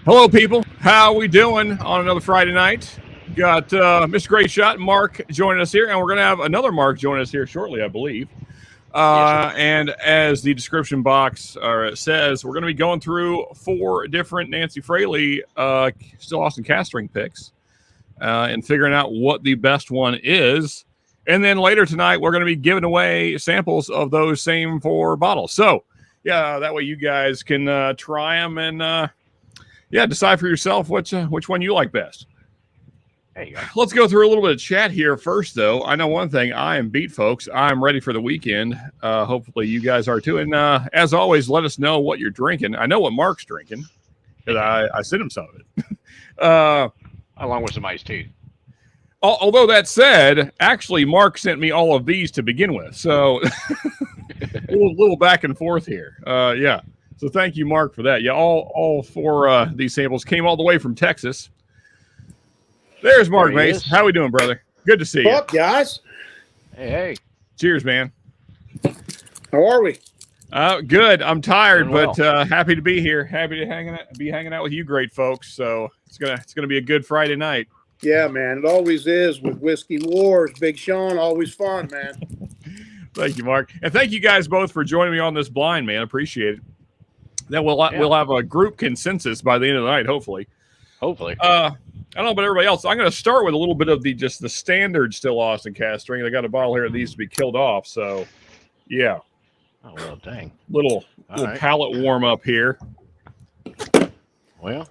Hello, people. How we doing on another Friday night? Got Mr. Greatshot, Mark, joining us here, and we're going to have another Mark join us here shortly, I believe. And as the description box says, we're going to be going through 4 different Nancy Fraley Still Austin cast string picks and figuring out what the best one is. And then later tonight, we're going to be giving away samples of those same 4 bottles. So, yeah, that way you guys can try them and decide for yourself which one you like best. There you go. Let's go through a little bit of chat here first, though. I know one thing. I am beat, folks. I'm ready for the weekend. Hopefully you guys are too. And as always, let us know what you're drinking. I know what Mark's drinking because I sent him some of it. Along with some iced tea. Although that said, actually, Mark sent me all of these to begin with. So a little back and forth here. Yeah. So thank you, Mark, for that. Yeah, all 4 these samples came all the way from Texas. There's Mark Mace. How we doing, brother? Good to see you. What's up, guys? Hey. Cheers, man. How are we? Good. I'm tired, Doing but happy to be here. Happy to be hanging out with you, great folks. So it's gonna be a good Friday night. Yeah, man. It always is with Whiskey Wars. Big Sean, always fun, man. Thank you, Mark, and thank you guys both for joining me on this blind, man. Appreciate it. Then we'll have a group consensus by the end of the night, hopefully. I don't know about everybody else. I'm going to start with a little bit of the standard Still Austin cast string. I got a bottle here that needs to be killed off. So, yeah. Oh, well, dang. Little right. palate warm up here. Well,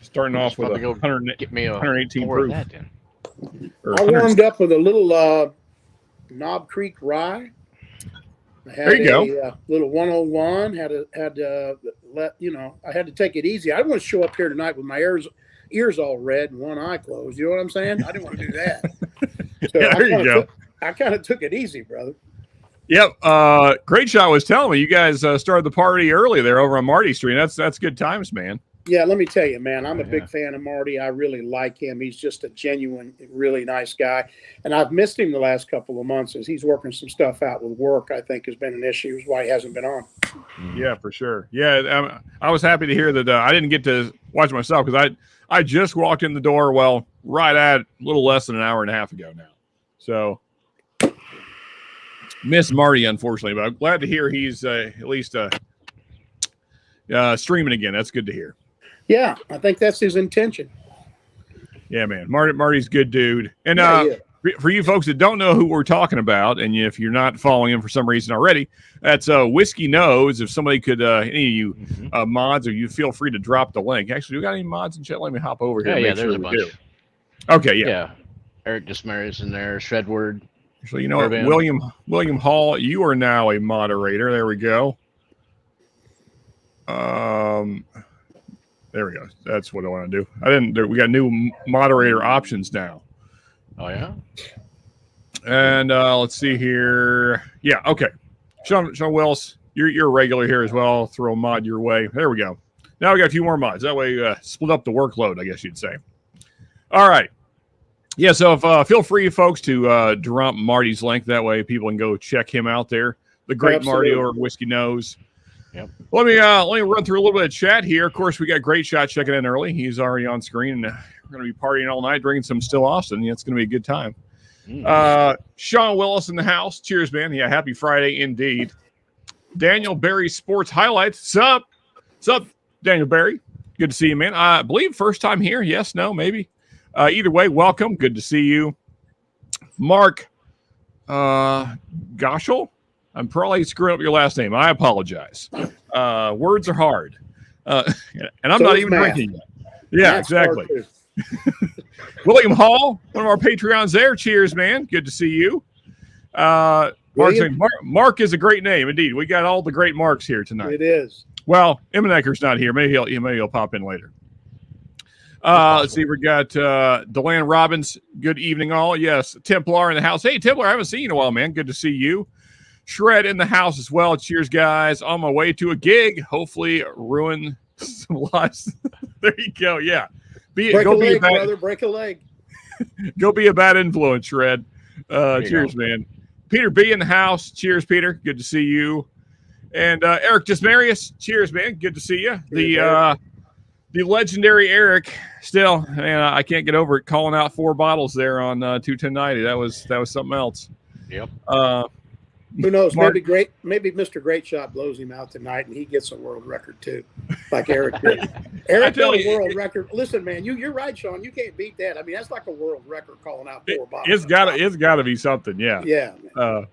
starting off with go 118 more of proof. that then. I warmed up with a little Knob Creek rye. There you go. A little 101. Had to let I had to take it easy. I didn't want to show up here tonight with my ears all red and one eye closed. You know what I'm saying? I didn't want to do that. So Yeah, there you go. I kind of took it easy, brother. Yep. Greatshot was telling me you guys started the party early there over on Marty Street. That's good times, man. Yeah, let me tell you, man, I'm a big fan of Marty. I really like him. He's just a genuine, really nice guy. And I've missed him the last couple of months as he's working some stuff out with work, I think has been an issue, is why he hasn't been on. Yeah, for sure. Yeah, I was happy to hear that I didn't get to watch myself because I just walked in the door, right at a little less than an hour and a half ago now. So, miss Marty, unfortunately, but I'm glad to hear he's at least streaming again. That's good to hear. Yeah, I think that's his intention. Yeah, man. Marty's a good dude. And for you folks that don't know who we're talking about, and if you're not following him for some reason already, that's Whiskey Knows. If somebody could, any of you mods, or you feel free to drop the link. Actually, do we got any mods in chat? Let me hop over here. Yeah, there's a bunch. Do. Okay, yeah. Yeah. Eric Dismary's in there. Shredward. So you know what, William Hall, you are now a moderator. There we go. There we go. That's what I want to do. We got new moderator options now. Oh, yeah? And let's see here. Yeah, okay. Sean Wills, you're a regular here as well. Throw a mod your way. There we go. Now we got a few more mods. That way, split up the workload, I guess you'd say. All right. Yeah, so feel free, folks, to drop Marty's link. That way people can go check him out there. The great Absolutely. Marty or Whiskey Knows. Yep. Let me run through a little bit of chat here. Of course, we got Greatshot checking in early. He's already on screen, and we're going to be partying all night, drinking some Still Austin. Yeah, it's going to be a good time. Sean Willis in the house. Cheers, man. Yeah, happy Friday indeed. Daniel Barry Sports Highlights. Sup, Daniel Barry? Good to see you, man. I believe first time here. Yes, no, maybe. Either way, welcome. Good to see you. Mark Goschel. I'm probably screwing up your last name. I apologize. Words are hard. And I'm not even drinking yet. Yeah, exactly. William Hall, one of our Patreons there. Cheers, man. Good to see you. Mark is a great name, indeed. We got all the great Marks here tonight. It is. Well, Emmenecker's not here. Maybe he'll pop in later. Let's see. We got Deland Robbins. Good evening, all. Yes, Templar in the house. Hey, Templar, I haven't seen you in a while, man. Good to see you. Shred in the house as well. Cheers, guys. On my way to a gig. Hopefully ruin some lives. There you go. Yeah. Break a leg, brother. Break a leg. Go be a bad influence, Shred. Cheers, man. Peter B in the house. Cheers, Peter. Good to see you. And Eric Dismarius. Cheers, man. Good to see you. The legendary Eric, still, man, I can't get over it. Calling out 4 bottles there on 21090. That was something else. Yep. Who knows? Mark, Maybe Mr. Greatshot blows him out tonight, and he gets a world record too, like Eric did. Eric got a world record. Listen, man, you're right, Sean. You can't beat that. I mean, that's like a world record calling out 4 bottles. It's gotta be something. Yeah. Yeah. Oh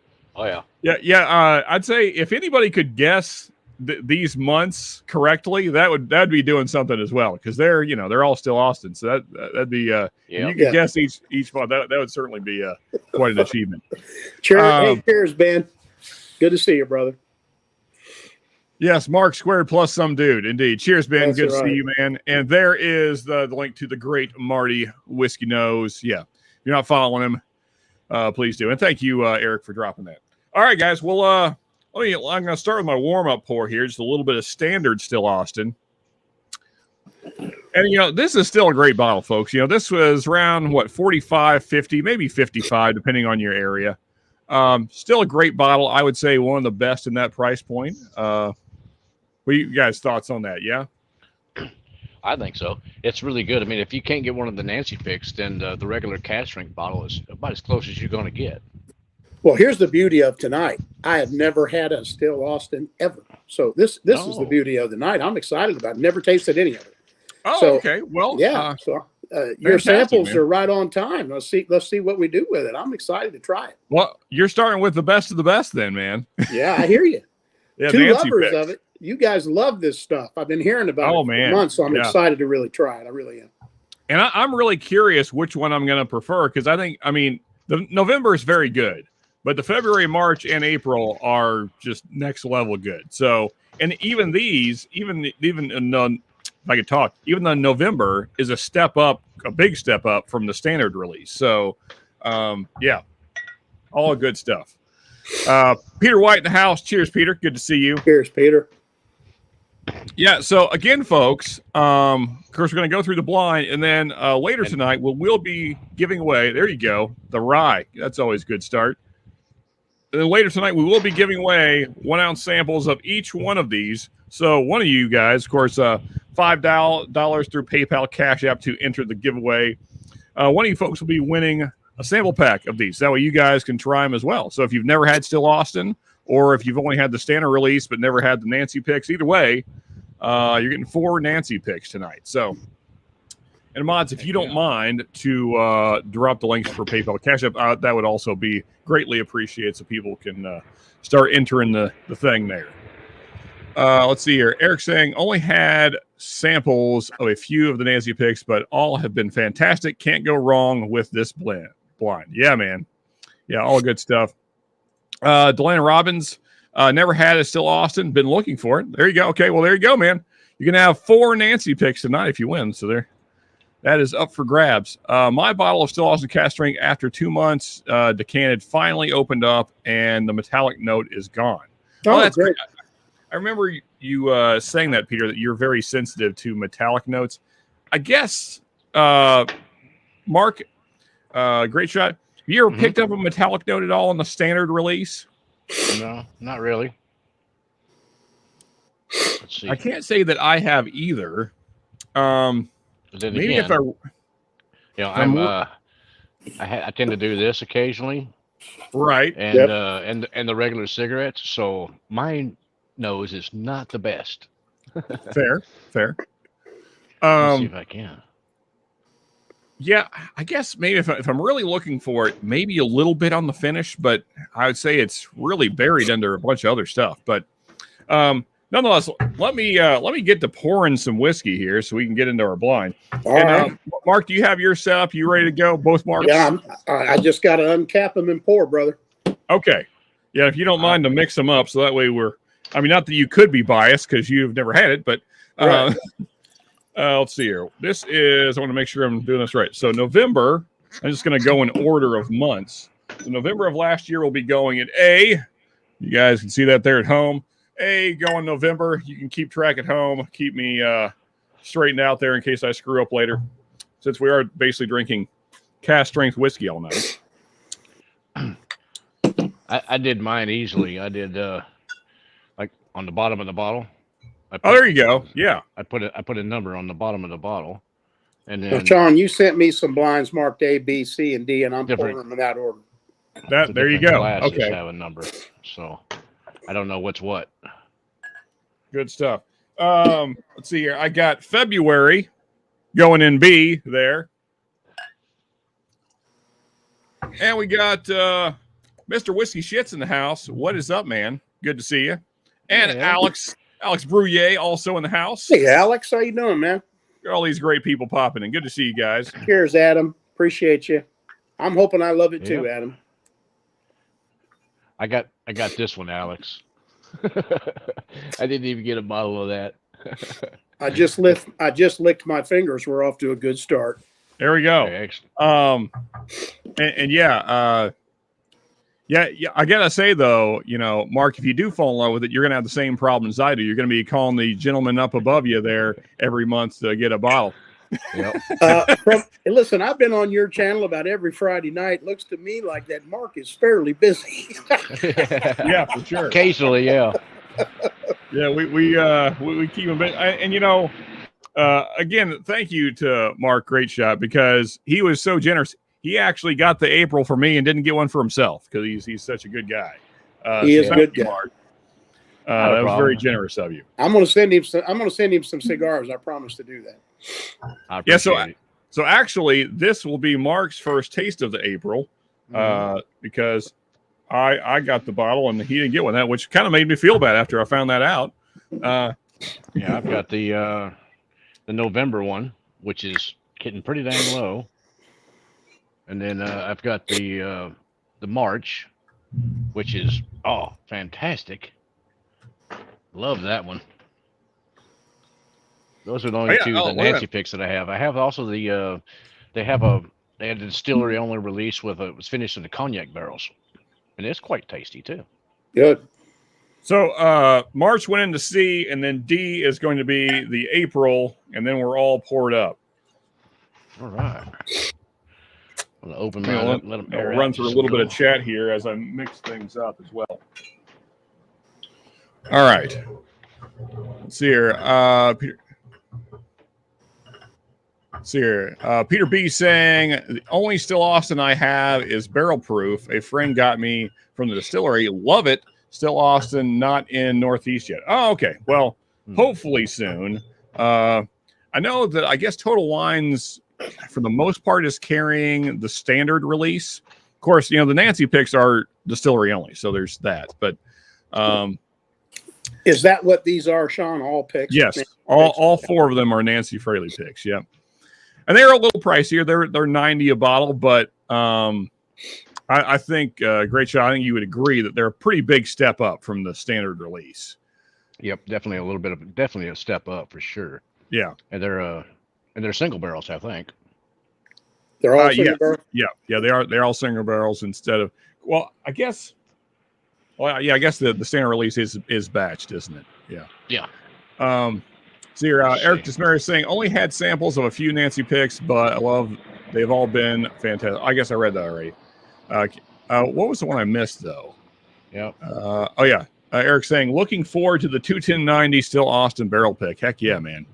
yeah. Yeah. I'd say if anybody could guess these months correctly, that'd be doing something as well, because they're all still Austin. So that'd be if you could guess each month, that would certainly be quite an achievement. Cheers, Ben. Good to see you, brother. Yes, Mark squared plus some dude. Indeed. Cheers, Ben. That's Good to right. see you, man. And there is the link to the great Marty Whiskey Nose. Yeah. If you're not following him, please do. And thank you, Eric, for dropping that. All right, guys. Well, I'm going to start with my warm-up pour here. Just a little bit of standard still Austin. And, this is still a great bottle, folks. This was around, 45, 50, maybe 55, depending on your area. Still a great bottle. I would say one of the best in that price point. What are you guys' thoughts on that? Yeah? I think so. It's really good. I mean, if you can't get one of the Nancy picks, then the regular cask strength bottle is about as close as you're going to get. Well, here's the beauty of tonight. I have never had a still Austin ever. So this is the beauty of the night. I'm excited about it. Never tasted any of it. Oh, so, okay. Well, yeah. Your samples are right on time. Let's see what we do with it. I'm excited to try it. Well, you're starting with the best of the best then, man. Yeah, I hear you. Yeah, 2 Nancy lovers picks. of it. You guys love this stuff. I've been hearing about it for months, so I'm excited to really try it. I really am. And I'm really curious which one I'm going to prefer, because the November is very good, but the February, March, and April are just next level good. So, and even these, even if I could talk, even the November is a big step up from the standard release. So, yeah, all good stuff. Peter White in the house. Cheers, Peter. Good to see you. Cheers, Peter. Yeah. So again, folks, of course, we're going to go through the blind, and then later tonight we'll be giving away. There you go, the rye. That's always a good start. And then later tonight we will be giving away 1 ounce samples of each one of these. So one of you guys, of course, $5 through PayPal, Cash App to enter the giveaway. One of you folks will be winning a sample pack of these. That way you guys can try them as well. So if you've never had Still Austin, or if you've only had the standard release but never had the Nancy picks, either way, you're getting 4 Nancy picks tonight. So, and mods, if you don't mind to drop the links for PayPal, Cash App, that would also be greatly appreciated, so people can start entering the thing there. Let's see here. Eric saying only had samples of a few of the Nancy picks, but all have been fantastic. Can't go wrong with this blind. Yeah, man. Yeah, all good stuff. Delana Robbins, never had a Still Austin. Been looking for it. There you go. Okay, well, there you go, man. You're going to have 4 Nancy picks tonight if you win. So that is up for grabs. My bottle of Still Austin cask strength after 2 months decanted finally opened up, and the metallic note is gone. Oh, that's great. I remember you saying that, Peter, that you're very sensitive to metallic notes. I guess, Mark, Greatshot, have you ever picked up a metallic note at all on the standard release? No, not really. Let's see. I can't say that I have either. Maybe again, I tend to do this occasionally, right? And and the regular cigarettes. So my nose is not the best. Fair. Let's see if I can. Yeah, I guess maybe if I'm really looking for it, maybe a little bit on the finish, but I would say it's really buried under a bunch of other stuff. But nonetheless, let me get to pouring some whiskey here so we can get into our blind. All right. Mark, do you have your setup? You ready to go? Both Marks? Yeah, I just got to uncap them and pour, brother. Okay. Yeah, if you don't mind to mix them up, so that way not that you could be biased because you've never had it, but Right. let's see here. This is, I want to make sure I'm doing this right. So November, I'm just going to go in order of months. So November of last year will be going at A. You guys can see that there at home. A going November. You can keep track at home. Keep me straightened out there in case I screw up later, since we are basically drinking cask strength whiskey all night. I did mine easily. I did like on the bottom of the bottle. there you go. Yeah. I put a number on the bottom of the bottle, and Now, then Sean, you sent me some blinds marked A, B, C, and D, and I'm Different. pouring them in that order. the There you different go. glasses Okay. have a number. So I don't know what's what. Good stuff. Let's see here. I got February going in B there. And we got Mr. Whiskey Shits in the house. What is up, man? Good to see you. And Yeah. Alex Brouillet also in the house. Hey, Alex, how you doing, man? Got all these great people popping in. Good to see you guys. Cheers, Adam. Appreciate you. I'm hoping I love it too, Adam. I got this one, Alex. I didn't even get a bottle of that. I just licked my fingers. We're off to a good start. There we go. Okay, excellent. And yeah, I gotta say though, Mark, if you do fall in love with it, you're gonna have the same problems I do. You're gonna be calling the gentleman up above you there every month to get a bottle. Yep. Listen, I've been on your channel about every Friday night. Looks to me like that Mark is fairly busy. Yeah, for sure. Occasionally, yeah. Yeah, we keep him busy. And again, thank you to Mark Greatshot because he was so generous. He actually got the April for me and didn't get one for himself because he's such a good guy. He is a good guy. Mark. That was very generous of you. I'm going to send him some cigars. I promise to do that. I Yeah, appreciate it. so actually, this will be Mark's first taste of the April because I got the bottle and he didn't get one, which kind of made me feel bad after I found that out. Yeah, I've got the November one, which is getting pretty dang low, and then I've got the March, which is fantastic. Love that one. Those are the only two the Nancy picks that I have. I have also the they had a distillery only release with it was finished in the cognac barrels, and it's quite tasty too. Good. So March went into C, and then D is going to be the April, and then we're all poured up. All right. I'm gonna open mine up and let them air I'll run out through a just little bit of little. chat here as I mix things up as well. All right. Let's see here. Peter B saying the only Still Austin I have is barrel proof. A friend got me from the distillery. Love it. Still Austin, not in Northeast yet. Oh, okay. Well, hopefully soon. I know that I guess Total Wines, for the most part, is carrying the standard release. Of course, the Nancy picks are distillery only, so there's that. But is that what these are, Sean? All picks? Yes, all four of them are Nancy Fraley picks. Yep. And they're a little pricier. They're $90 a bottle, but I think Greatshot. I think you would agree that they're a pretty big step up from the standard release. Yep, definitely a step up for sure. Yeah, and they're single barrels, I think. They're all single barrels. Yeah, they're all single barrels instead of. Well, I guess. Well, yeah, I guess the standard release is batched, isn't it? Yeah. Yeah. So here, Eric Desmarais is saying only had samples of a few Nancy picks, but they've all been fantastic. I guess I read that already. What was the one I missed though? Yeah. Eric saying looking forward to the 21090 Still Austin barrel pick. Heck yeah, man.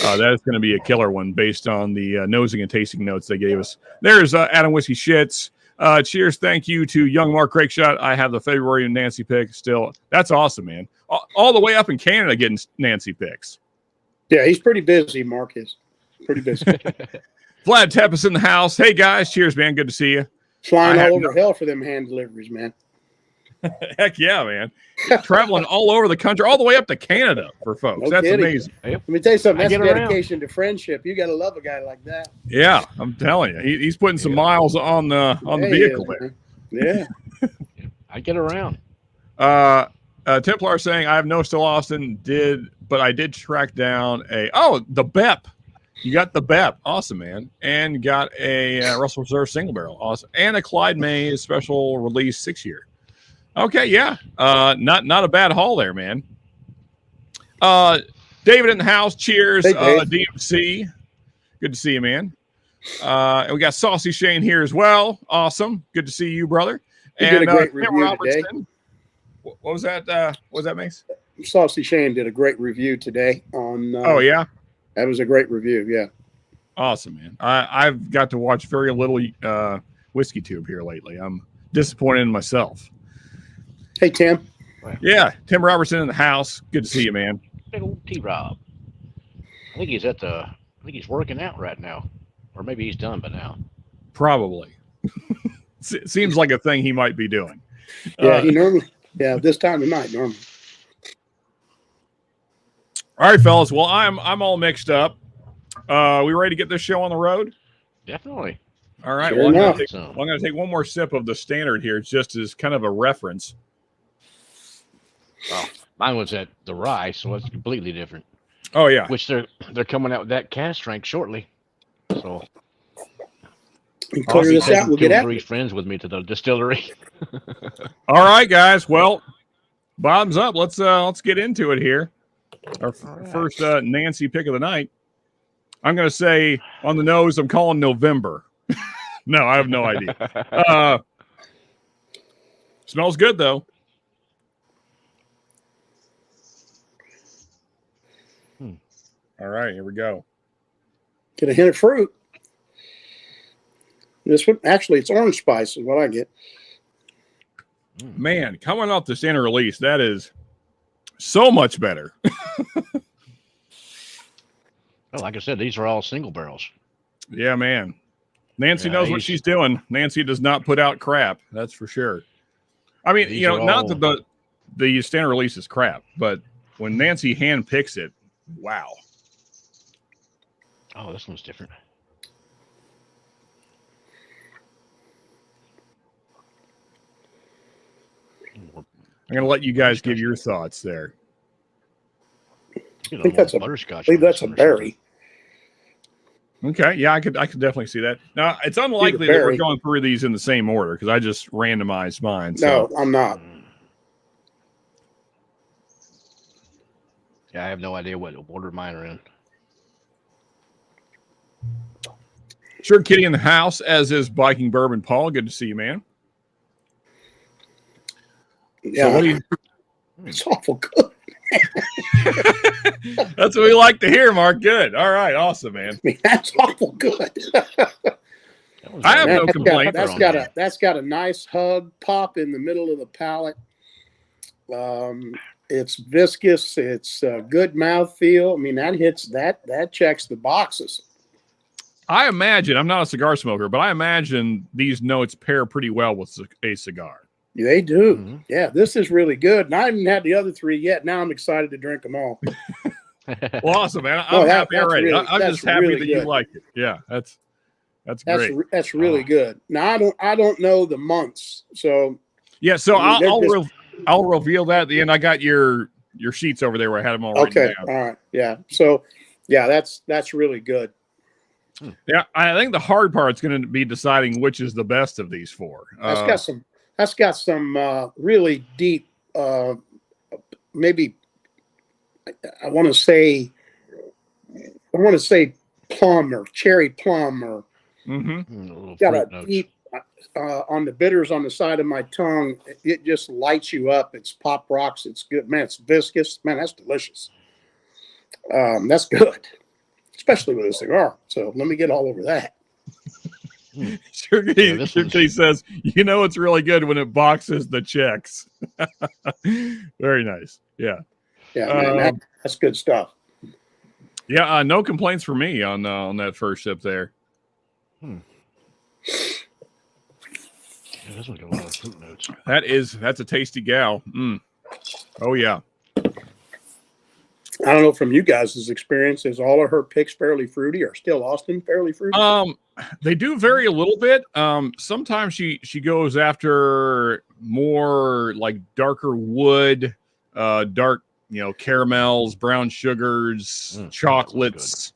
That is going to be a killer one based on the nosing and tasting notes they gave us. There's Adam Whiskey Shits. Cheers. Thank you to young Mark Greatshot. I have the February Nancy pick still. That's awesome, man. All the way up in Canada getting Nancy picks. Yeah, he's pretty busy. Mark is pretty busy. Vlad Tepes in the house. Hey, guys. Cheers, man. Good to see you. Flying all over hell for them hand deliveries, man. Heck yeah, man. Traveling all over the country, all the way up to Canada for folks. No That's kidding. amazing. Let me tell you something. That's dedication to friendship. You got to love a guy like that. Yeah, I'm telling you. He's putting some miles on the vehicle there. Yeah. I get around. Templar saying, I have no Still Austin, but I did track down the BEP. You got the BEP. Awesome, man. And got a Russell Reserve single barrel. Awesome. And a Clyde Mays special release 6-year. Okay, yeah. Not a bad haul there, man. David in the house. Cheers. Hey, DMC. Good to see you, man. And we got Saucy Shane here as well. Awesome. Good to see you, brother. You and did a great Tim review Robertson. today. What was that? What was that, Mace? Saucy Shane did a great review today on. Oh yeah, that was a great review. Yeah, awesome, man. I've got to watch very little Whiskey Tube here lately. I'm disappointed in myself. Hey Tim. Yeah, Tim Robertson in the house. Good to see you, man. Big old T-Rob. I think he's working out right now, or maybe he's done by now. Probably. Seems like a thing he might be doing. Yeah, he normally. Yeah, this time of night normally. All right, fellas. Well, I'm all mixed up. We ready to get this show on the road? Definitely. All right. Sure Well, I'm enough. going to take one more sip of the standard here, just as kind of a reference. Well, mine was at the rye, so it's completely different. Oh yeah. Which they're coming out with that cask strength shortly. So You clear this out, we'll get at 3 it. friends with me to the distillery. All right, guys. Well, bottoms up. Let's get into it here. Our first Nancy pick of the night. I'm going to say on the nose, I'm calling November. No, I have no idea. Smells good though. All right, here we go. Get a hint of fruit. This one, actually, it's orange spice is what I get. Man, coming off the standard release, that is so much better. Well, like I said, these are all single barrels. Yeah, man. Nancy knows what she's doing. Nancy does not put out crap. That's for sure. I mean, These not that the standard release is crap, but when Nancy hand picks it, wow. Oh, this one's different. I'm going to let you guys give your thoughts there. I think that's butterscotch. I believe that's a berry. Okay, yeah, I could definitely see that. Now, it's unlikely that we're going through these in the same order because I just randomized mine. So. No, I'm not. Yeah, I have no idea what order mine are in. Sure, Kitty in the house, as is Biking Bourbon Paul. Good to see you, man. Yeah, so what do you? It's awful good. That's what we like to hear, Mark. Good. All right, awesome, man. I mean, that's awful good. I have no complaint. That's got a nice hug pop in the middle of the palate. It's viscous. It's good mouthfeel. I mean, that checks the boxes. I imagine, I'm not a cigar smoker, but I imagine these notes pair pretty well with a cigar. They do. Mm-hmm. Yeah, this is really good. And I haven't had the other 3 yet. Now I'm excited to drink them all. Well, awesome, man. I'm happy already. Really, I'm just happy really that you like it. Yeah, that's great. That's really good. Now I don't know the months, so yeah. So I'll reveal that at the end. I got your sheets over there where I had them all written down. All right. Yeah. So yeah, that's really good. Yeah, I think the hard part is going to be deciding which is the best of these 4. That's got some really deep, maybe I want to say plum or cherry plum or got a deep on the bitters on the side of my tongue. It just lights you up. It's pop rocks. It's good, man. It's viscous, man. That's delicious. That's good, especially with a cigar. So let me get all over that. Sure, he says, it's really good when it boxes the checks. Very nice. Yeah. Yeah, man, that's good stuff. Yeah, no complaints for me on that first sip there. Yeah, this one's got a lot of fruit notes. That's a tasty gal. Oh yeah. I don't know from you guys' experience, is all of her picks fairly fruity or still Austin fairly fruity? They do vary a little bit. Sometimes she goes after more like darker wood, dark, caramels, brown sugars, chocolates,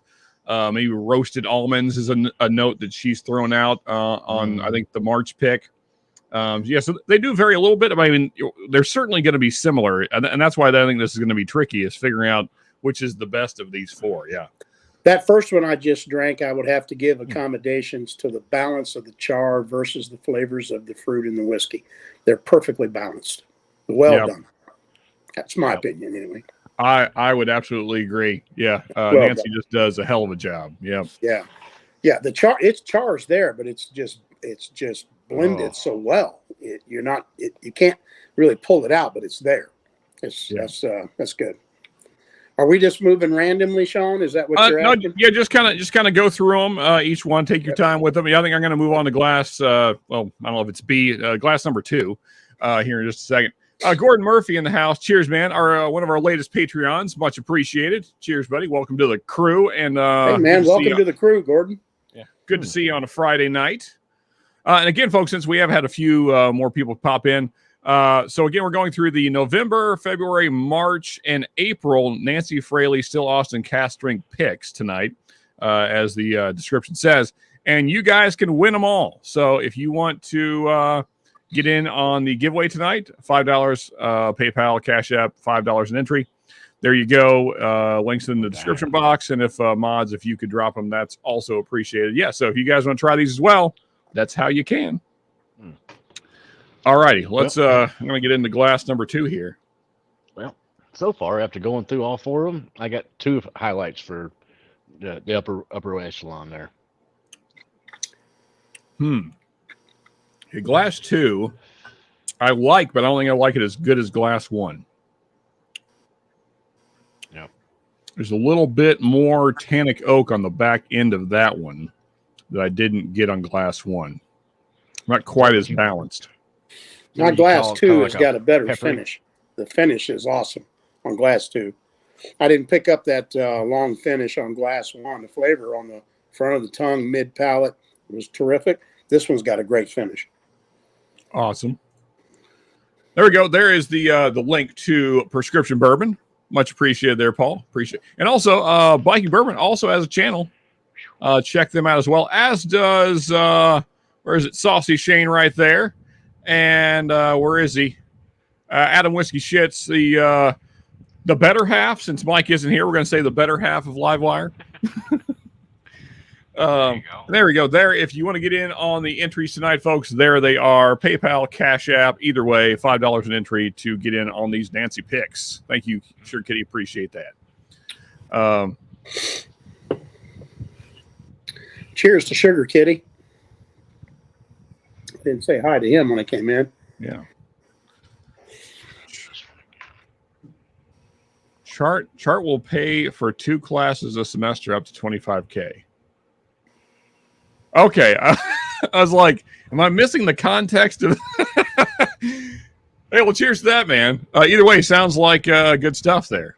maybe roasted almonds is a note that she's thrown out on, I think, the March pick. So they do vary a little bit. I mean, they're certainly going to be similar, and that's why I think this is going to be tricky, is figuring out which is the best of these 4. Yeah. That first one I just drank, I would have to give accommodations to the balance of the char versus the flavors of the fruit in the whiskey. They're perfectly balanced. Well done. That's my opinion, anyway. I would absolutely agree. Yeah, Nancy just does a hell of a job. Yeah. Yeah. It's char's there, but it's just blended so well. You can't really pull it out, but it's there. That's good. Are we just moving randomly, Sean? Is that what you're asking? Yeah, just kind of go through them. Each one, take your time with them. Yeah, I think I'm going to move on to glass. Well, I don't know if it's B, glass number 2, here in just a second. Gordon Murphy in the house. Cheers, man. One of our latest Patreons. Much appreciated. Cheers, buddy. Welcome to the crew. And hey, man, welcome to the crew, Gordon. Yeah, good to see you on a Friday night. And again, folks, since we have had a few more people pop in, so again, we're going through the November, February, March, and April Nancy Fraley Still Austin Cask Strength picks tonight, as the description says. And you guys can win them all. So if you want to get in on the giveaway tonight, $5 PayPal, Cash App, $5 an entry. There you go. Links in the description box. And if mods, if you could drop them, that's also appreciated. Yeah, so if you guys want to try these as well, that's how you can. All righty, let's. I'm going to get into glass number 2 here. Well, so far, after going through all 4 of them, I got 2 highlights for the upper echelon there. Okay, glass 2, I like, but I don't think I like it as good as glass 1. Yeah, there's a little bit more tannic oak on the back end of that one that I didn't get on glass 1. Not quite as balanced. My glass 2 has got a better finish. The finish is awesome on glass 2. I didn't pick up that long finish on glass 1. The flavor on the front of the tongue, mid palate was terrific. This one's got a great finish. Awesome. There we go. There is the link to Prescription Bourbon. Much appreciated there, Paul. Appreciate it. And also, Biking Bourbon also has a channel. Check them out as well, as does, where is it? Saucy Shane right there. And where is he? Adam Whiskey Shits, the better half. Since Mike isn't here, we're going to say the better half of Livewire. There we go. There, if you want to get in on the entries tonight, folks, there they are. PayPal, Cash App, either way, $5 an entry to get in on these Nancy picks. Thank you, Sure Kitty. Appreciate that. Cheers to Sugar Kitty. Didn't say hi to him when I came in. Yeah. Chart will pay for 2 classes a semester up to $25K. Okay. I was like, am I missing the context of Hey, well, cheers to that, man. Either way, sounds like good stuff there.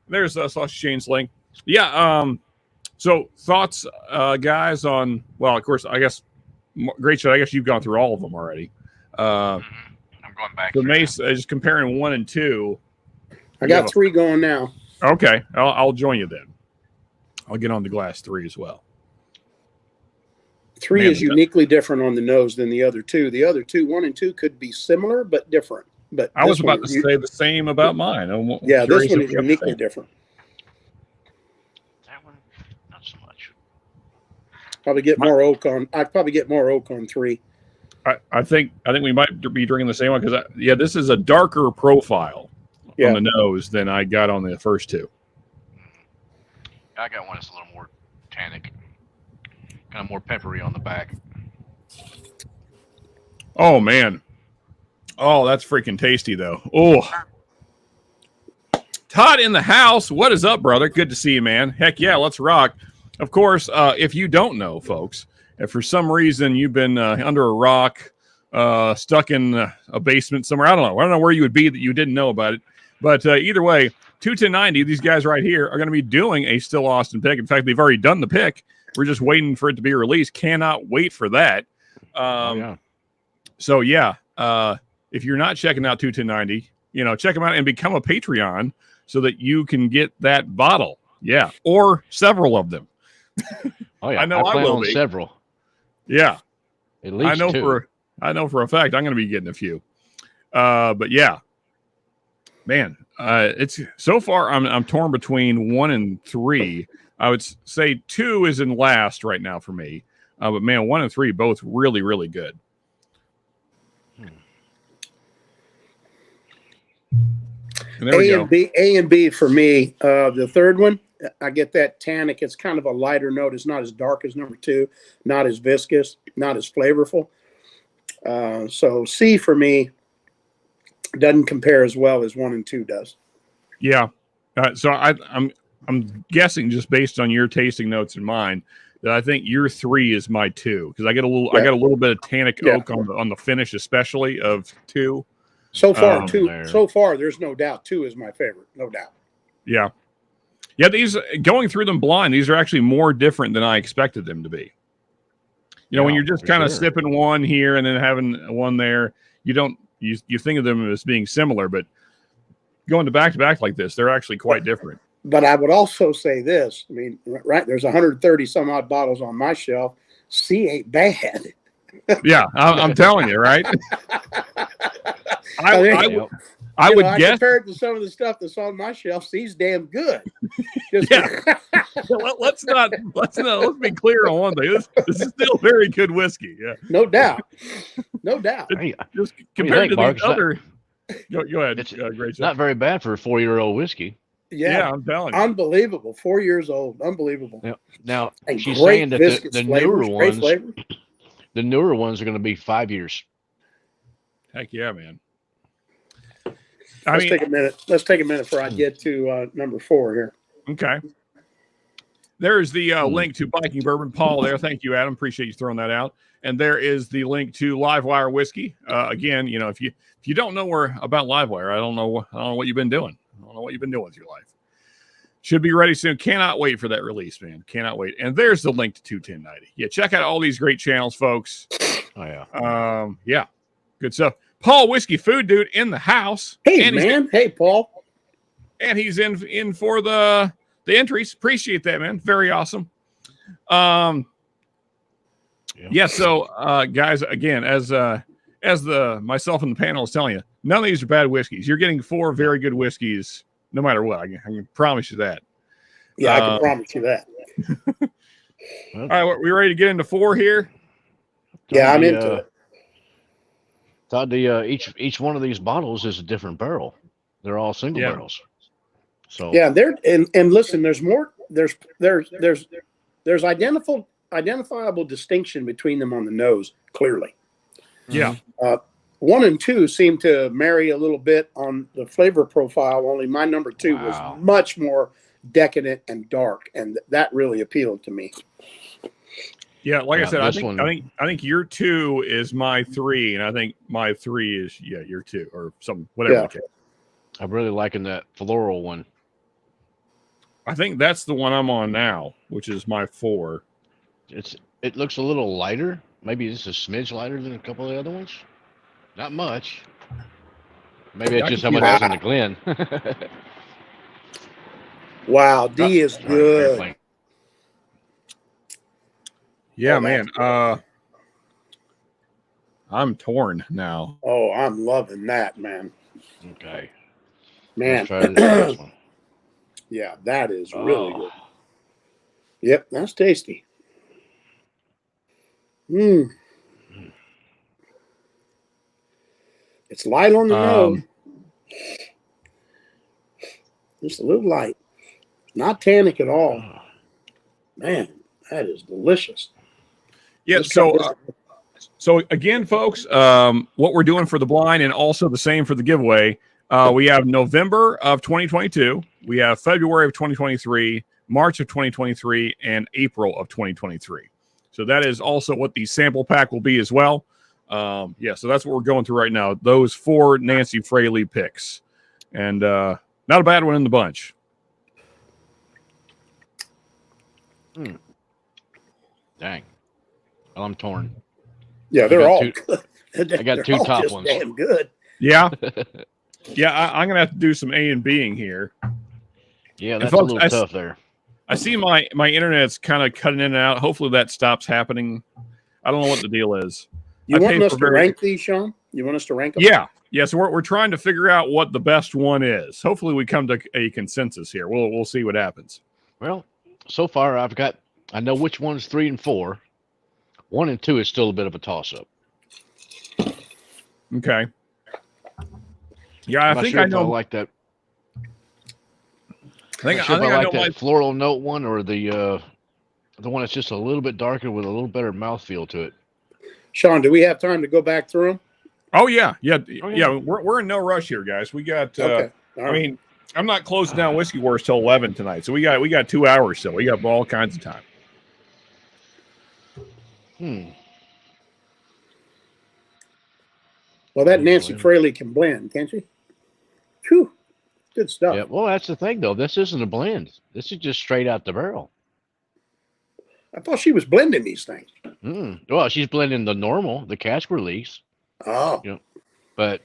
There's Saucy Shane's link. Yeah, so thoughts, guys, on, well, of course, I guess Greatshot, I guess you've gone through all of them already. I'm going back. So Mace, just comparing 1 and 2. I got 3 going now. Okay, I'll join you then. I'll get on to glass 3 as well. 3 is uniquely different on the nose than the other 2. The other 2, 1 and 2, could be similar but different. But I was about to say the same about mine. Yeah, this one is uniquely different. That one, not so much. Probably get more oak on. I'd probably get more oak on 3. I think we might be drinking the same one because this is a darker profile on the nose than I got on the first 2. I got one that's a little more tannic, kind of more peppery on the back. Oh man, oh that's freaking tasty though. Oh, Todd in the house. What is up, brother? Good to see you, man. Heck yeah, let's rock. Of course, if you don't know, folks, if for some reason you've been under a rock, stuck in a basement somewhere, I don't know where you would be that you didn't know about it. But either way, 21090, these guys right here are going to be doing a Still Austin pick. In fact, they've already done the pick. We're just waiting for it to be released. Cannot wait for that. So yeah, if you're not checking out 21090, check them out and become a Patreon so that you can get that bottle. Yeah, or several of them. Oh yeah, I know I plan will on be. several. Yeah, at least I know 2. I know for a fact I'm going to be getting a few. But yeah, man, it's so far I'm torn between 1 and 3. I would say 2 is in last right now for me. But man, 1 and 3 both really, really good. And there we go. A and B for me. The third one, I get that tannic. It's kind of a lighter note. It's not as dark as number 2, not as viscous, not as flavorful. So C for me doesn't compare as well as 1 and 2 does. Yeah. So I'm guessing just based on your tasting notes and mine that I think your 3 is my 2 because I got a little bit of tannic oak on the finish, especially of 2. So far, 2. So far, there's no doubt 2 is my favorite, no doubt. Yeah. Yeah, these going through them blind, these are actually more different than I expected them to be. When you're just kind of sipping one here and then having one there, you think of them as being similar, but going to back like this, they're actually quite different. But I would also say this. I mean, right, there's 130 some odd bottles on my shelf. C ain't bad. Yeah, I'm telling you, right? I would guess compared to some of the stuff that's on my shelf, C's damn good. Let's be clear on one thing. This is still very good whiskey. Yeah, no doubt. Just compared to these other. Go ahead. It's Greatshot. not very bad for a 4-year-old whiskey. Yeah, I'm telling you, unbelievable. 4 years old, unbelievable. Yeah. Now and she's saying that the newer newer ones are going to be 5 years. Heck yeah, man. Let's take a minute. Let's take a minute before I get to number 4 here. Okay. There's the link to Viking Bourbon. Paul there. Thank you, Adam. Appreciate you throwing that out. And there is the link to Livewire whiskey. Again, if you don't know about Livewire, I don't know what you've been doing. I don't know what you've been doing with your life. Should be ready soon. Cannot wait for that release, man. Cannot wait. And there's the link to 21090. Yeah, check out all these great channels, folks. Oh yeah. Yeah. Good stuff. Paul Whiskey Food Dude in the house. Hey, man. Hey, Paul. And he's in for the entries. Appreciate that, man. Very awesome. Yeah. So, guys, again, as the myself and the panel is telling you, none of these are bad whiskeys. You're getting 4 very good whiskeys, no matter what. I can promise you that. Yeah, I can promise you that. All right, we ready to get into 4 here? Yeah, I'm into it. Todd, each one of these bottles is a different barrel. They're all single barrels. So yeah, and listen, there's more. There's identifiable distinction between them on the nose, clearly. Yeah. 1 and 2 seem to marry a little bit on the flavor profile. Only my number 2 was much more decadent and dark, and that really appealed to me. Yeah, like I said, I think your 2 is my 3, and I think my 3 is your 2 or something, whatever. Yeah. I'm really liking that floral one. I think that's the one I'm on now, which is my 4. It looks a little lighter. Maybe it's a smidge lighter than a couple of the other ones. Not much. Maybe it's just how much is in the Glen. Wow, D is good. Yeah, man. I'm torn now. Oh, I'm loving that, man. Okay. Man. Let's try this one. Yeah, that is really good. Yep, that's tasty. It's light on the nose. Just a little light. Not tannic at all. Man, that is delicious. Yeah, so again, folks, what we're doing for the blind and also the same for the giveaway, we have November of 2022, we have February of 2023, March of 2023, and April of 2023. So that is also what the sample pack will be as well. So that's what we're going through right now. Those 4 Nancy Fraley picks. And not a bad one in the bunch. Dang. Well, I'm torn. Yeah, they're all good. I got 2 top ones. Damn good. Yeah. Yeah, I'm going to have to do some A and Bing here. Yeah, that's folks, a little tough there. I see my internet's kind of cutting in and out. Hopefully that stops happening. I don't know what the deal is. You want us to rank these, Sean? You want us to rank them? Yeah. So we're trying to figure out what the best one is. Hopefully we come to a consensus here. We'll see what happens. Well, so far I know which one's 3 and 4. 1 and 2 is still a bit of a toss-up. Okay. Yeah, I think I know. I like that I'm not sure if I know like that my. floral note one or the one that's just a little bit darker with a little better mouthfeel to it. Sean, do we have time to go back through them? Oh yeah. Oh, yeah. We're in no rush here, guys. We got. Okay. All I right. mean, I'm not closing down Whiskey Wars till 11 tonight, so we got 2 hours still. We got all kinds of time. Well, that Nancy Fraley can blend, can't she? Whew. Good stuff. Yeah. Well, that's the thing, though. This isn't a blend. This is just straight out the barrel. I thought she was blending these things. Well, she's blending the cask release. Oh. You know, but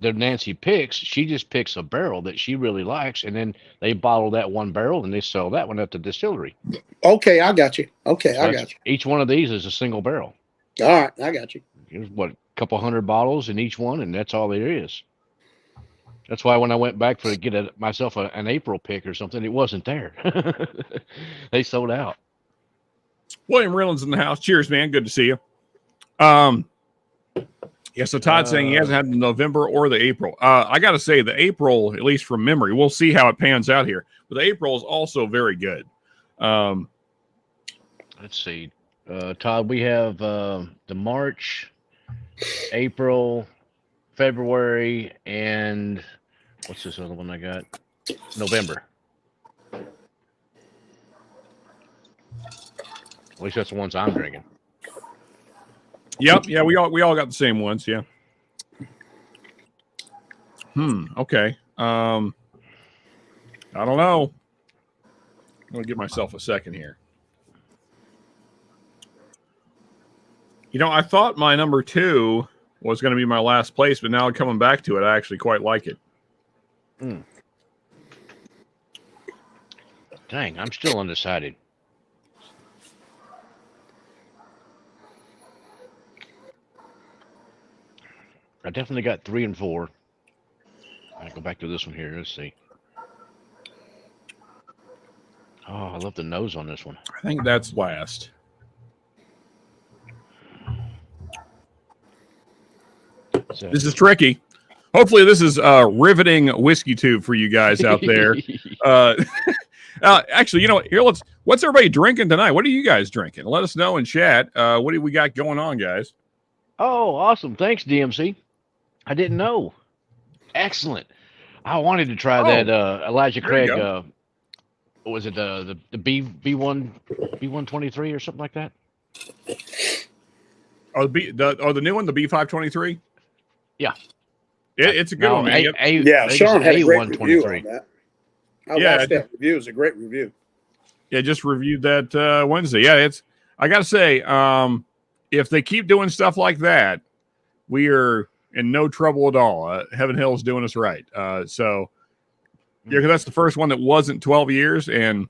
the Nancy picks, she just picks a barrel that she really likes, and then they bottle that one barrel and they sell that one at the distillery. Okay, I got you. Okay, So I got you. each one of these is a single barrel. All right, I got you. There's a couple hundred bottles in each one, and that's all there is. That's why when I went back to get myself an April pick or something, it wasn't there. They sold out. William Rilland's in the house. Cheers, man. Good to see you. Yeah, so Todd's saying he hasn't had the November or the April. I got to say, the April, at least from memory, we'll see how it pans out here. But the April is also very good. Let's see. Todd, we have the March, April, February, and what's this other one I got? November. At least that's the ones I'm drinking. Yep. Yeah, we all got the same ones. Yeah. Okay. I don't know. I'm gonna give myself a second here. You know, I thought my number 2 was going to be my last place, but now coming back to it, I actually quite like it. Dang, I'm still undecided. I definitely got 3 and 4. I'll go back to this one here. Let's see. Oh, I love the nose on this one. I think that's last. This is tricky. Hopefully, this is riveting whiskey tube for you guys out there. Actually, you know what? Here, what's everybody drinking tonight? What are you guys drinking? Let us know in chat. What do we got going on, guys? Oh, awesome. Thanks, DMC. I didn't know. Excellent. I wanted to try that Elijah Craig. What was it? The B123 or something like that? The new one, the B523? Yeah. It's a good one, man. Sean had a great review on that. I watched that review. It was a great review. Yeah, just reviewed that Wednesday. Yeah, I got to say, if they keep doing stuff like that, we are in no trouble at all. Heaven Hill's doing us right. So, yeah, because that's the first one that wasn't 12 years, and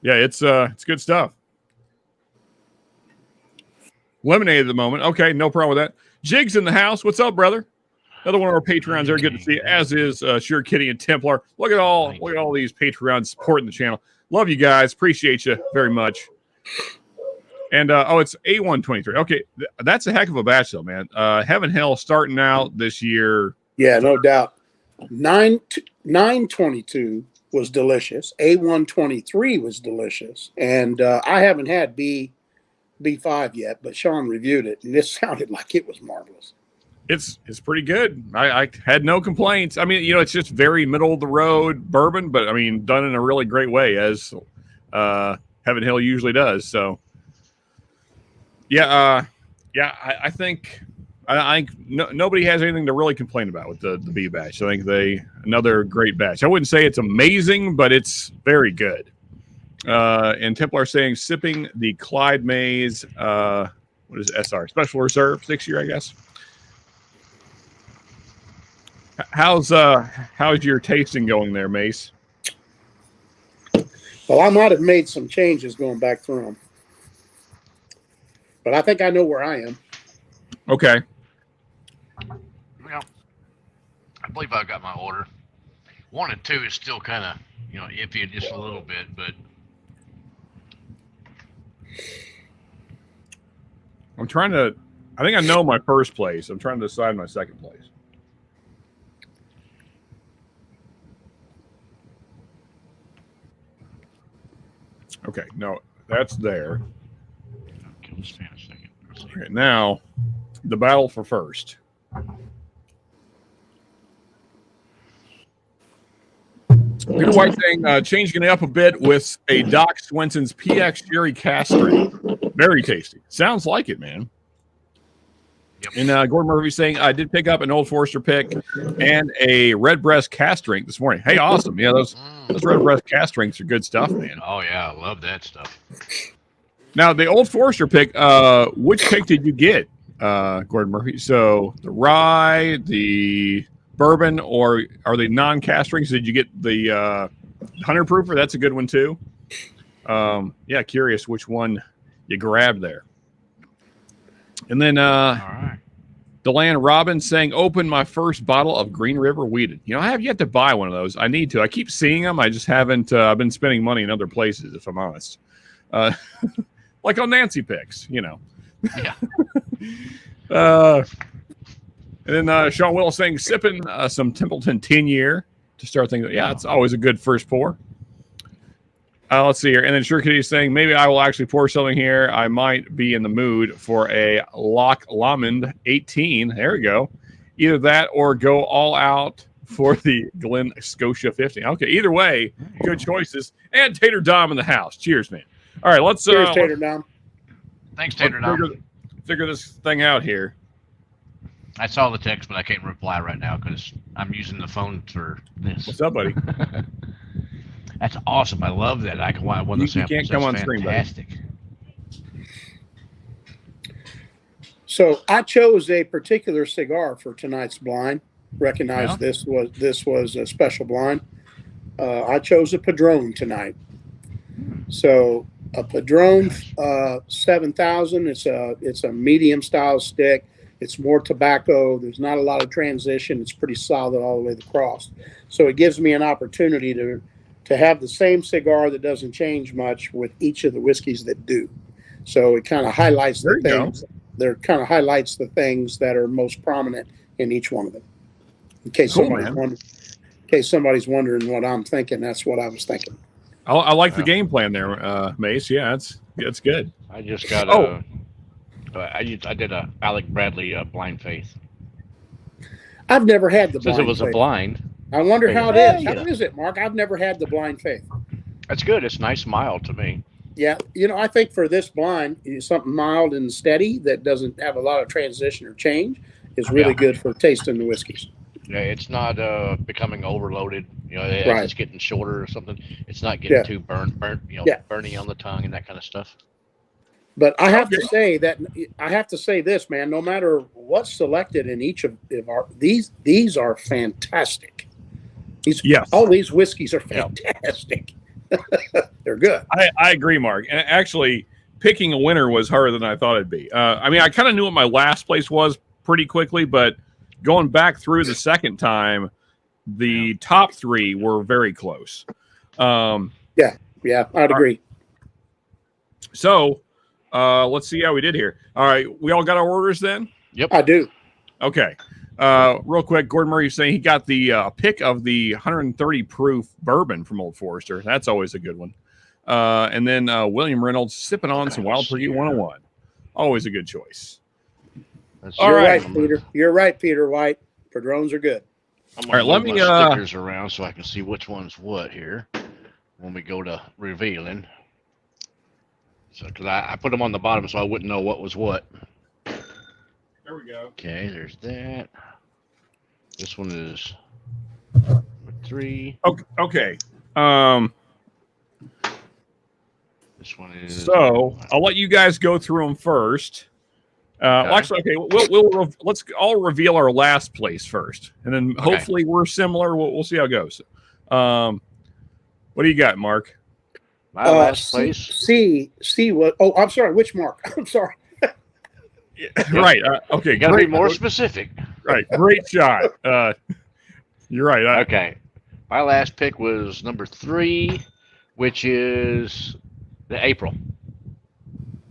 yeah, it's good stuff. Lemonade at the moment. Okay, no problem with that. Jig's in the house. What's up, brother? Another one of our Patreons there. Good to see you, as is Sure Kitty and Templar. Look at all these Patreons supporting the channel. Love you guys. Appreciate you very much. And it's A123. Okay, that's a heck of a batch, though, man. Heaven Hill starting out this year. Yeah, no doubt. 922 was delicious. A123 was delicious, and I haven't had B5 yet, but Sean reviewed it, and it sounded like it was marvelous. It's pretty good. I had no complaints. I mean, it's just very middle of the road bourbon, but I mean, done in a really great way, as Heaven Hill usually does. So, I think nobody has anything to really complain about with the B batch. I think another great batch. I wouldn't say it's amazing, but it's very good. And Templar saying sipping the Clyde Mays. What is it, SR Special Reserve 6 year, I guess. How's your tasting going there, Mace? Well, I might have made some changes going back through them, but I think I know where I am. Okay. Well, I believe I got my order. 1 and 2 is still kind of iffy just a little bit, but I think I know my first place. I'm trying to decide my second place. Okay, no, that's there. Okay, let's stand a second. Let's see. Okay, now the battle for first. Peter White saying, changing it up a bit with a Doc Swenson's PX Sherry Cask drink. Very tasty. Sounds like it, man. Yep. And Gordon Murphy saying, I did pick up an Old Forester pick and a Redbreast Cask drink this morning. Hey, awesome. Yeah, those Redbreast Cask drinks are good stuff, man. Oh yeah, I love that stuff. Now, the Old Forester pick, which pick did you get, Gordon Murphy? So the rye, the bourbon, or are they non-cask drinks? Did you get the 100 proofer? That's a good one too. Yeah, curious which one you grabbed there. And then All right. Deland Robbins saying, open my first bottle of Green River Wheated. You know, I have yet to buy one of those. I need to. I keep seeing them. I just haven't. I've been spending money in other places, if I'm honest. Like on Nancy picks, you know. Yeah. And then Sean Will saying, sipping some Templeton 10-year to start thinking, yeah, it's always a good first pour. Let's see here. And then Sure Kitty is saying, maybe I will actually pour something here. I might be in the mood for a Loch Lomond 18. There we go. Either that or go all out for the Glen Scotia 50. Okay, either way, good choices. And Tater Dom in the house. Cheers, man. All right, let's Cheers, Tater Dom. Thanks, Tater Dom. Figure this thing out here. I saw the text, but I can't reply right now because I'm using the phone for this. What's up, buddy? That's awesome. I love that. I can want one of the samples. You can't come on screen, buddy. Fantastic. So I chose a particular cigar for tonight's blind. Recognize this was a special blind. I chose a Padron tonight. So a Padron 7000. It's a medium style stick. It's more tobacco. There's not a lot of transition. It's pretty solid all the way across. So it gives me an opportunity to have the same cigar that doesn't change much with each of the whiskeys that do. So it kind of highlights the things. There kind of highlights the things that are most prominent in each one of them. In case somebody's wondering what I'm thinking, that's what I was thinking. I like the game plan there, Mace. Yeah, it's good. I just got I did a Alec Bradley blind faith. I've never had the blind Since it was faith. a blind. I wonder how it is. How is it, Mark? I've never had the blind faith. That's good. It's nice, mild to me. Yeah, I think for this blind, something mild and steady that doesn't have a lot of transition or change is really good for tasting the whiskeys. Yeah, it's not becoming overloaded. It's getting shorter or something. It's not getting too burnt, burning on the tongue and that kind of stuff. But I have to say this, man. No matter what's selected in each of our these are fantastic. All these whiskeys are fantastic. They're good. I agree, Mark. And actually, picking a winner was harder than I thought it'd be. I kind of knew what my last place was pretty quickly, but going back through the second time, the top three were very close. I'd agree. So let's see how we did here. All right, we all got our orders then? Yep. I do. Okay. Real quick, Gordon Murray saying he got the pick of the 130 proof bourbon from Old Forester. That's always a good one. And then William Reynolds sipping on some Wild Pursuit 101. Always a good choice. You're right, Peter. You're right, Peter White. Padrones are good. All right, let me stickers around so I can see which one's what here when we go to revealing. So, because I put them on the bottom so I wouldn't know what was what. There we go. Okay, there's that. This one is number 3. Okay. This one is. So I'll let you guys go through them first. Well, actually, okay. Let's all reveal our last place first, and then hopefully we're similar. We'll see how it goes. What do you got, Mark? My last place. See what? Oh, I'm sorry. Which Mark? I'm sorry. Right. Okay. You gotta be more specific. Right. Great shot. You're right. Okay. My last pick was number 3, which is the April.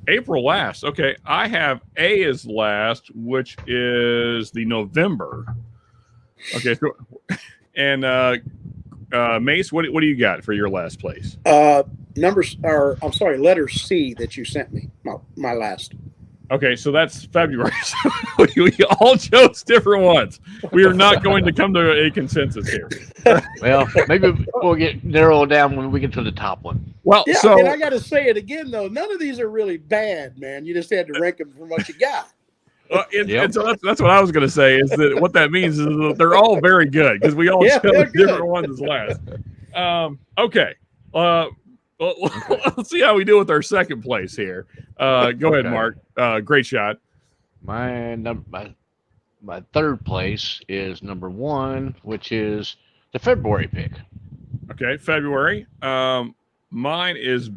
April last. Okay. I have A as last, which is the November. Okay. So, and Mace, what do you got for your last place? letter C that you sent me. My last. Okay, so that's February. So we all chose different ones. We are not going to come to a consensus here. Well, maybe we'll get narrowed down when we get to the top one. Well, Yeah, so and I got to say it again though. None of these are really bad, man. You just had to rank them from what you got. and so that's what I was going to say is that what that means is that they're all very good because we all Yeah, chose they're good. different ones as last. Okay. Well, let's see how we do with our second place here. Go ahead, Okay. Mark. Great shot. My third place is number 1, which is the February pick. Okay, February. Mine is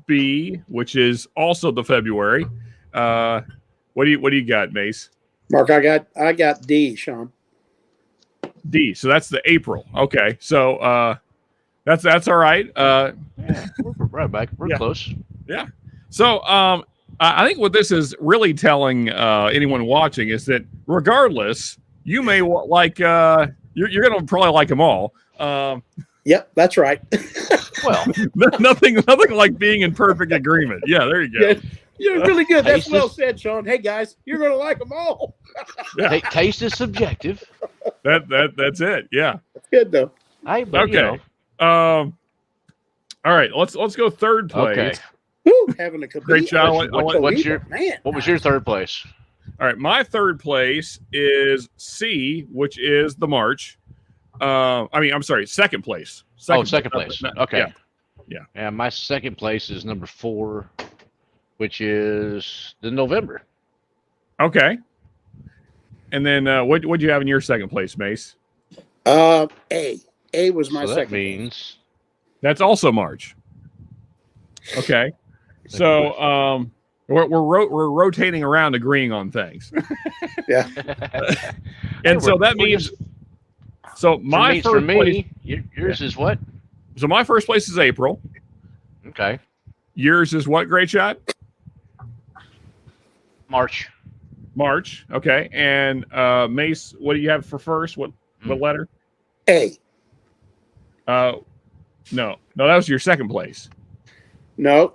B, which is also the February. What do you got, Mace? Mark, I got D, Sean. D. So that's the April. Okay, so that's all right. Yeah, we're right back. We're close. Yeah. So I think what this is really telling anyone watching is that regardless, you may like you're going to probably like them all. Yep, that's right. Well, nothing like being in perfect agreement. Yeah, there you go. Yeah, you're really good. That's Taste well is- said, Sean. Hey guys, you're going to like them all. Yeah. Taste is subjective. That's it. Yeah. That's good though. But, Okay. All right. Let's go third place. Okay. Woo, having a Great job. What was your nice. third place? All right. My third place is C, which is the March. I'm sorry, second place. Second place. Okay. Yeah. And my second place is number 4, which is the November. Okay. And then what'd you have in your second place, Mace? A. A was my So second. that means That's also March. Okay. So we're rotating around agreeing on things. Yeah. And so that means so my for first place, me, yours is what? so my first place is April. Okay. Yours is what, Great Shot? March. March. Okay. And Mace, what do you have for first? What letter? A. No, that was your second place. No.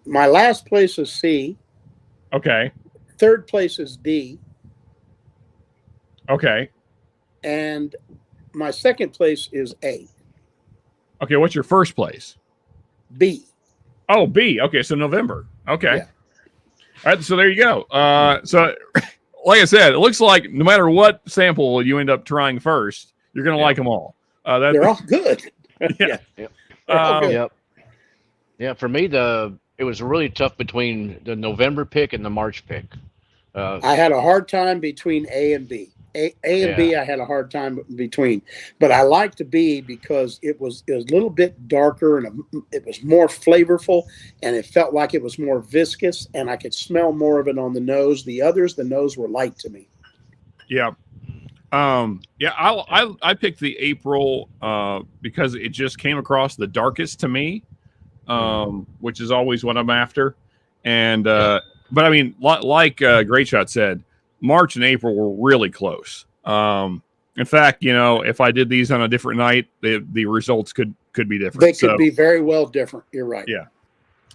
My last place is C. Okay. Third place is D. Okay. And my second place is A. Okay. What's your first place? B. Oh, B. Okay. So November. Okay. Yeah. All right. So there you go. So like I said, it looks like no matter what sample you end up trying first, you're going to like them all. They're all good. Yeah. Yep. They're all good. Yep. Yeah. For me, it was really tough between the November pick and the March pick. I had a hard time between A and B. A and B, I had a hard time between, but I liked B because it was a little bit darker and it was more flavorful, and it felt like it was more viscous, and I could smell more of it on the nose. The others, the nose were light to me. Yeah. I picked the April because it just came across the darkest to me, which is always what I'm after. And but I mean, like Greatshot said, March and April were really close. In fact, if I did these on a different night, the results could be different. They could be very well different. You're right. Yeah.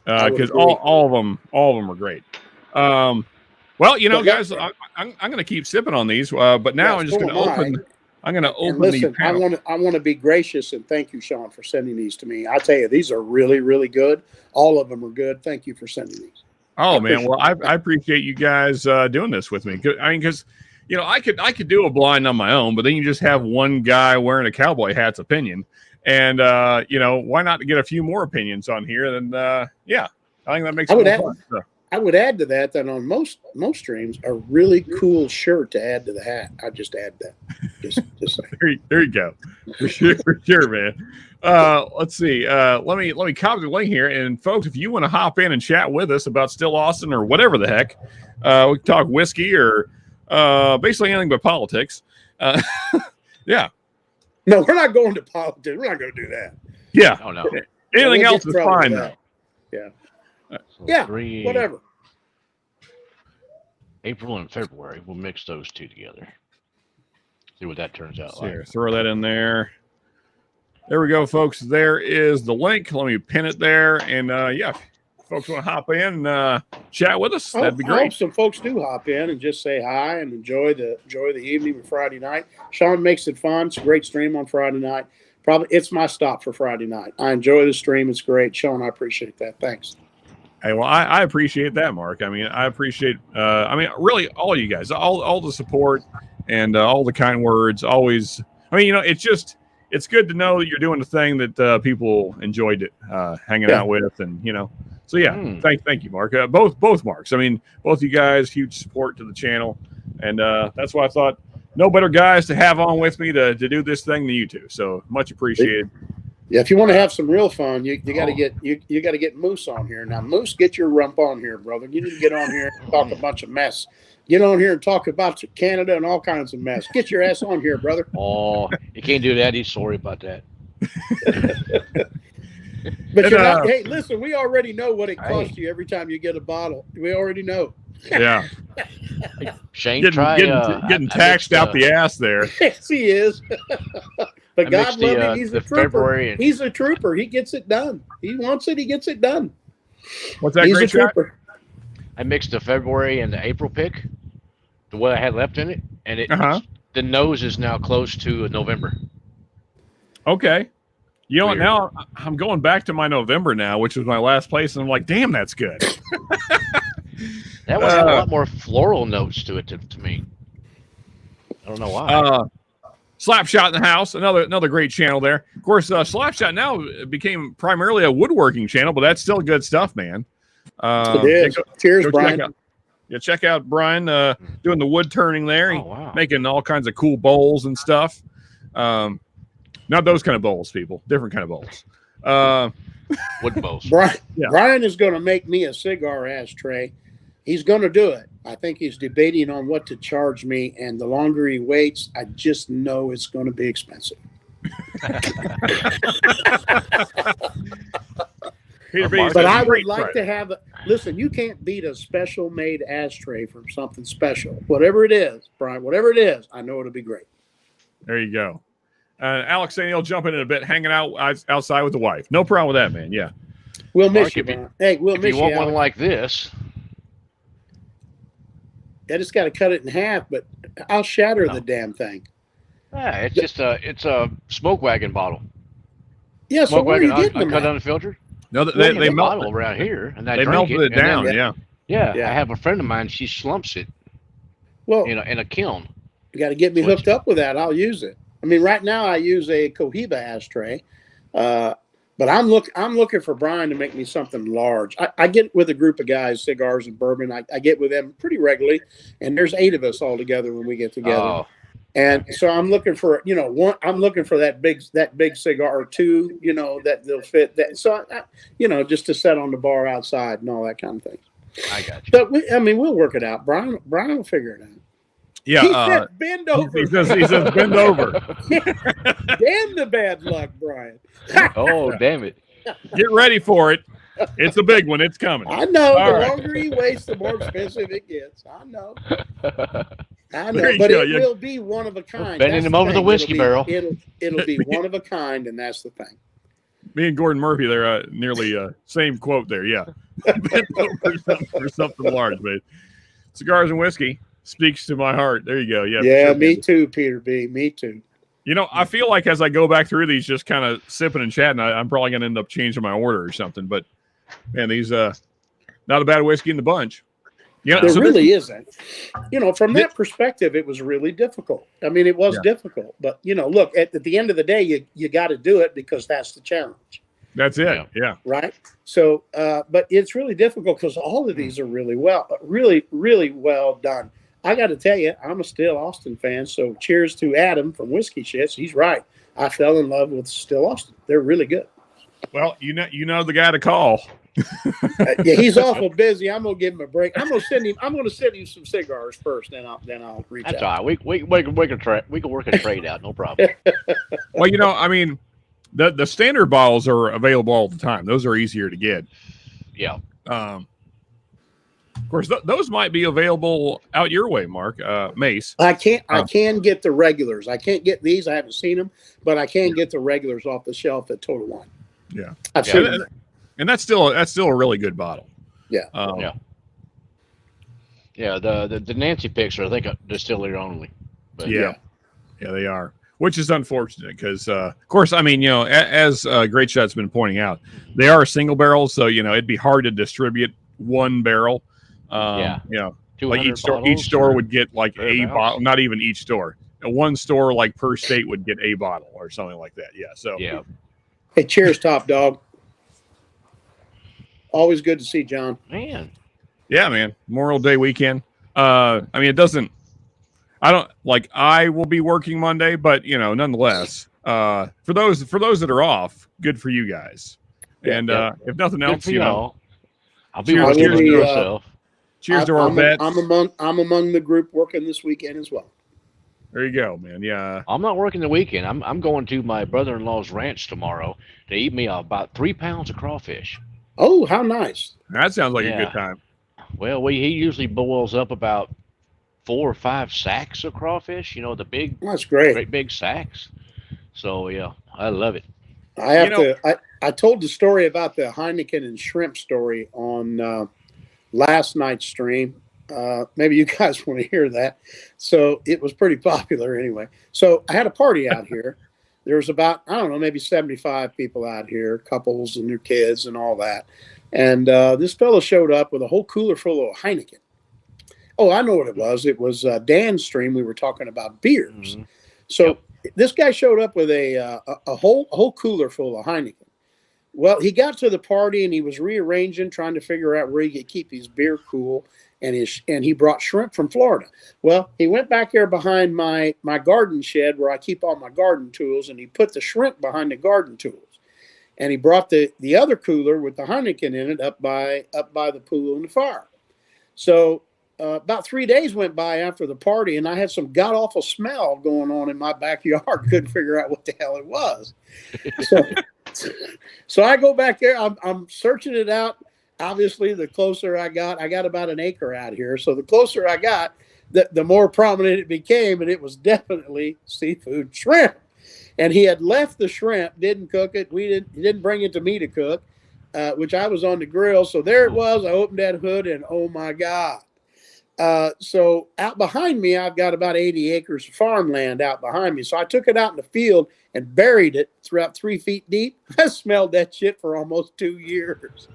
Because all of them are great. Well, guys, I'm going to keep sipping on these, but now I'm just going to open. I'm going to open listen, the panel. I want to be gracious and thank you, Sean, for sending these to me. I tell you, these are really, really good. All of them are good. Thank you for sending these. Oh man, well I appreciate you guys doing this with me. I mean, because I could do a blind on my own, but then you just have one guy wearing a cowboy hat's opinion, and why not get a few more opinions on here? Then I think that makes it fun. So. I would add to that on most streams a really cool shirt to add to the hat. I just add that. Just saying. There you go. For sure, man. Let's see. Let me copy the link here. And folks, if you want to hop in and chat with us about Still Austin or whatever the heck, we can talk whiskey or basically anything but politics. Yeah. No, we're not going to politics. We're not going to do that. Yeah. Oh no. Anything else is fine though. Yeah. So Yeah. Whatever. April and February, we'll mix those two together. See what that turns out like. Here, throw that in there. There we go, folks. There is the link. Let me pin it there. And yeah, if folks want to hop in and chat with us, that'd be I hope great. some folks do hop in and just say hi and enjoy the evening and Friday night. Sean makes it fun. It's a great stream on Friday night. Probably it's my stop for Friday night. I enjoy the stream. It's great. Sean, I appreciate that. Thanks. Hey, well, I appreciate that, Mark. I mean, I appreciate, really all you guys, all the support and all the kind words. Always, I mean, it's good to know that you're doing the thing that people enjoyed it, hanging out with, and so yeah, thank you, Mark. Both Marks. I mean, both you guys, huge support to the channel, and that's why I thought no better guys to have on with me to do this thing than you two. So much appreciated. Yeah, if you want to have some real fun, you got to get you got to get Moose on here. Now, Moose, get your rump on here, brother. You need to get on here and talk a bunch of mess. Get on here and talk about Canada and all kinds of mess. Get your ass on here, brother. Oh, you can't do that. He's sorry about that. But you're not. Hey, listen, we already know what it costs you every time you get a bottle. We already know. Yeah. Shane, getting taxed out the ass there. Yes, he is. But God love him, he's a trooper. He's a trooper. He gets it done. He wants it. He gets it done. What's that? He's a trooper. I mixed the February and the April pick, the what I had left in it, and the nose is now close to November. Okay. You know what? Now I'm going back to my November now, which was my last place, and I'm like, damn, that's good. That one had a lot more floral notes to it to me. I don't know why. Slapshot in the house, another great channel there. Of course, Slapshot now became primarily a woodworking channel, but that's still good stuff, man. It is. Cheers, Brian. Check out Brian doing the wood turning there, making all kinds of cool bowls and stuff. Not those kind of bowls, people. Different kind of bowls. Wood bowls. Brian is going to make me a cigar ashtray. He's going to do it. I think he's debating on what to charge me, and the longer he waits, I just know it's going to be expensive. But I would like to have listen, you can't beat a special made ashtray from something special. Whatever it is, Brian, whatever it is, I know it'll be great. There you go. Alex saying he'll jump in a bit, hanging out outside with the wife. No problem with that, man. Yeah. We'll miss you, Brian. Hey, we'll miss you. If you want one like this. I just got to cut it in half, but I'll shatter the damn thing. Yeah, it's just a smoke wagon bottle. Yeah, so where are you getting them? Cut unfiltered. No, they melt bottle around here, and they melted it down. Yeah. I have a friend of mine. She slumps it. Well, in a kiln. You got to get me hooked up with that. I'll use it. I mean, right now I use a Cohiba ashtray, but I'm looking for Brian to make me something large. I get with a group of guys, cigars and bourbon. I get with them pretty regularly, and there's 8 of us all together when we get together. Oh. And so I'm looking for I'm looking for that big cigar or 2, that they'll fit that. So just to set on the bar outside and all that kind of thing. I got you. But we'll work it out. Brian will figure it out. Yeah, he said bend over. He says bend over. Damn the bad luck, Brian. Oh, damn it. Get ready for it. It's a big one. It's coming. I know. Longer he waits, the more expensive it gets. I know. But it will be one of a kind. Bending him over the whiskey barrel. It'll be one of a kind, and that's the thing. Me and Gordon Murphy, they're nearly same quote there. Yeah. Bend over for something large, but cigars and whiskey speaks to my heart. There you go. Yeah. Yeah, me too, Peter B. Me too. I feel like as I go back through these, just kind of sipping and chatting, I'm probably going to end up changing my order or something. But man, these not a bad whiskey in the bunch. There really isn't. From that perspective, it was really difficult. I mean, it was difficult, but look, at the end of the day, you got to do it because that's the challenge. That's it. Yeah. Right. So, but it's really difficult because all of these are really well done. I got to tell you, I'm a Still Austin fan. So cheers to Adam from Whiskey Shits. He's right. I fell in love with Still Austin. They're really good. Well, you know the guy to call. Yeah, he's awful busy. I'm gonna give him a break. I'm gonna send him some cigars first, then I'll reach out. That's all right. We can work a trade out, no problem. Well, the standard bottles are available all the time. Those are easier to get. Yeah. Of course, those might be available out your way, Mark. Mace. I can get the regulars. I can't get these. I haven't seen them, but I can get the regulars off the shelf at Total Wine. Yeah, I've seen them. And that's still a really good bottle. Yeah. Yeah. The Nancy picks are, I think, distillery only. But yeah, they are, which is unfortunate because, of course, I mean, as Greatshot's been pointing out, they are single barrels, so it'd be hard to distribute one barrel. Like each store would get like a bottle. Not even each store. One store like per state would get a bottle or something like that. Yeah. So yeah. Hey, cheers, Top Dog. Always good to see John. Man. Yeah, man. Memorial Day weekend. I mean, I will be working Monday, but for nonetheless, for those that are off, good for you guys. And if nothing else, I'll be working on yourself. Cheers to our vets. I'm among the group working this weekend as well. There you go, man. Yeah. I'm not working the weekend. I'm going to my brother-in-law's ranch tomorrow to eat me about 3 pounds of crawfish. Oh, how nice. That sounds like a good time. Well, he usually boils up about 4 or 5 sacks of crawfish, the big, that's great big sacks. So, yeah, I love it. I told the story about the Heineken and shrimp story on last night's stream. Maybe you guys want to hear that. So it was pretty popular anyway. So I had a party out here. There was about, I don't know, maybe 75 people out here, couples and their kids and all that. And this fellow showed up with a whole cooler full of Heineken. Oh, I know what it was. It was Dan's stream. We were talking about beers. Mm-hmm. So this guy showed up with a whole cooler full of Heineken. Well, he got to the party and he was rearranging, trying to figure out where he could keep his beer cool. And he brought shrimp from Florida. Well, he went back there behind my garden shed where I keep all my garden tools, and he put the shrimp behind the garden tools. And he brought the other cooler with the Heineken in it up by the pool and the fire. So about 3 days went by after the party, and I had some god-awful smell going on in my backyard. Couldn't figure out what the hell it was. So I go back there. I'm searching it out. Obviously, the closer I got about an acre out here. So the closer I got, the more prominent it became, and it was definitely seafood shrimp. And he had left the shrimp, didn't cook it. He didn't bring it to me to cook, which I was on the grill. So there it was. I opened that hood, and oh my God. So out behind me, I've got about 80 acres of farmland out behind me. So I took it out in the field and buried it. It's about 3 feet deep. I smelled that shit for almost 2 years.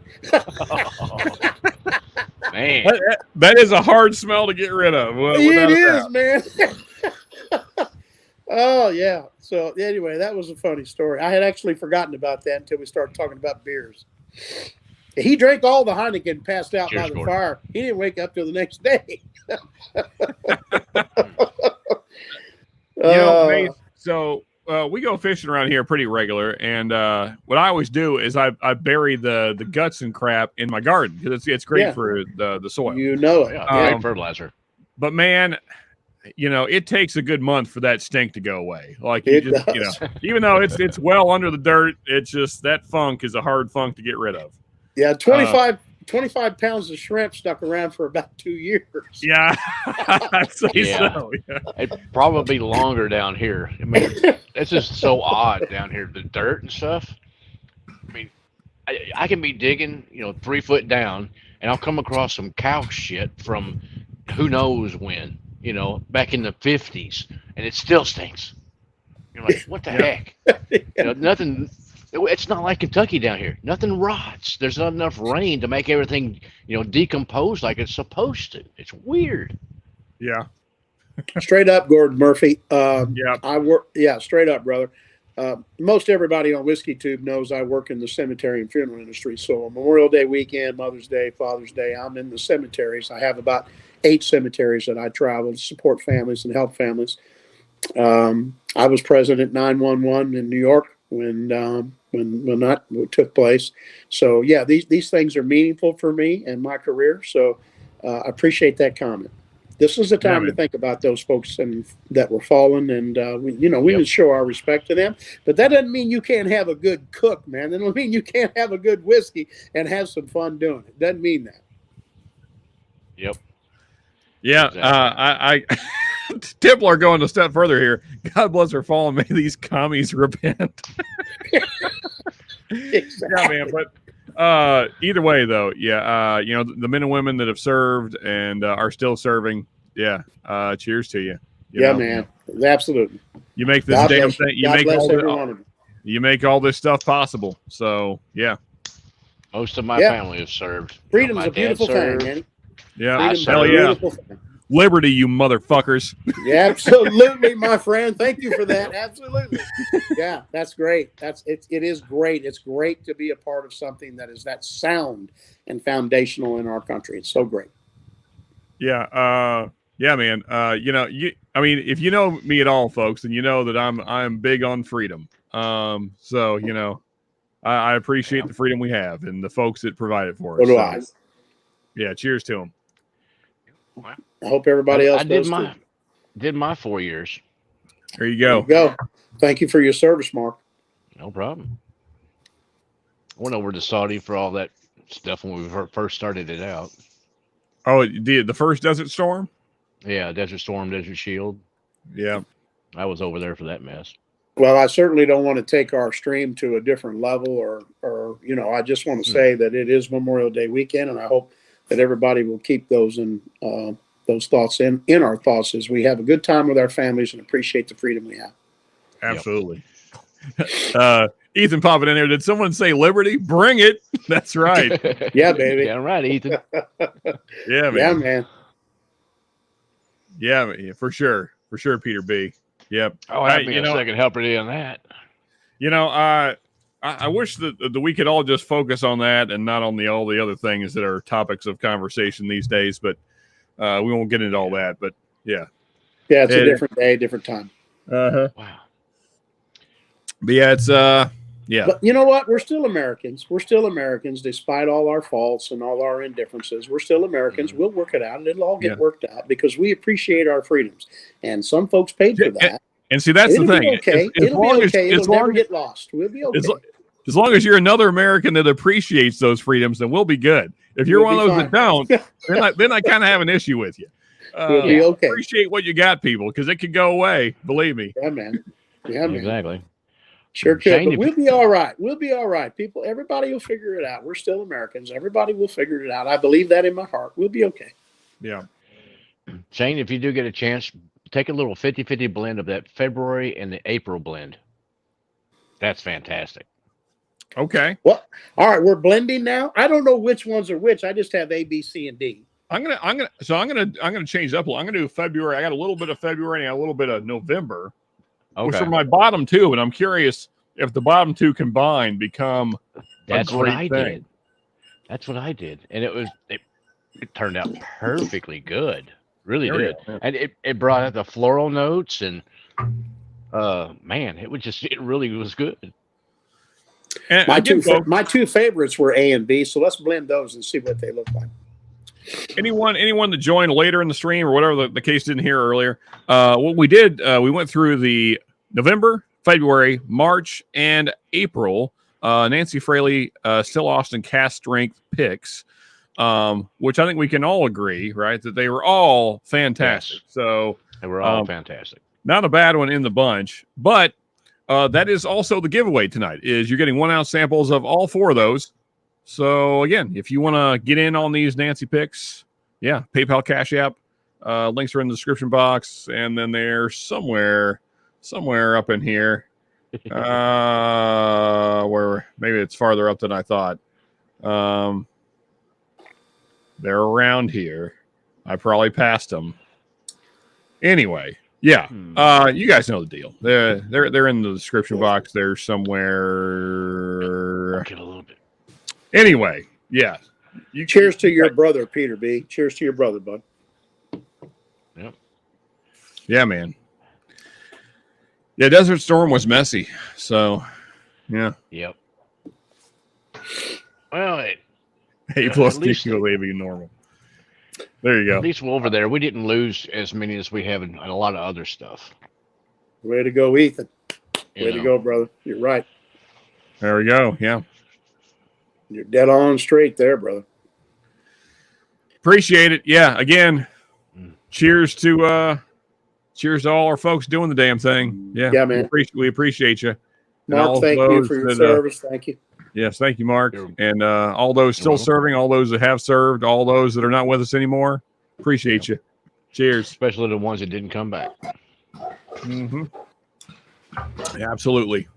Man, that is a hard smell to get rid of. It is, man. Oh, yeah. So anyway, that was a funny story. I had actually forgotten about that until we started talking about beers. He drank all the Heineken and passed out by the fire. He didn't wake up till the next day. So we go fishing around here pretty regular, and what I always do is I bury the guts and crap in my garden because it's great for the soil. Great fertilizer. But man, it takes a good month for that stink to go away. Like even though it's well under the dirt, it's just that funk is a hard funk to get rid of. Yeah, 25 pounds of shrimp stuck around for about 2 years. Yeah, I'd say so. Yeah. It'd probably be longer down here. I mean, it's just so odd down here, the dirt and stuff. I mean, I can be digging, 3 foot down, and I'll come across some cow shit from who knows when, back in the 50s, and it still stinks. You're like, what the heck? Nothing. It's not like Kentucky down here. Nothing rots. There's not enough rain to make everything, decompose like it's supposed to. It's weird. Yeah. Straight up, Gordon Murphy. Yeah. Straight up, brother. Most everybody on Whiskey Tube knows I work in the cemetery and funeral industry. So on Memorial Day weekend, Mother's Day, Father's Day, I'm in the cemeteries. I have about 8 cemeteries that I travel to support families and help families. I was present at 9/11 in New York when that took place. So yeah, these things are meaningful for me and my career. So I appreciate that comment. This is the time to think about those folks that were fallen, and we would show our respect to them. But that doesn't mean you can't have a good cook, man. That doesn't mean you can't have a good whiskey and have some fun doing it. Doesn't mean that. Yep. Yeah, Exactly. I Templar going a step further here. God bless her fallen. May these commies repent. Exactly. Yeah, man. But either way, though, yeah, you know, the men and women that have served and are still serving, yeah, cheers to you. You Yeah, know, man. Absolutely. you make this God damn bless you. thing. You God make bless all every the, one of them. you make all this stuff possible. So yeah, Most of my Yeah. family have served. Freedom's my a dad beautiful thing, served. man. yeah, Freedom's hell a yeah, beautiful thing. liberty, you motherfuckers. Yeah, absolutely, my friend. Thank you for that. Absolutely. Yeah, that's great. It is great. It's great to be a part of something that is that sound and foundational in our country. It's so great. Yeah, yeah, man. You know, I mean, if you know me at all, folks, then you know that I'm big on freedom. So you know, I appreciate the freedom we have and the folks that provide it for So us. do So I. yeah, cheers to them. I hope everybody else I did does too. did my 4 years. There you There you go. go. Thank you for your service, Mark. No problem. I went over to Saudi for all that stuff when we first started it out. Oh, the first Desert Storm. Yeah, Desert Storm, Desert Shield. Yeah, I was over there for that mess. Well, I certainly don't want to take our stream to a different level or I just want to say that it is Memorial Day weekend, and I hope that everybody will keep those thoughts in our thoughts as we have a good time with our families and appreciate the freedom we have. absolutely. Ethan popping in there. Did someone say liberty? Bring it. That's right. Yeah, baby. Yeah, right, Ethan. Yeah, man. Yeah, man. Yeah, for sure. For sure, Peter B. Yep. Oh, I'd be a second helper in that. You know, I wish that we could all just focus on that and not on all the other things that are topics of conversation these days. But we won't get into all that. But yeah, it's a different day, different time. Wow. But yeah, it's yeah. But you know what? We're still Americans. We're still Americans, despite all our faults and all our indifferences. We're still Americans. Mm-hmm. We'll work it out, and it'll all get worked out because we appreciate our freedoms. And some folks paid for that. And see, that's the thing. Okay. It'll be okay. It'll never get lost. We'll be okay. As long as you're another American that appreciates those freedoms, then we'll be good. If you're one of those that don't, then I kind of have an issue with you. We'll be okay. Appreciate what you got, people, because it could go away. Believe me. Yeah, man. Yeah, man. Exactly. Sure could, but we'll be all right. We'll be all right. People, everybody will figure it out. We're still Americans. Everybody will figure it out. I believe that in my heart. We'll be okay. Yeah. Shane, if you do get a chance, take a little 50-50 blend of that February and the April blend. That's fantastic. Okay. Well, all right. We're blending now. I don't know which ones are which. I just have A, B, C, and D. I'm gonna change it up a little. I'm gonna do February. I got a little bit of February and a little bit of November. Okay. Which are my bottom two, and I'm curious if the bottom two combined become That's a great what I thing. did. That's what I did, and it turned out perfectly good. Really did, and it brought out the floral notes, and man, it really was good. And my two favorites were A and B, so let's blend those and see what they look like. Anyone that joined later in the stream or whatever the case didn't hear earlier, what we did, we went through the November, February, March, and April Nancy Fraley Still Austin Cask strength picks, which I think we can all agree, right, that they were all fantastic. Yes. So they were all fantastic. Not a bad one in the bunch, but that is also the giveaway tonight. Is you're getting 1 ounce samples of all 4 of those. So again, if you want to get in on these Nancy picks, yeah, PayPal, Cash App, links are in the description box, and then they're somewhere up in here, where maybe it's farther up than I thought. They're around here. I probably passed them. Anyway, yeah, you guys know the deal. They're in the description box. They're somewhere. Get a little bit. Anyway, yeah. Cheers to your brother, Peter B. Cheers to your brother, bud. Yep. Yeah, man. Yeah, Desert Storm was messy. So, yeah. Yep. Well, A plus D will be normal. There you go. At least over there, we didn't lose as many as we have in a lot of other stuff. Way to go, Ethan. Way to go, brother. You're right. There we go. Yeah. You're dead on straight there, brother. Appreciate it. Yeah. Again, cheers to all our folks doing the damn thing. Yeah. Yeah, man. We appreciate you. Mark, thank you for your service. Thank you. Yes, thank you, Mark. And all those still serving, all those that have served, all those that are not with us anymore. Appreciate you. Cheers. Especially the ones that didn't come back. Mm-hmm. Yeah, absolutely.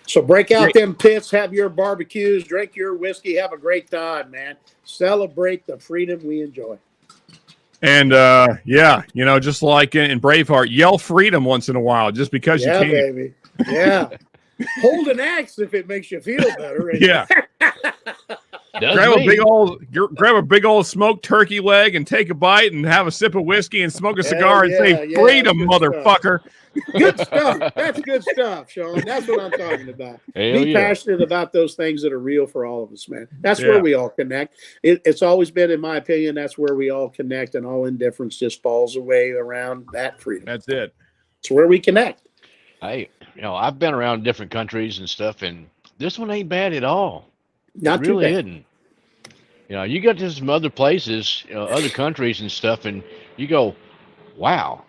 So break out them pits, have your barbecues, drink your whiskey, have a great time, man. Celebrate the freedom we enjoy. And yeah, just like in Braveheart, yell freedom once in a while, just because you can. Yeah, baby. Yeah. Hold an axe if it makes you feel better. Yeah. Grab a big old smoked turkey leg and take a bite and have a sip of whiskey and smoke a cigar and say, freedom, motherfucker. Good stuff. That's good stuff, Sean. That's what I'm talking about. Be passionate about those things that are real for all of us, man. That's where we all connect. It's always been, in my opinion, that's where we all connect, and all indifference just falls away around that freedom. That's it. It's where we connect. I've been around different countries and stuff, and this one ain't bad at all. Not it really isn't. You got to some other places, other countries and stuff, and you go, wow,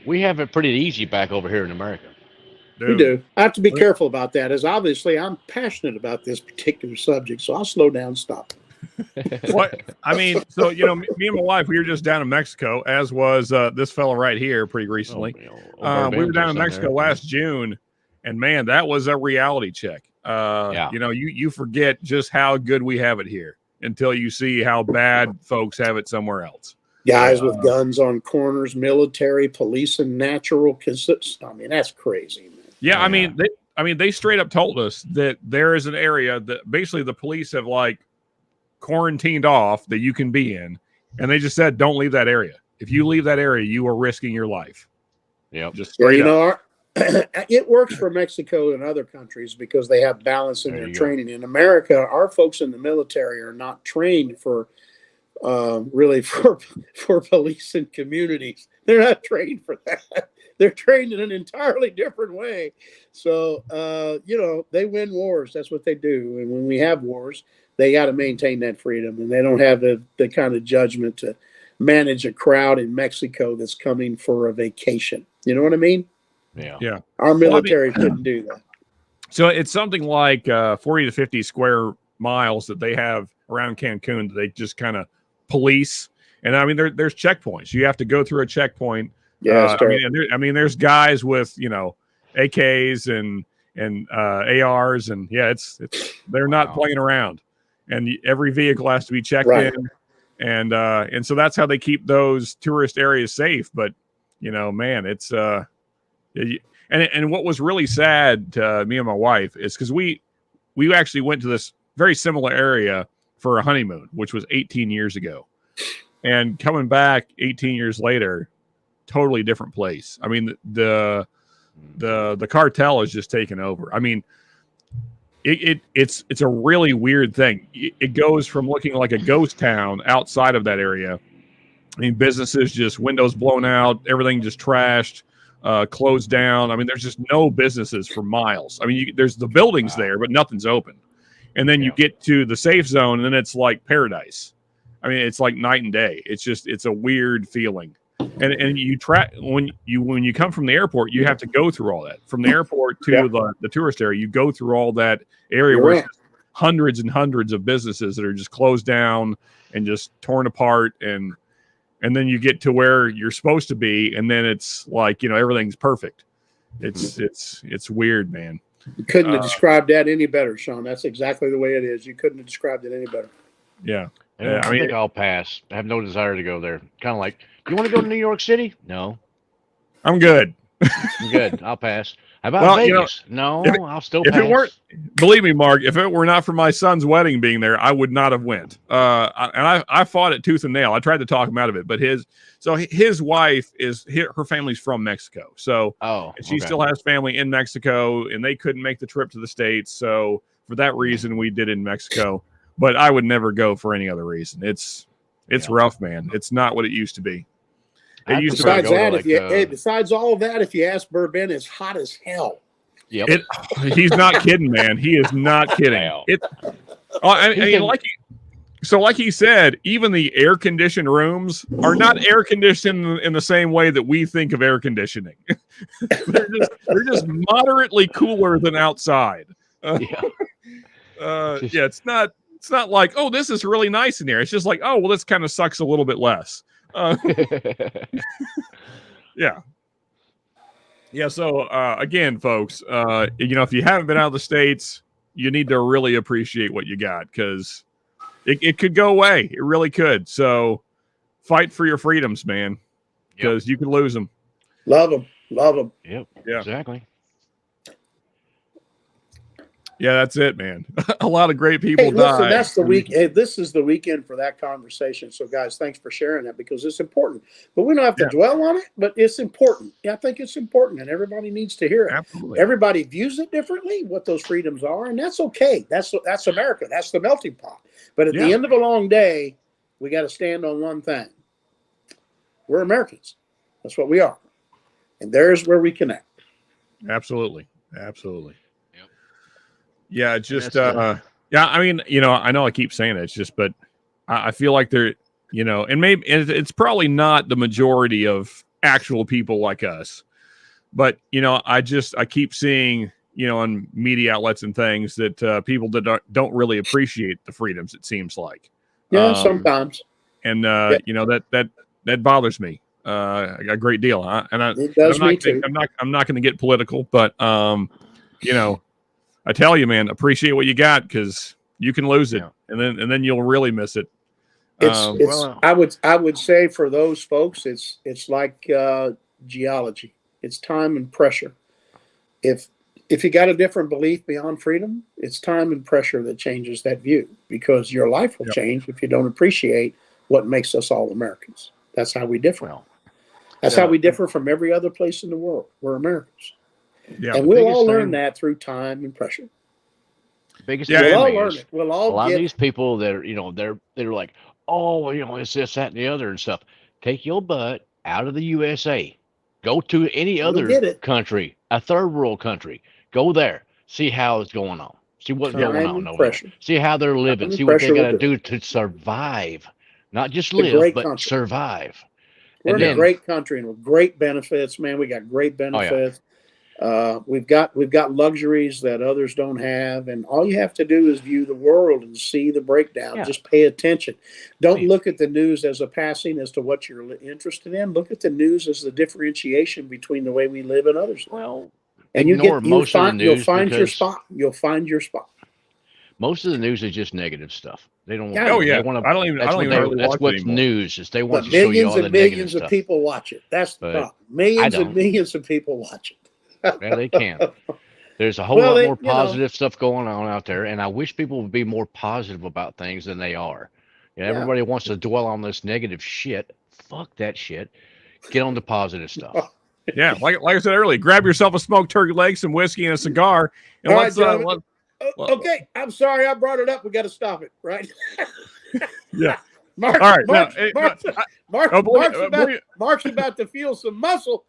we have it pretty easy back over here in America. We do. I have to be careful about that, as obviously I'm passionate about this particular subject, so I'll slow down and stop. What I mean, so me and my wife, we were just down in Mexico, as was this fellow right here pretty recently. We were down in Mexico last June, and man, that was a reality check. You forget just how good we have it here until you see how bad folks have it somewhere else. Guys with guns on corners, military, police, and natural. I mean, that's crazy, man. Yeah, I mean, they straight up told us that there is an area that basically the police have quarantined off that you can be in, and they just said, don't leave that area. If you leave that area, you are risking your life. Yeah, just straight up. It works for Mexico and other countries because they have balance in their training. In America, our folks in the military are not trained for really for police and communities. They're not trained for that. They're trained in an entirely different way. So, they win wars. That's what they do. And when we have wars, they got to maintain that freedom. And they don't have the kind of judgment to manage a crowd in Mexico that's coming for a vacation. You know what I mean? Yeah. Our military couldn't do that. So it's something like 40 to 50 square miles that they have around Cancun that they just kind of police. And I mean, there's checkpoints. You have to go through a checkpoint. Yeah. There's guys with, AKs and ARs, and it's they're not playing around. And every vehicle has to be checked in. And so that's how they keep those tourist areas safe. But, man, it's and what was really sad to me and my wife is because we actually went to this very similar area for a honeymoon, which was 18 years ago. And coming back 18 years later, totally different place. I mean, the cartel is just taken over. I mean, it's a really weird thing. It goes from looking like a ghost town outside of that area. I mean, businesses just windows blown out, everything just trashed, closed down. I mean, there's just no businesses for miles. I mean, there's the buildings there, but nothing's open. And then you get to the safe zone, and then it's like paradise. I mean, it's like night and day. It's a weird feeling. And you when you come from the airport, you have to go through all that. From the airport to the tourist area, you go through all that area where it's hundreds and hundreds of businesses that are just closed down and just torn apart, and then you get to where you're supposed to be, and then it's like, everything's perfect. It's weird, man. You couldn't have described that any better, Sean. That's exactly the way it is. You couldn't have described it any better. Yeah. I think I'll pass. I have no desire to go there. Kind of like, you want to go to New York City? No. I'm good. I'm good. I'll pass. How about Vegas? I'll still pass. Believe me, Mark, if it were not for my son's wedding being there, I would not have went. I fought it tooth and nail. I tried to talk him out of it, but his wife her family's from Mexico. So she still has family in Mexico, and they couldn't make the trip to the States. So for that reason, we did in Mexico. But I would never go for any other reason. It's rough, man. It's not what it used to be. Besides all of that, if you ask Bourbon, it's hot as hell. Yep. He's not kidding, man. He is not kidding. So like he said, even the air-conditioned rooms are not air-conditioned in the same way that we think of air conditioning. they're just moderately cooler than outside. Yeah. Yeah, it's not like, oh, this is really nice in here. It's just like, oh, well, this kind of sucks a little bit less. Yeah. Yeah. So again, folks, if you haven't been out of the States, you need to really appreciate what you got, because it could go away. It really could. So fight for your freedoms, man, because you could lose them. Love them. Yep. Yeah. Exactly. Yeah, that's it, man. A lot of great people Listen, die. that's the week. Hey, this is the weekend for that conversation. So, guys, thanks for sharing that, because it's important. But we don't have to dwell on it. But it's important. Yeah, I think it's important, and everybody needs to hear it. Absolutely. Everybody views it differently, what those freedoms are, and that's okay. That's America. That's the melting pot. But at the end of a long day, we got to stand on one thing: we're Americans. That's what we are, and there's where we connect. Absolutely. Yeah, just I mean, I know I keep saying it, it's just, but I feel like they're, and maybe it's probably not the majority of actual people like us, but I keep seeing, on media outlets and things that people that don't really appreciate the freedoms, it seems like. Yeah, sometimes. And that bothers me a great deal. It does me too. I'm not going to get political, but I tell you, man, appreciate what you got, because you can lose it, and then you'll really miss it. I would say for those folks, it's like geology. It's time and pressure. If you got a different belief beyond freedom, it's time and pressure that changes that view, because your life will change if you don't appreciate what makes us all Americans. That's how we differ. That's how we differ from every other place in the world. We're Americans. Yeah, and we'll all learn that through time and pressure. Biggest we'll all learn it. We'll all a lot of these people that are, they're like, oh, it's this, that, and the other and stuff. Take your butt out of the USA. Go to any other country, a third world country. Go there. See how it's going on. See what's going on over there. See how they're living. See what they got to do to survive. Not just live, but survive. We're in a great country and with great benefits, man. We got great benefits. We've got luxuries that others don't have, and all you have to do is view the world and see the breakdown. Just pay attention. Don't look at the news as a passing as to what you're interested in. Look at the news as the differentiation between the way we live and others. Well, and you'll find your spot. You'll find your spot. Most of the news is just negative stuff. They don't. I don't even. That's what's news is. They want to show you all the negative stuff. Millions of people watch it. That's the problem. Millions and millions of people watch it. Yeah, they can. There's a whole lot more positive stuff going on out there, and I wish people would be more positive about things than they are. Everybody wants to dwell on this negative shit. Fuck that shit. Get on the positive stuff. Yeah, like I said earlier, grab yourself a smoked turkey leg, some whiskey, and a cigar. And okay, I'm sorry I brought it up. We got to stop it, right? Yeah. Mark, all right. Mark's about to feel some muscle.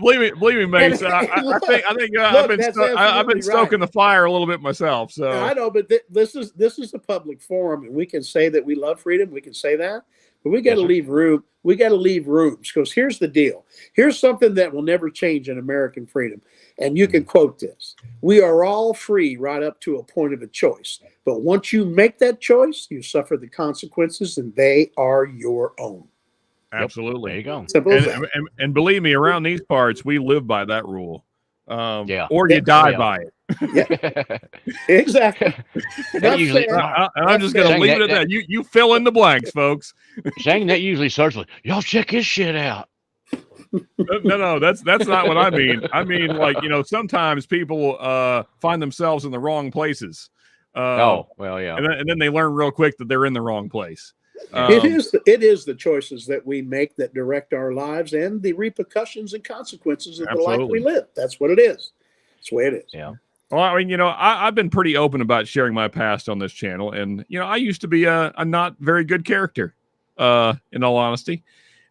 believe me, Mace. I think I've been stoking the fire a little bit myself. So I know, but this is a public forum, and we can say that we love freedom. We can say that, but we got to leave room. We got to leave rooms, because here's the deal. Here's something that will never change in American freedom, and you can quote this: "We are all free right up to a point of a choice, but once you make that choice, you suffer the consequences, and they are your own." Absolutely. There you go. And believe me, around these parts, we live by that rule. Or you die by it. Yeah. Exactly. I'm just going to leave it at that. You fill in the blanks, folks. Saying that usually starts with, y'all check his shit out. No, that's not what I mean. I mean, like, sometimes people find themselves in the wrong places. Yeah. And then they learn real quick that they're in the wrong place. It is the choices that we make that direct our lives and the repercussions and consequences of the life we live. That's what it is. That's the way it is. Yeah. Well, I mean, I've been pretty open about sharing my past on this channel, and I used to be a not very good character, in all honesty,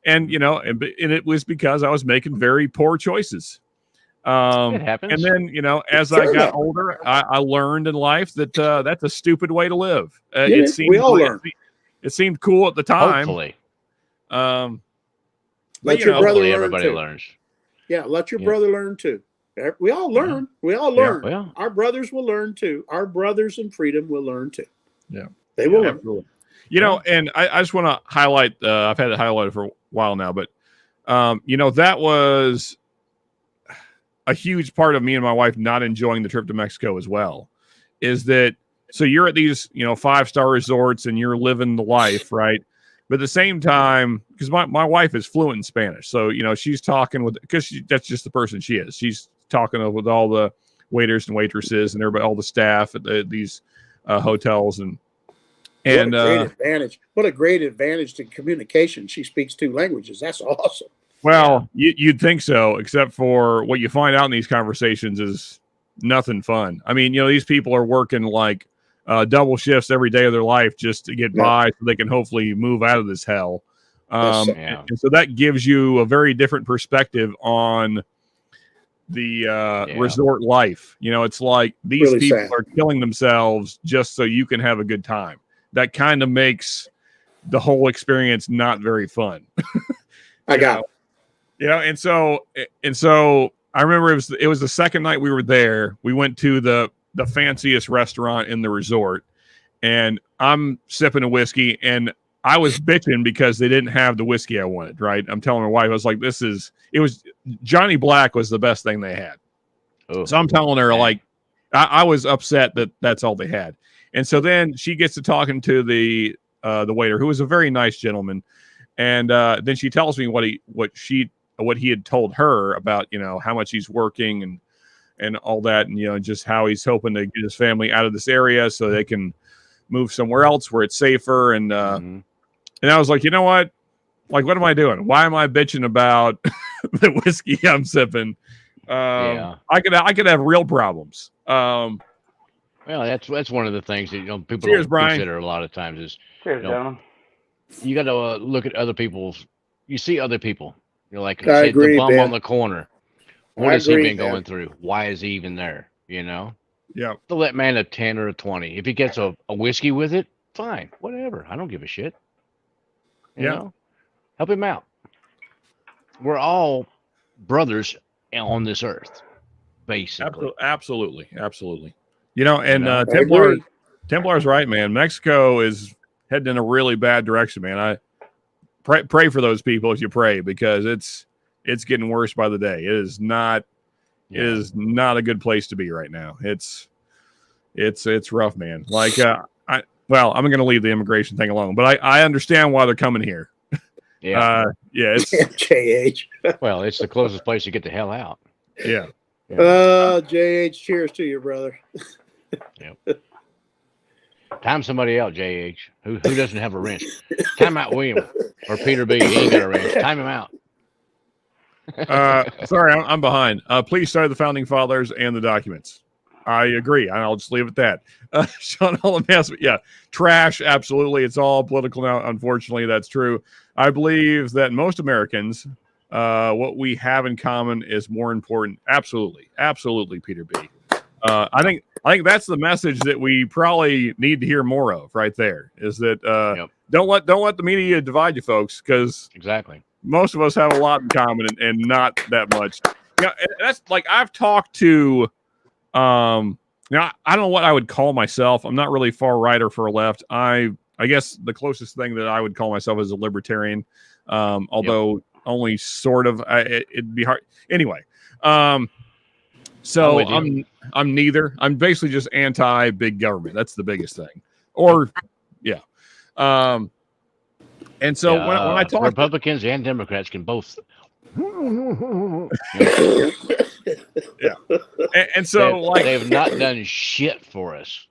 and and it was because I was making very poor choices. It happens. And then, as I got older, I learned in life that that's a stupid way to live. It seemed we all learn. It seemed cool at the time. Hopefully. Let your brother Hopefully learn everybody too. learns. Yeah, let your brother learn too. We all learn. We all learn. Well, our brothers will learn too. Our brothers in freedom will learn too. Yeah, they will. Absolutely. And I just want to highlight. I've had it highlighted for a while now, but that was a huge part of me and my wife not enjoying the trip to Mexico as well. Is that so? You're at these 5-star resorts and you're living the life, right? But at the same time, because my wife is fluent in Spanish, so she's talking with that's just the person she is. She's talking with all the waiters and waitresses and everybody, all the staff at these hotels, and what a great advantage! What a great advantage to communication. She speaks 2 languages. That's awesome. Well, you'd think so, except for what you find out in these conversations is nothing fun. I mean, these people are working like double shifts every day of their life just to get by so they can hopefully move out of this hell. And so that gives you a very different perspective on the resort life. It's like these really people sad. are killing themselves just so you can have a good time. That kind of makes the whole experience not very fun. I got it. And so I remember it was the second night we were there. We went to the fanciest restaurant in the resort, and I'm sipping a whiskey, and I was bitching because they didn't have the whiskey I wanted, right? I'm telling my wife, I was like, Johnny Black was the best thing they had. Oh, so I'm telling her, like, I was upset that that's all they had. And so then she gets to talking to the waiter, who was a very nice gentleman. And then she tells me what he had told her about, how much he's working and all that, and just how he's hoping to get his family out of this area so they can move somewhere else where it's safer. And and I was like, you know what? Like, what am I doing? Why am I bitching about the whiskey I'm sipping? I could have real problems. Well, that's one of the things that people Cheers, don't Brian. consider a lot of times is gentlemen. You got to look at other people's. You see other people. You're like, I agree, the bum Ben. on the corner. What has he agree, been Ben. going through? Why is he even there? Yeah. To let man a 10 or a 20. If he gets a whiskey with it, fine, whatever. I don't give a shit. You know? Help him out. We're all brothers on this earth, basically. Absolutely. And Templar's right, man. Mexico is heading in a really bad direction, man. I pray for those people as you pray, because it's getting worse by the day. It is not a good place to be right now. It's rough, man. Like I'm going to leave the immigration thing alone, but I understand why they're coming here. It's JH. Well, it's the closest place to get the hell out. Yeah. JH, cheers to you, brother. Yep. Time somebody out, JH. Who doesn't have a wrench? Time out William or Peter B. He ain't got a wrench. Time him out. Sorry, I'm behind. Please study the founding fathers and the documents. I agree. I'll just leave it at that. Sean Holland asked me, trash. Absolutely. It's all political now. Unfortunately, that's true. I believe that most Americans, what we have in common is more important. Absolutely. Absolutely, Peter B. I think that's the message that we probably need to hear more of right there, is that don't let the media divide you, folks, because exactly most of us have a lot in common and not that much. And that's like, I've talked to I don't know what I would call myself. I'm not really far right or far left. I guess the closest thing that I would call myself is a libertarian, although only sort of. It'd be hard anyway. So I'm neither. I'm basically just anti big government. That's the biggest thing. And so when I talk, Republicans and Democrats can both. And so they have not done shit for us.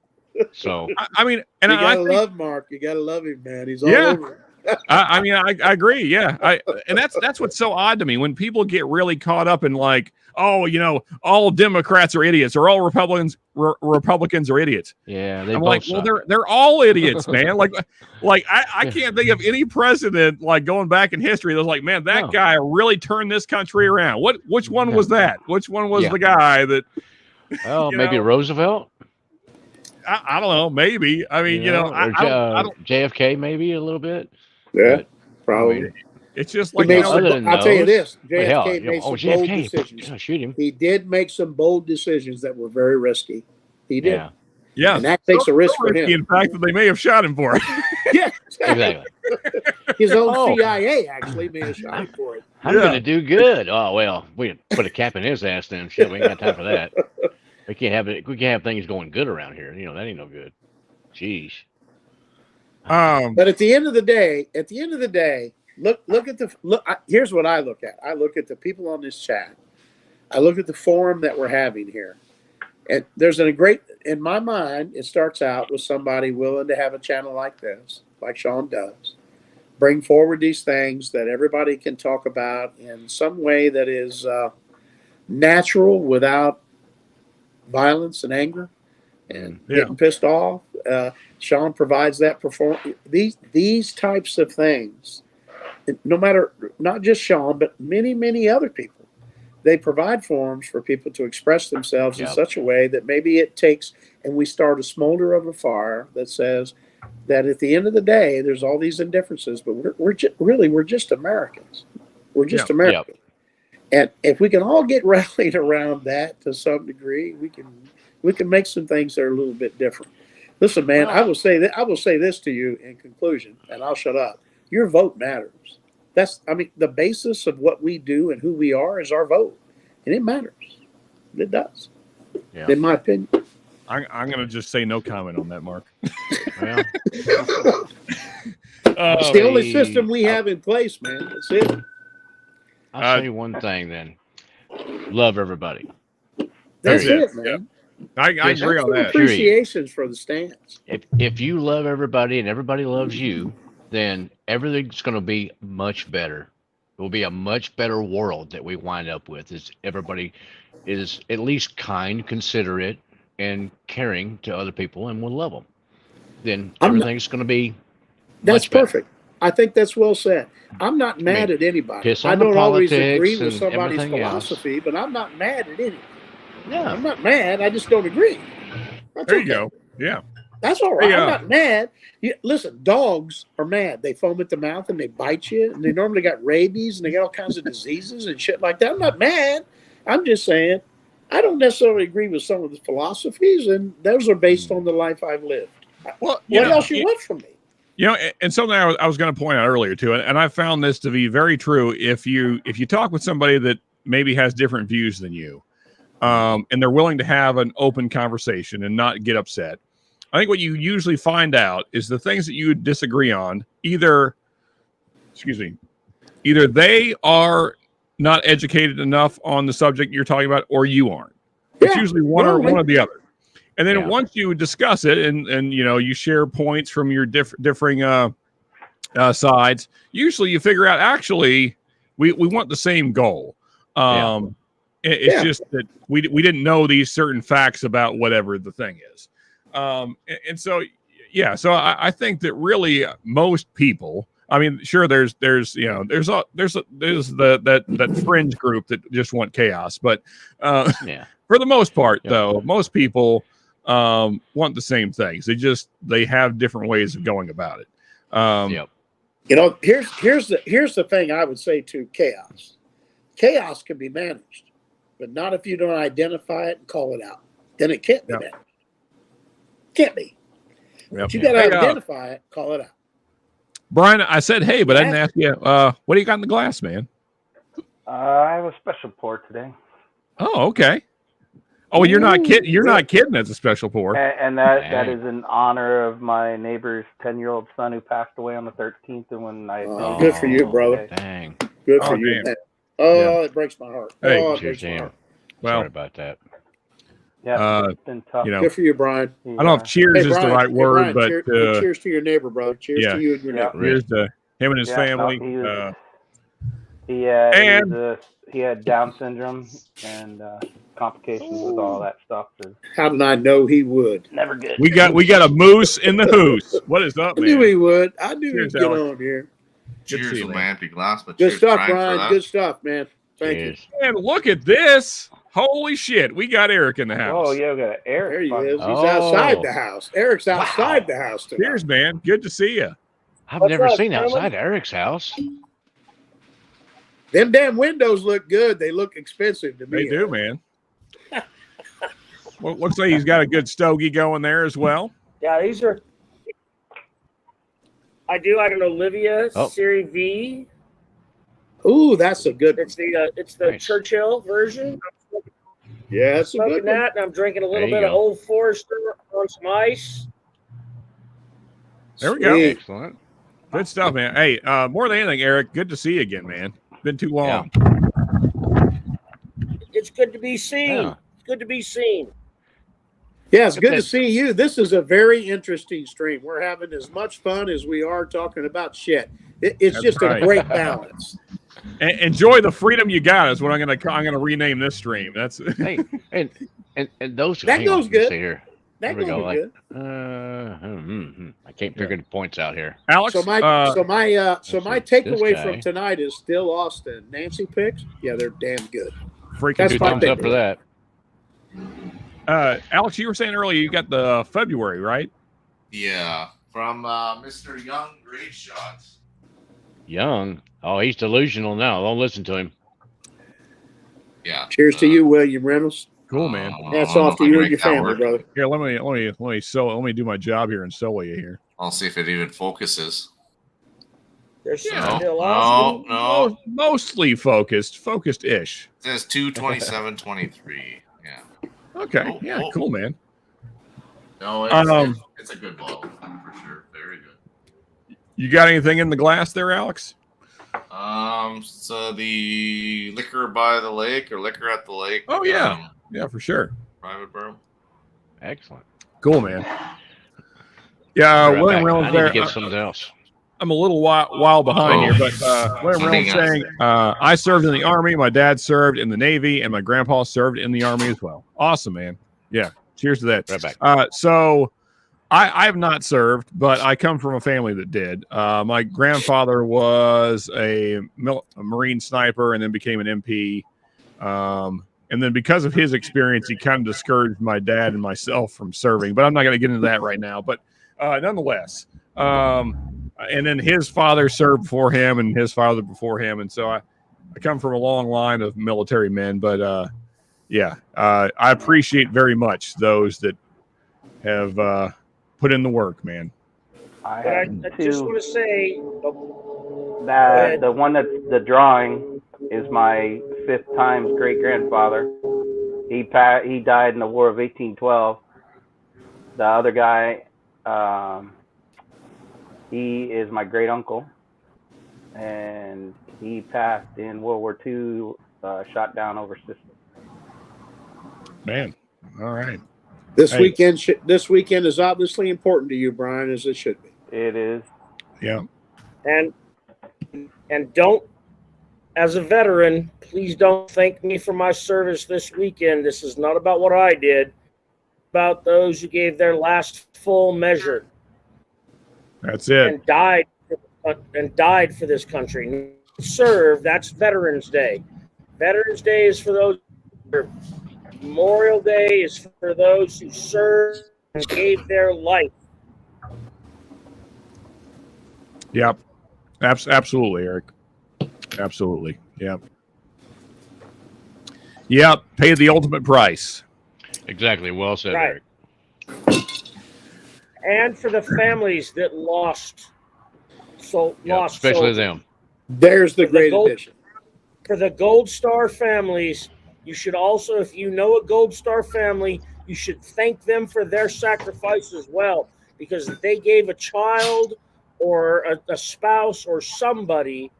So I mean, and you gotta love Mark. You gotta love him, man. He's all over. I mean, I agree. Yeah, and that's what's so odd to me when people get really caught up in like, oh, all Democrats are idiots or all Republicans are idiots. Yeah, they I'm both like, suck. well, they're all idiots, man. Like I can't think of any president like going back in history that's like, man, that guy really turned this country around. Which one was that? Which one was the guy that? Oh, maybe Roosevelt. I don't know. Maybe. I mean, I don't. JFK, maybe a little bit. Yeah, but, probably. I mean, It's just like I'll tell you this: JFK made some JFK, bold decisions. Shoot him. He did make some bold decisions that were very risky. He did. Yeah, and that takes a risk for him. In fact, that they may have shot him for it. Yeah, exactly. His own CIA actually may have shot him for it. I'm going to do good. Oh well, we put a cap in his ass then. Shit, we ain't got time for that. We can't have it. We can't have things going good around here. That ain't no good. Jeez. But at the end of the day, look at here's what I look at. I look at the people on this chat. I look at the forum that we're having here. And there's in my mind, it starts out with somebody willing to have a channel like this, like Sean does, bring forward these things that everybody can talk about in some way that is natural without violence and anger and getting pissed off. Sean provides that these types of things, no matter, not just Sean, but many, many other people. They provide forums for people to express themselves in such a way that maybe it takes, and we start a smolder of a fire that says that at the end of the day, there's all these indifferences, but we're just Americans. We're just Americans. And if we can all get rallied around that to some degree, we can make some things that are a little bit different. Listen, man, I will say this to you in conclusion, and I'll shut up. Your vote matters. The basis of what we do and who we are is our vote, and it matters. It does, in my opinion. I'm going to just say no comment on that, Mark. Well, it's the only system we have in place, man. That's it. I'll say one thing then. Love everybody. That's it, man. I agree on that. Appreciations for the stance. If you love everybody and everybody loves you, then everything's going to be much better. It will be a much better world that we wind up with. Is everybody is at least kind, considerate, and caring to other people, and will love them. Then everything's going to be. That's perfect. I think that's well said. I'm not mad at anybody. I don't always agree with somebody's philosophy, but I'm not mad at anyone. Yeah, I'm not mad. I just don't agree. There you go. Yeah. That's all right. I'm not mad. Listen, dogs are mad. They foam at the mouth and they bite you, and they normally got rabies and they got all kinds of diseases and shit like that. I'm not mad. I'm just saying I don't necessarily agree with some of the philosophies, and those are based on the life I've lived. Well, what else you want from me? And something I was going to point out earlier too, and I found this to be very true. If you talk with somebody that maybe has different views than you, and they're willing to have an open conversation and not get upset, I think what you usually find out is the things that you disagree on, either they are not educated enough on the subject you're talking about, or you aren't. It's usually one or the other. And then once you discuss it and you share points from your differing sides, usually you figure out actually we want the same goal. It's just that we didn't know these certain facts about whatever the thing is. So I think that really most people, I mean, sure, there's that fringe group that just want chaos, but for the most part, though, most people want the same things. They have different ways of going about it. Here's the thing I would say to chaos. Chaos can be managed, but not if you don't identify it and call it out. Then it can't be managed. Can't be. But you got to identify it, call it out. Brian, I said, hey, but I didn't ask you, what do you got in the glass, man? I have a special pour today. Oh, okay. Oh, you're not kidding. You're not kidding. It's a special pour. And that is in honor of my neighbor's 10-year-old son who passed away on the 13th. And when good for you, brother. Dang. Good for you. Man. It breaks my heart. Hey, it breaks my heart. Well, sorry about that. Yeah, it's been tough. Good for you, Brian. I don't know if cheers is the right word, but cheers to your neighbor, brother. Cheers to you and your neighbor. Him and his family. He had Down syndrome and complications with all that stuff. How did I know he would? Never good. We got a moose in the hoose. What is up, I man? knew he would. I knew Cheers, he'd get Alex. on here. Cheers with my empty glass, but Good cheers, stuff, Brian, for Brian. that. Good stuff, man. Thank you. And look at this. Holy shit. We got Eric in the house. Oh, yeah, we got Eric. There he is. He's Oh. outside the house. Eric's outside the house tonight. Cheers, man. Good to see you. I've What's never up, seen gentlemen? outside Eric's house. Them damn windows look good. They look expensive to me. They do, man. Well, looks like he's got a good stogie going there as well. Yeah, these are. I do like an Olivia Oh. Series V. Ooh, that's a good. It's the Nice. Churchill version. Yeah, that's a Smoking good one. that, and I'm drinking a little There you bit of go. Old Forester on some ice. There we go. Sweet. Excellent. Good stuff, man. Hey, more than anything, Eric, good to see you again, man. Been too long. It's good to be seen. Yeah. It's good to be seen. Yeah, it's good to Okay. see you. This is a very interesting stream. We're having as much fun as we are talking about shit. It's That's just right. a great balance. Enjoy the freedom you got is what I'm gonna rename this stream. That's Hey, and those That hang goes on, let's good. see here. That There we goes go, like- good. I can't figure the points out here. Alex. So my let's see, takeaway this guy. from tonight is still Austin. Nancy picks. Yeah, they're damn good. freaking That's Two my thumbs up takeaway. for that. Alex, you were saying earlier you got the February, right? Yeah, from Mr. Young Greatshot. Young. Oh, he's delusional now. Don't listen to him. Yeah. Cheers to you, William Reynolds. Cool, man. Hats off to you and your family, brother. Here, let me do my job here and solo you here. I'll see if it even focuses. There's Yeah. still Austin. No. Mostly focused-ish. It says 227.23. Yeah. Okay, Oh, yeah, oh. cool, man. No, it's a good bottle for sure. Very good. You got anything in the glass there, Alex? So the liquor by the lake or liquor at the lake. Oh, yeah. Yeah, for sure. Private barrel. Excellent. Cool, man. Yeah, Right William back. Reynolds I need there. to get something else. I'm a little while behind Oh. here, but William Reynolds saying, I served in the Army, my dad served in the Navy, and my grandpa served in the Army as well. Awesome, man. Yeah, cheers to that. Right back. So I have not served, but I come from a family that did. My grandfather was a Marine sniper and then became an MP. And then because of his experience, he kind of discouraged my dad and myself from serving. But I'm not going to get into that right now. But nonetheless, and then his father served before him and his father before him. And so I come from a long line of military men. But I appreciate very much those that have put in the work, man. I just want to say that the one that's the drawing is my 5th time's great grandfather. He died in the War of 1812. The other guy, he is my great uncle, and he passed in World War II, shot down over Sicily. Man, all right. This Hey. weekend is obviously important to you, Brian, as it should be. It is. Yeah. and don't, as a veteran, please don't thank me for my service this weekend. This is not about what I did, about those who gave their last full measure That's it. and died for this country. Serve, that's Veterans Day. Veterans Day is for those who serve. Memorial Day is for those who served and gave their life. Yep. Absolutely, Eric. Absolutely. Yep. Yep. Pay the ultimate price. Exactly. Well said, Right. Eric. And for the families that lost. Especially soldiers. them. There's the great gold- addition. For the Gold Star families, you should also, if you know a Gold Star family, you should thank them for their sacrifice as well, because they gave a child or a spouse or somebody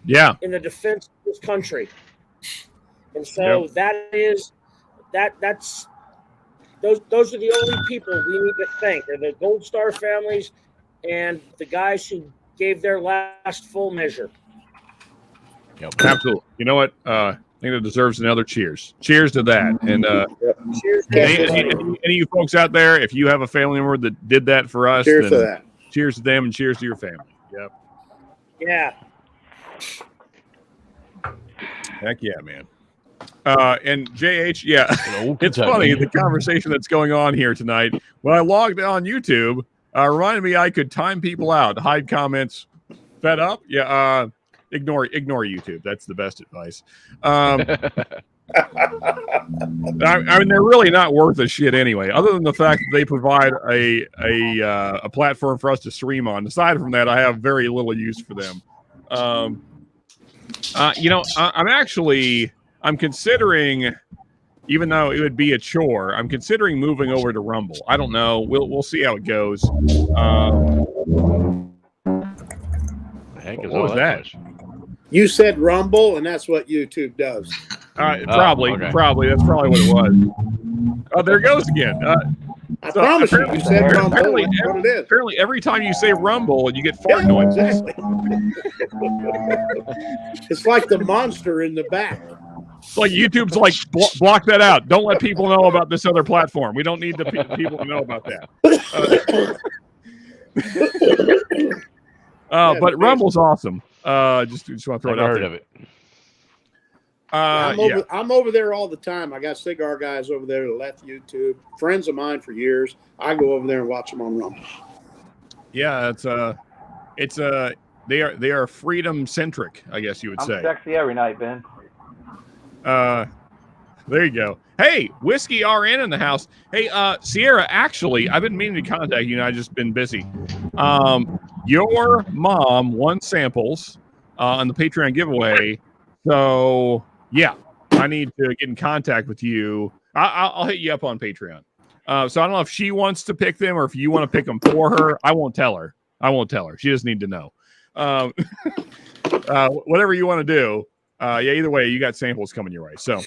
Yeah. in the defense of this country. And so that's those are the only people we need to thank. They're the Gold Star families and the guys who gave their last full measure. Yep. Absolutely. You know what? I think it deserves another cheers. Cheers to that. And Cheers to any everybody. of you folks out there, if you have a family member that did that for us, Cheers to then that. cheers to them and cheers to your family. Yep. Yeah. Heck yeah, man. And JH, yeah, Old it's Kentucky. funny the conversation that's going on here tonight. When I logged on YouTube, reminded me I could time people out, hide comments. Fed up? Yeah. Ignore YouTube. That's the best advice. I mean, they're really not worth a shit anyway. Other than the fact that they provide a platform for us to stream on. Aside from that, I have very little use for them. I'm considering, even though it would be a chore, I'm considering moving over to Rumble. I don't know. We'll see how it goes. The heck is What all was that? noise? You said Rumble, and that's what YouTube does. Probably. Okay. That's probably what it was. Oh, there it goes again. I promise you, you said Rumble. apparently, That's what it is. apparently, every time you say Rumble, you get fart Yeah, noises. exactly. It's like the monster in the back. It's like YouTube's like block that out. Don't let people know about this other platform. We don't need the people to know about that. But Rumble's awesome. Just want to throw it Never out heard there. of it. I'm over there all the time. I got cigar guys over there that left YouTube. Friends of mine for years. I go over there and watch them on Rumble. Yeah, they are freedom centric, I guess you would I'm say. sexy every night, Ben. There you go. Hey, Whiskey RN in the house. Hey, Sierra, actually, I've been meaning to contact you, and I've just been busy. Your mom won samples on the Patreon giveaway. So, yeah, I need to get in contact with you. I'll hit you up on Patreon. So I don't know if she wants to pick them or if you want to pick them for her. I won't tell her. She doesn't need to know. Whatever you want to do. Either way, you got samples coming your way. So,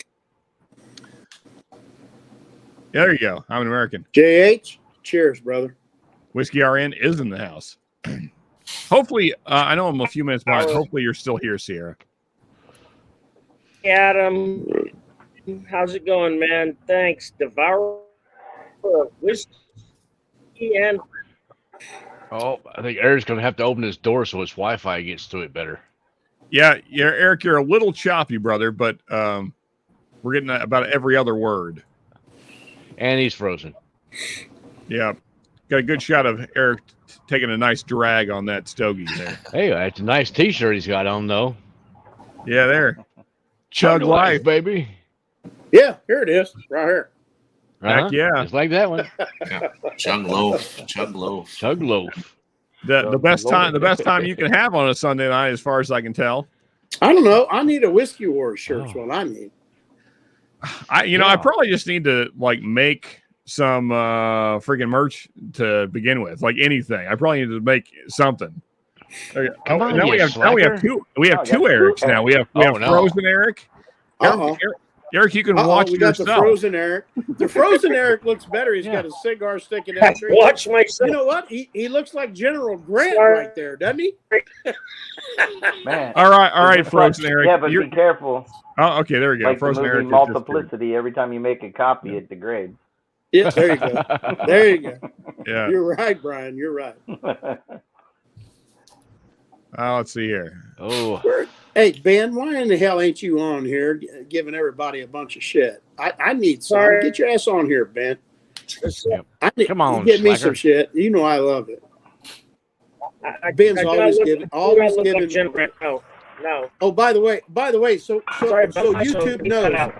yeah, there you go. I'm an American. JH, cheers, brother. Whiskey RN is in the house. Hopefully, I know I'm a few minutes behind. Hopefully, you're still here, Sierra. Adam, how's it going, man? Thanks. Devour whiskey and Oh, I think Eric's going to have to open his door so his Wi-Fi gets to it better. Yeah, Eric, you're a little choppy, brother, but we're getting about every other word. And he's frozen. Yeah, got a good shot of Eric taking a nice drag on that stogie there. Hey, that's a nice T-shirt he's got on, though. Yeah, there. Chug life. baby. Yeah, here it is, right here. Heck yeah. Just like that one. Yeah. Chug loaf. Chug loaf. Chug loaf. The best time you can have on a Sunday night, as far as I can tell. I don't know. I need a Whiskey Wars shirt. Is what I need. I probably just need to make some freaking merch to begin with, like anything. I probably need to make something. Okay. Come on, now we have two. We have two Erics now. We have Frozen Eric. Eric, you can watch we got yourself. the Frozen Eric. The Frozen Eric looks better. He's got a cigar sticking out. watch myself. You know what? He looks like General Grant right there, doesn't he? Man. All right, Frozen Eric. Yeah, but be careful. Oh, okay, there we go. Like Frozen the movie Eric. Multiplicity. Every time you make a copy, it degrades. Yeah, there you go. There you go. Yeah. You're right, Brian. You're right. Let's see here. Oh. Hey, Ben, why in the hell ain't you on here giving everybody a bunch of shit? I need some. Sorry. Get your ass on here, Ben. Come on, Get me slacker. some shit. You know I love it. Ben's always giving. No. Oh, by the way, so YouTube knows. out.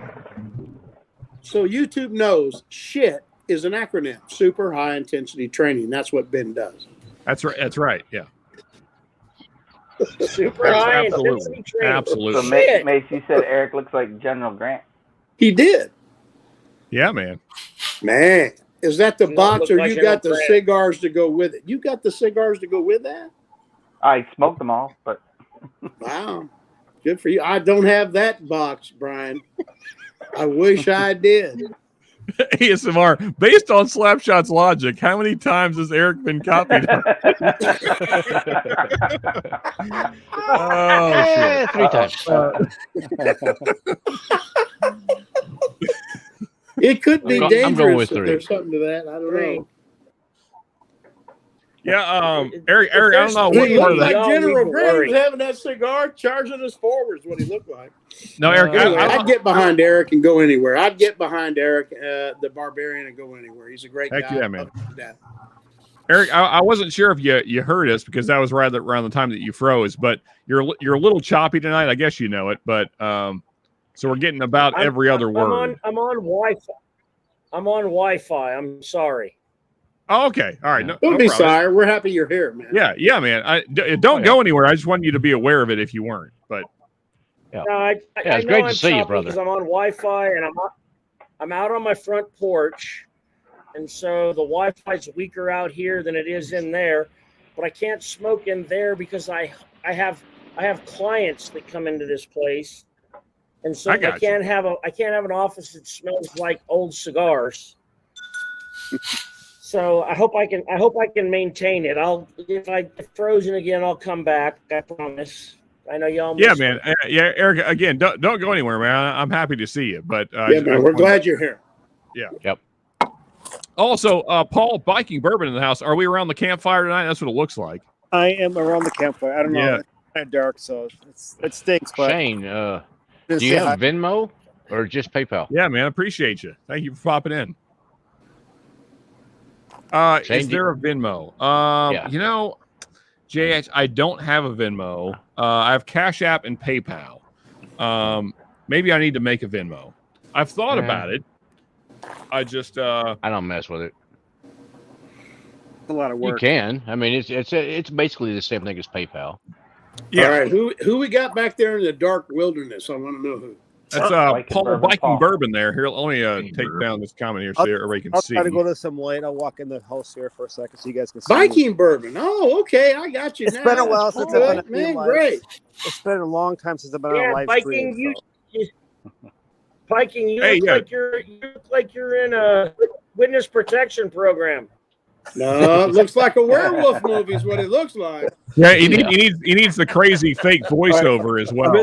So YouTube knows shit is an acronym. Super high intensity training. That's what Ben does. That's right. That's right. Yeah. Super high intensity training. Absolutely. So Mace, you said Eric looks like General Grant. He did. Yeah, man. Man, is that the You box look or like you General got the Grant. cigars to go with it? You got the cigars to go with that? I smoked them all, but Wow. Good for you. I don't have that box, Brian. I wish I did. ASMR. Based on Slapshot's logic, how many times has Eric been copied? Oh, shit. 3 times. It could be I'm dangerous going with if 3. there's something to that. I don't know. Yeah, Eric, I don't know He what part looked of like that. Y'all General need to Grant worry. was having that cigar, charging us forwards. What he looked like. No, Eric, Anyway, I I'd get behind Eric and go anywhere. I'd get behind Eric, the Barbarian, and go anywhere. He's a great Heck guy. yeah, man. Love him to death. Eric, I wasn't sure if you heard us because that was right around the time that you froze, but you're a little choppy tonight. I guess you know it, but so we're getting about every other word. I'm on Wi-Fi. I'm on Wi-Fi. I'm sorry. Oh, okay, all right. No, Don't no be problem. sorry. We're happy you're here, man. Yeah, man. Don't go anywhere. I just wanted you to be aware of it if you weren't. But No, I it's know great to I'm see you, choppy brother. because I'm on Wi-Fi and I'm out on my front porch, and so the Wi-Fi's weaker out here than it is in there. But I can't smoke in there because I have clients that come into this place, and so I can't have an office that smells like old cigars. So I hope I can maintain it. If I get frozen again, I'll come back. I promise. I know y'all. Yeah, man. Yeah, Eric. Again, don't go anywhere, man. I'm happy to see you, but Yeah, man. We're glad you're here. Yeah. Yep. Also, Paul, biking bourbon in the house. Are we around the campfire tonight? That's what it looks like. I am around the campfire. I don't know. Yeah. It's kind of dark, so it stinks. But Shane, do you have Venmo or just PayPal? Yeah, man. Appreciate you. Thank you for popping in. Shane, Is there a Venmo? Yeah. You know, JH, I don't have a Venmo. I have Cash App and PayPal. Maybe I need to make a Venmo. I've thought about it. I just I don't mess with it. It's a lot of work. You can. I mean, it's basically the same thing as PayPal. Yeah. All right. Who we got back there in the dark wilderness? I want to know who. That's Paul biking bourbon there. Here, let me take down this comment here so everybody can see. I'll try to go to some light. I'll walk in the house here for a second so you guys can see. Biking bourbon. Oh, okay. I got you. It's now. been a while since I've been man. live. Great. It's been a long time since I've been on a live biking. stream. Biking. You look like you're in a witness protection program. No, it looks like a werewolf movie is what it looks like. Yeah, he needs the crazy fake voiceover as well.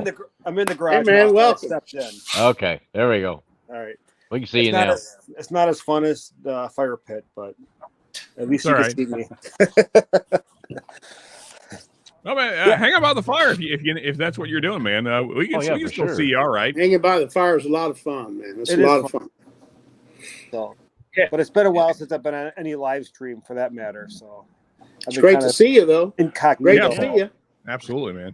I'm in the garage. Hey, man, now, welcome. so I stepped in. Okay, there we go. All right. We can see you now. It's not as fun as the fire pit, but at least you can see me. No, man, hang out by the fire if that's what you're doing, man. We can still see you all right. Hanging by the fire is a lot of fun, man. It's a lot of fun. So, but it's been a while since I've been on any live stream for that matter. So it's great to see you, though. Incognito. Great to see you. Absolutely, man.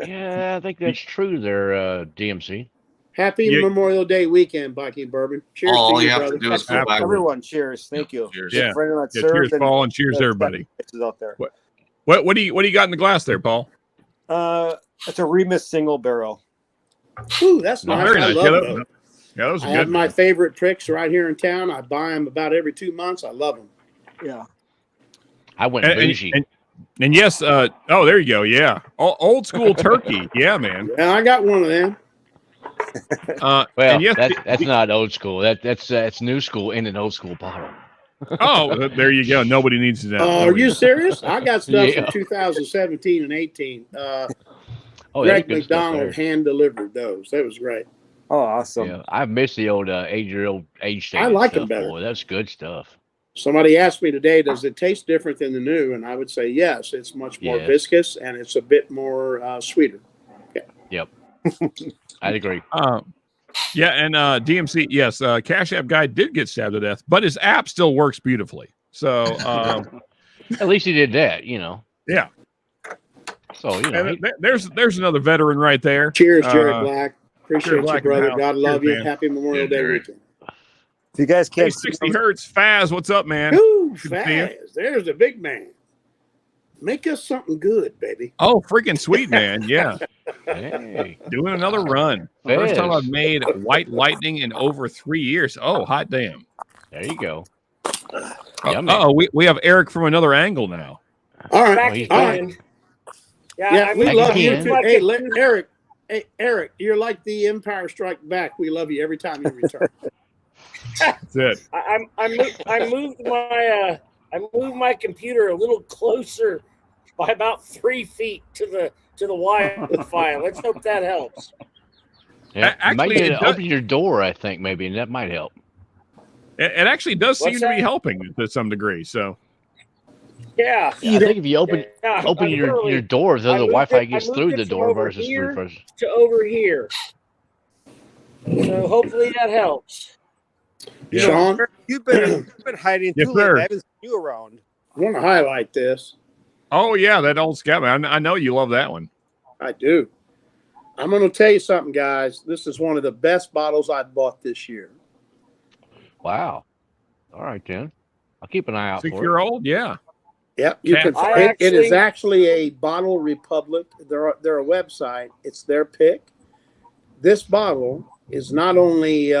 Yeah, I think that's true there, DMC. Happy Memorial Day weekend, biking bourbon. Cheers to you, brother. Do is go back. Everyone, cheers. Thank you. Cheers. Yeah. Cheers, Paul, and cheers, everybody. Out there. What do you got in the glass there, Paul? It's a Remus single barrel. Ooh, that's nice. Very I nice. love those. Yeah, those are I good. have my favorite tricks right here in town. I buy them about every 2 months. I love them. Yeah. I went bougie. And yes, there you go. Yeah, old school turkey. Yeah, man. And I got one of them. Well, and yes, that's not old school. That's new school in an old school bottle. Oh, there you go. Nobody needs to know. Are you serious? I got stuff from 2017 and 18. Greg McDonald hand delivered those. That was great. Oh, awesome. Yeah, I miss the old age state. I like them better. Boy, that's good stuff. Somebody asked me today, does it taste different than the new? And I would say yes. It's much more viscous and it's a bit more sweeter. Okay. Yep. I'd agree. Yeah, and DMC, yes, Cash App guy did get stabbed to death, but his app still works beautifully. So at least he did that, Yeah. So there's another veteran right there. Cheers, Jared Black. Appreciate Black you, brother. in the house. God love Cheers, you. man. Happy Memorial Day weekend. If you guys can't 60 Hertz, Faz, what's up, man? Ooh, Faz. There's the big man. Make us something good, baby. Oh, freaking sweet, man. Yeah. Hey. Doing another run. First time I've made White Lightning in over 3 years. Oh, hot damn. There you go. We have Eric from another angle now. All right. All right. Yeah, we love you too. Hey, Eric. Hey, Eric, you're like the Empire Strike Back. We love you every time you return. That's it. I moved my computer a little closer by about 3 feet to the Wi-Fi. Let's hope that helps. Yeah, you might Actually, get it to does- open your door, I think, maybe, and that might help. It actually does seem What's to be that? helping to some degree. So Yeah. Yeah, I think if you open Yeah, open I your literally- door, then I the moved Wi-Fi it- I gets moved through it the from door over versus here versus. to over here. So hopefully that helps. Yeah. Sean, You've been hiding Yes, too late. sir. I haven't seen you around. I want to highlight this. oh yeah, that old scout. I know you love that one. I do. I'm going to tell you something, guys. This is one of the best bottles I've bought this year. Wow. All right, then. I'll keep an eye out for it. 6-year-old, yeah. Yep, you can. I It is actually- actually a Bottle Republic. They're a website. It's their pick. This bottle is not only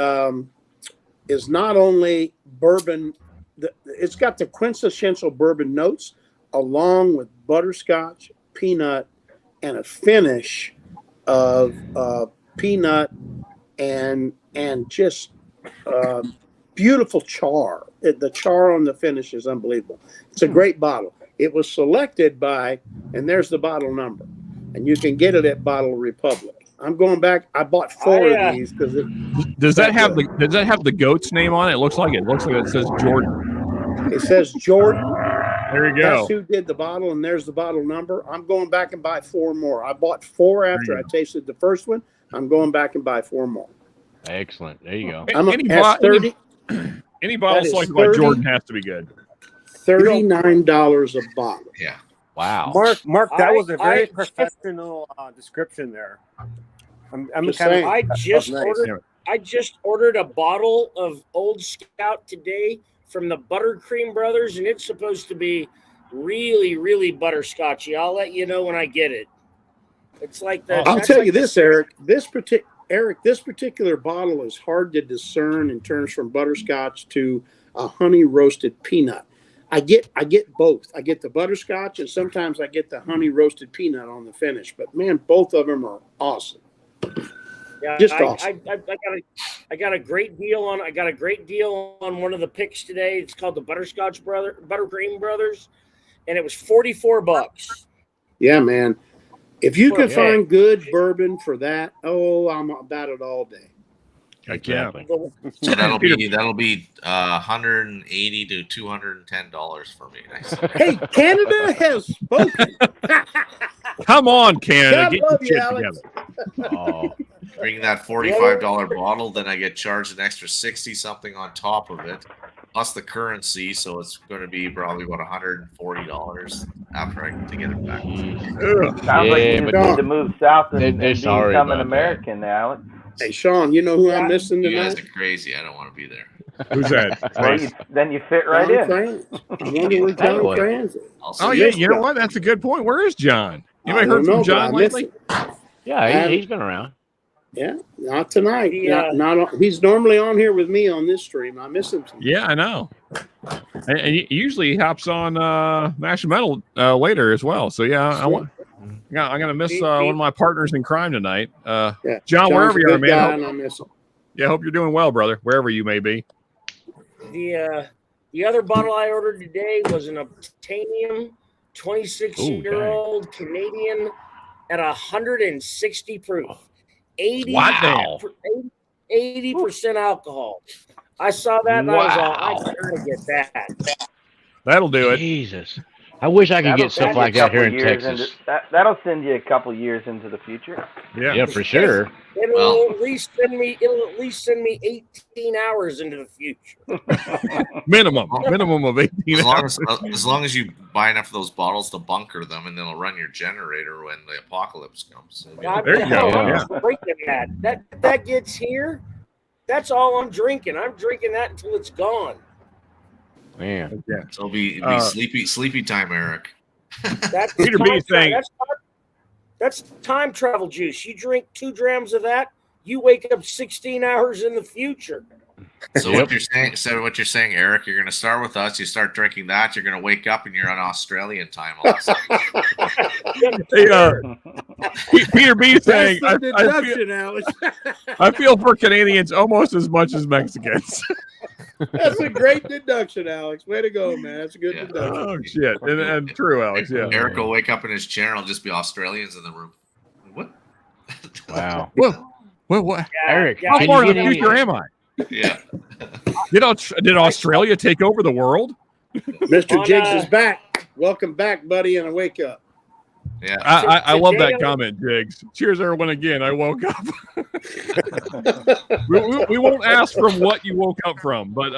bourbon. It's got the quintessential bourbon notes, along with butterscotch, peanut, and a finish of peanut and just beautiful char. The char on the finish is unbelievable. It's a great bottle. It was selected by, and there's the bottle number, and you can get it at Bottle Republic. I'm going back. I bought 4 of these because Does that have the goat's name on it? It looks like it says Jordan. it says Jordan. There you That's go. who did the bottle, and there's the bottle number. I'm going back and buy 4 more. I bought 4 after I tasted the first one. I'm going back and buy 4 more. Excellent. There you go. Any bottle that is selected by 30 Jordan has to be good. $39 a bottle. Yeah. Wow. Mark, that was a very I- professional description there. I'm Just kind saying. of. I just nice. ordered a bottle of Old Scout today from the Buttercream Brothers, and it's supposed to be really, really butterscotchy. I'll let you know when I get it. It's like the. I'll that's tell like you the- this, Eric. This particular bottle is hard to discern in terms from butterscotch to a honey roasted peanut. I get both. I get the butterscotch, and sometimes I get the honey roasted peanut on the finish. But man, both of them are awesome. Yeah, Just I awesome. got a great deal on. I got a great deal on one of the picks today. It's called the Buttercream Brothers, and it was $44. Yeah, man. If you can Yeah. find good bourbon for that, I'm about it all day. Exactly. So that'll be $180 to $210 for me. Nice. Hey, Canada has spoken. Come on, Canada, God get love your you, shit Alex. together. Oh, Bring that $45 bottle, then I get charged an extra 60 something on top of it, plus the currency. So it's going to be probably about $140 after I to get it back. Ugh. Sounds like Yeah, you but just need to move south and they're sorry become an about that. American, Alex. Hey, Sean, you know who I'm missing You guys tonight? are crazy. I don't want to be there. Who's that? Well, then you fit right Johnny in. Franz. I wonder where Johnny Anyway. Franz is. I'll see Oh you. yeah, you know what? That's a good point. Where is John? Anybody I heard don't from know, John but I miss lately? him. yeah, he's been around. Yeah, not tonight. Yeah. He's normally on here with me on this stream. I miss him. Sometimes. Yeah, I know. And usually he hops on National Metal later as well. So yeah, I'm gonna miss one of my partners in crime tonight. Yeah. John, John's wherever a you are, good guy, man. and I miss him. Yeah, hope you're doing well, brother. Wherever you may be. The other bottle I ordered today was an Obtainium 26-year-old Canadian at 160 proof. 80% alcohol. I saw that and I was all, I gotta get that. That'll do it. Jesus. I wish I could get stuff like that here in Texas. That'll send you a couple years into the future. Yeah, for sure. It'll at least send me 18 hours into the future. Minimum of 18 hours. As long as you buy enough of those bottles to bunker them, and then it'll run your generator when the apocalypse comes. So, There you go. I'm Yeah. drinking that gets here. That's all I'm drinking. I'm drinking that until it's gone. Man. Yeah. So it'll be sleepy time, Eric. That's Peter B saying that's time travel juice. You drink 2 grams of that, you wake up 16 hours in the future. So what you're saying, Eric, you're going to start with us. You start drinking that, you're going to wake up and you're on Australian time all of a sudden. Peter B saying, That's the deduction, Alex. I feel for Canadians almost as much as Mexicans. That's a great deduction, Alex. Way to go, man. That's a good deduction. Oh, shit. And true, Alex. Yeah. Eric will wake up in his chair and it'll just be Australians in the room. What? Wow. What? Eric, How can far you in the get future am I? Yeah. Did Australia take over the world? Mr. Jiggs is back. Welcome back, buddy, and a wake up. Yeah. I love that comment, Jiggs. Cheers, everyone. Again, I woke up. we won't ask from what you woke up from, but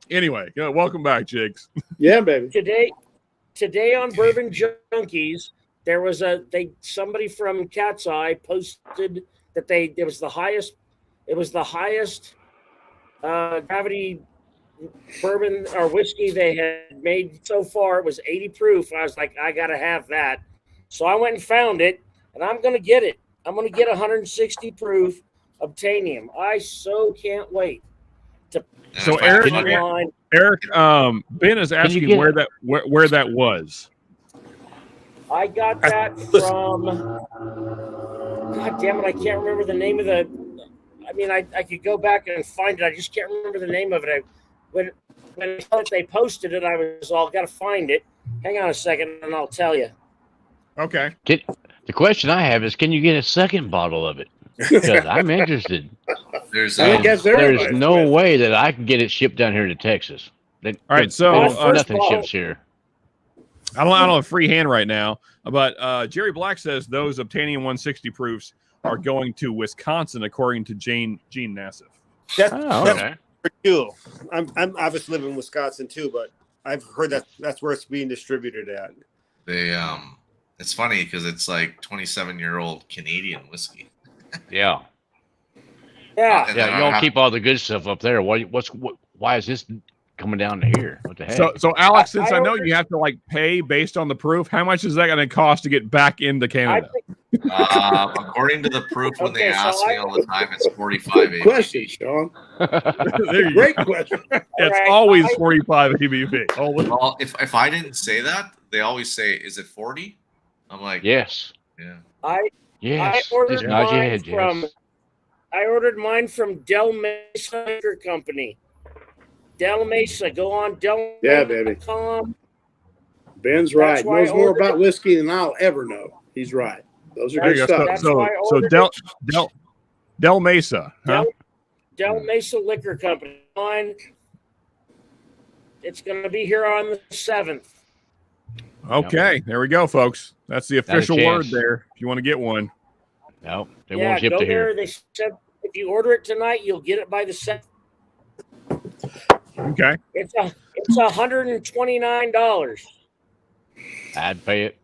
anyway, welcome back, Jiggs. Yeah, baby. Today on Bourbon Junkies, there was somebody from Cat's Eye posted that it was the highest gravity bourbon or whiskey they had made so far. It was 80 proof. I was like, I gotta have that. So I went and found it, and I'm gonna get it. I'm gonna get 160 proof obtainium. I so can't wait to. So Eric, Ben is asking where that was. I got that from. God damn it! I can't remember the name of the. I mean, I could go back and find it. I just can't remember the name of it. When they posted it, I was all got to find it. Hang on a second, and I'll tell you. Okay. The question I have is, can you get a second bottle of it? Because I'm interested. There's no way that I can get it shipped down here to Texas. All right, so nothing ships here. I don't have a free hand right now, but Jerry Black says those obtaining 160 proofs are going to Wisconsin, according to Gene Nassif. That's okay. pretty cool. I'm obviously live in Wisconsin too, but I've heard that's where it's being distributed at. It's funny because it's like 27-year-old Canadian whiskey. Yeah. Yeah. You don't keep all the good stuff up there. Why is this coming down to here? What the heck? So Alex, since I know you have to pay based on the proof, how much is that going to cost to get back into Canada? According to the proof, when they ask me all the time, it's 45 ABV. Question, Sean. Great question. It's always 45 ABV. Always. Well, if I didn't say that, they always say, "Is it 40?" I'm like, yes. Yeah. I ordered mine from Del Mesa Liquor Company. Del Mesa. Go on delmesa.com. Ben's right. Knows more about whiskey than I'll ever know. He's right. Those are good stuff. So Del Mesa. Huh? Del Mesa Liquor Company. It's going to be here on the 7th. Okay, there we go, folks. That's the official word there. If you want to get one. No, they won't ship to here. They said if you order it tonight, you'll get it by the 7th. Okay. It's $129. I'd pay it.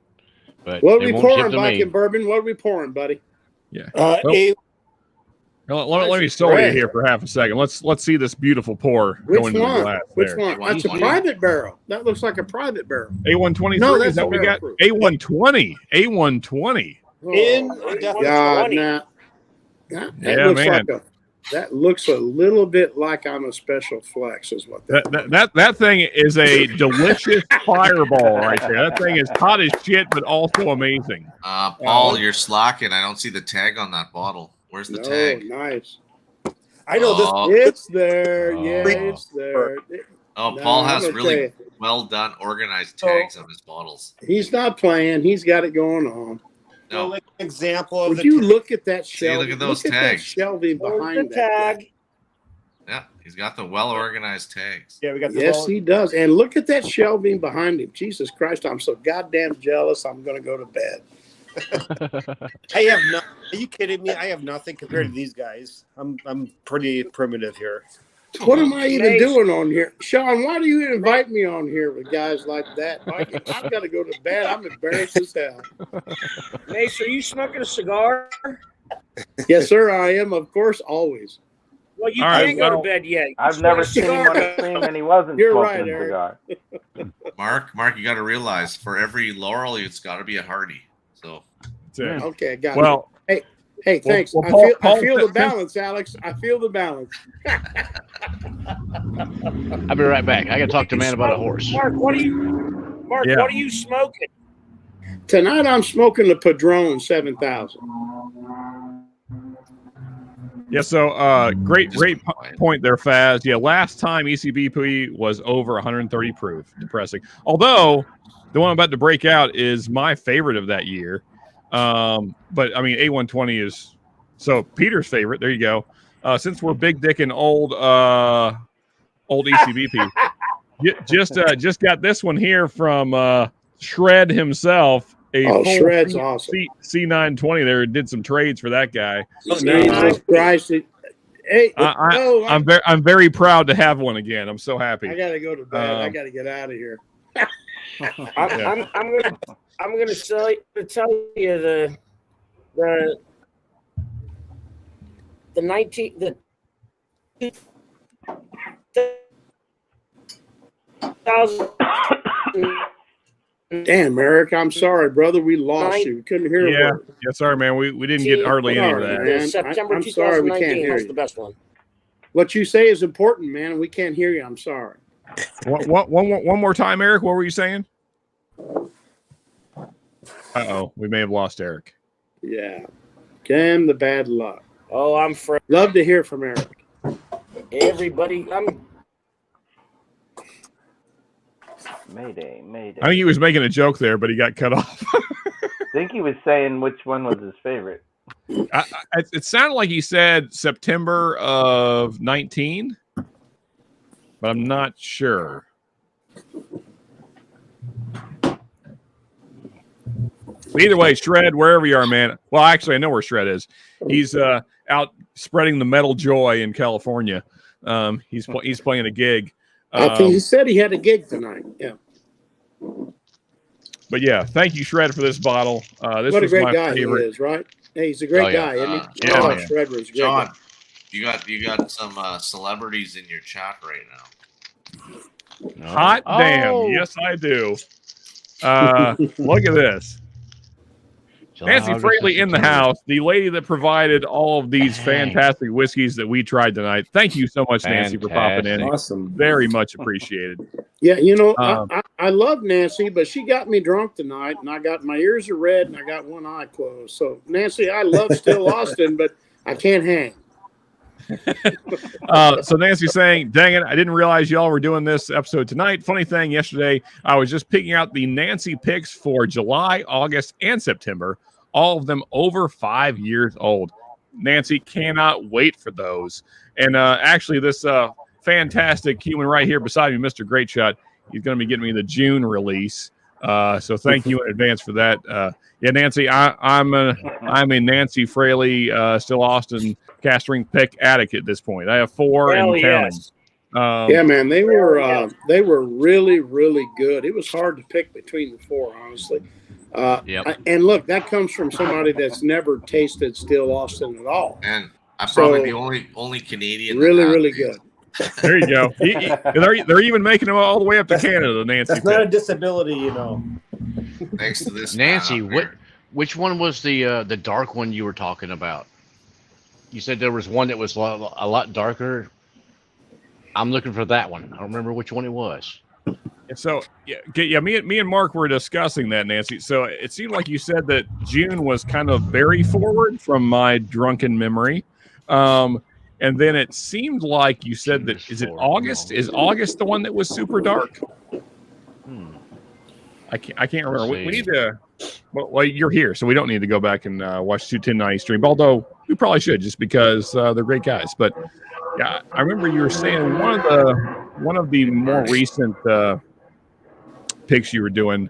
But what are we pouring, Mike and Bourbon? What are we pouring, buddy? Yeah. Let me stall you here for half a second. Let's see this beautiful pour going into the glass. Which one? That's a private barrel. That looks like a private barrel. A123. No, is that what we got? A120. A120. That looks a little bit like I'm a special flex, is what that thing is a delicious fireball right there. That thing is hot as shit, but also amazing. Paul, you're slacking. I don't see the tag on that bottle. Where's the tag? Nice. I know this. It's there. Yeah, it's there. Paul has really well done, organized tags on his bottles. He's not playing. He's got it going on. No. Like an example of Would you look at that shelving? Look at those tags. That shelving behind the tag. Yeah, he's got the well-organized tags. Yeah, we got. He does. And look at that shelving behind him. Jesus Christ, I'm so goddamn jealous. I'm going to go to bed. I have nothing. Are you kidding me? I have nothing compared to these guys. I'm pretty primitive here. What am I even doing on here? Sean, why do you invite me on here with guys like that? I've got to go to bed. I'm embarrassed as hell. Mace, are you smoking a cigar? Yes, sir, I am, of course, always. Well, you can't go to bed yet. I've never seen him on a stream and he wasn't smoking a cigar. Mark, you got to realize, for every Laurel, it's got to be a Hardy. So, okay, got it. Well, hey, thanks. I feel the balance, Alex. I feel the balance. I'll be right back. I got to talk to a man about a horse. Mark, what are you smoking? Tonight I'm smoking the Padron 7000. Yeah, so great point there, Faz. Yeah, last time ECBP was over 130 proof. Depressing. Although the one I'm about to break out is my favorite of that year. But I mean, A120 is so Peter's favorite. There you go. Since we're big dick and old ECBP, just got this one here from Shred himself. Shred's awesome. C920 there, did some trades for that guy. Jesus Christ. Hey, I'm very proud to have one again. I'm so happy. I gotta go to bed. I gotta get out of here. I'm gonna tell you the 2000. Damn, Eric, I'm sorry, brother. We lost you. We couldn't hear a word. Yeah, sorry, man. We didn't get hardly any of that. Man. September I'm sorry, we can't 2019 hear has you. the best one. What you say is important, man, and we can't hear you. I'm sorry. One more time, Eric. What were you saying? Uh-oh, we may have lost Eric. Yeah. Damn the bad luck. Oh, I'm love to hear from Eric. Everybody, Mayday. I think he was making a joke there, but he got cut off. I think he was saying which one was his favorite. It sounded like he said September of 19, but I'm not sure. Either way, Shred, wherever you are, man. Well, actually, I know where Shred is. He's out spreading the metal joy in California. He's playing a gig. I think he said he had a gig tonight. Yeah. But yeah, thank you, Shred, for this bottle. This what a was great my guy favorite. he is, right? Hey, he's a great guy, isn't he? Yeah, Shred was a great John, guy. you got some celebrities in your chat right now. Hot damn. Yes, I do. Look at this. Nancy Fraley in the house, the lady that provided all of these fantastic whiskeys that we tried tonight. Thank you so much, Nancy, for popping in. Awesome. Very much appreciated. Yeah, I love Nancy, but she got me drunk tonight, and I got my ears are red, and I got one eye closed. So, Nancy, I love Still Austin, but I can't hang. So Nancy's saying, dang it, I didn't realize y'all were doing this episode tonight. Funny thing, yesterday, I was just picking out the Nancy picks for July, August, and September. All of them over 5 years old. Nancy cannot wait for those. And actually, this fantastic human right here beside me, Mr. Greatshot, he's going to be getting me the June release. So thank you in advance for that. Yeah, Nancy, I'm a Nancy Fraley, Still Austin cast ring pick addict at this point. I have 4 and counting. Yes. Yeah, man, they were really, really good. It was hard to pick between the 4, honestly. And look, that comes from somebody that's never tasted Still Austin at all. And I'm probably the only Canadian. Really, really good. There you go. They're even making them all the way up to Canada, Nancy. That's not a disability, you know. Thanks to this, Nancy, which one was the dark one you were talking about? You said there was one that was a lot darker. I'm looking for that one. I don't remember which one it was. So me and Mark were discussing that, Nancy. So it seemed like you said that June was kind of very forward from my drunken memory. And then it seemed like you said that, is it August? Is August the one that was super dark? I can't remember. We need to. Well, you're here, so we don't need to go back and watch 21090 stream. Although we probably should, just because they're great guys. But yeah, I remember you were saying one of the more recent picks you were doing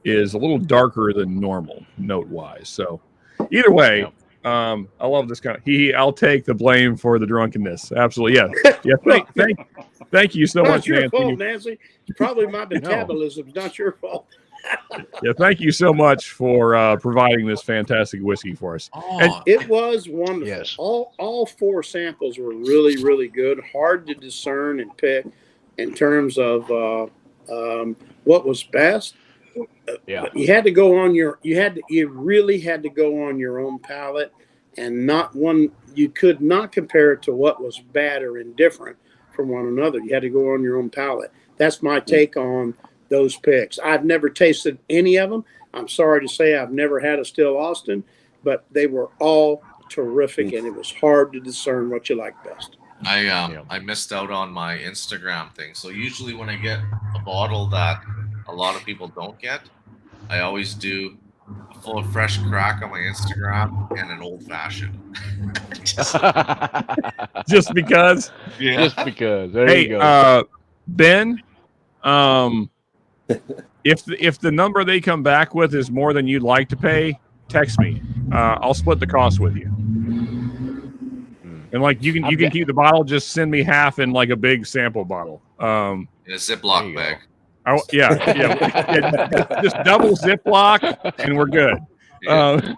is a little darker than normal, note wise. So either way. I love this kind of. I'll take the blame for the drunkenness. Absolutely, yeah. Thank you so much, Nancy. Not your fault, Nancy. It's probably my metabolism. It's not your fault. Yeah, thank you so much for providing this fantastic whiskey for us. And it was wonderful. Yes. All 4 samples were really, really good. Hard to discern and pick in terms of what was best. Yeah, you had to go on you really had to go on your own palate, and you could not compare it to what was bad or indifferent from one another. You had to go on your own palate. That's my take on those picks. I've never tasted any of them. I'm sorry to say I've never had a Still Austin, but they were all terrific, and it was hard to discern what you like best. I missed out on my Instagram thing. So usually when I get a bottle that a lot of people don't get, I always do a full fresh crack on my Instagram and an old fashioned. Just because. Yeah. Just because. There Hey, you go. Ben, if the number they come back with is more than you'd like to pay, text me. I'll split the cost with you. And like you can keep the bottle. Just send me half in like a big sample bottle. In a Ziploc bag. Yeah. Just double Ziploc, and we're good. Yeah.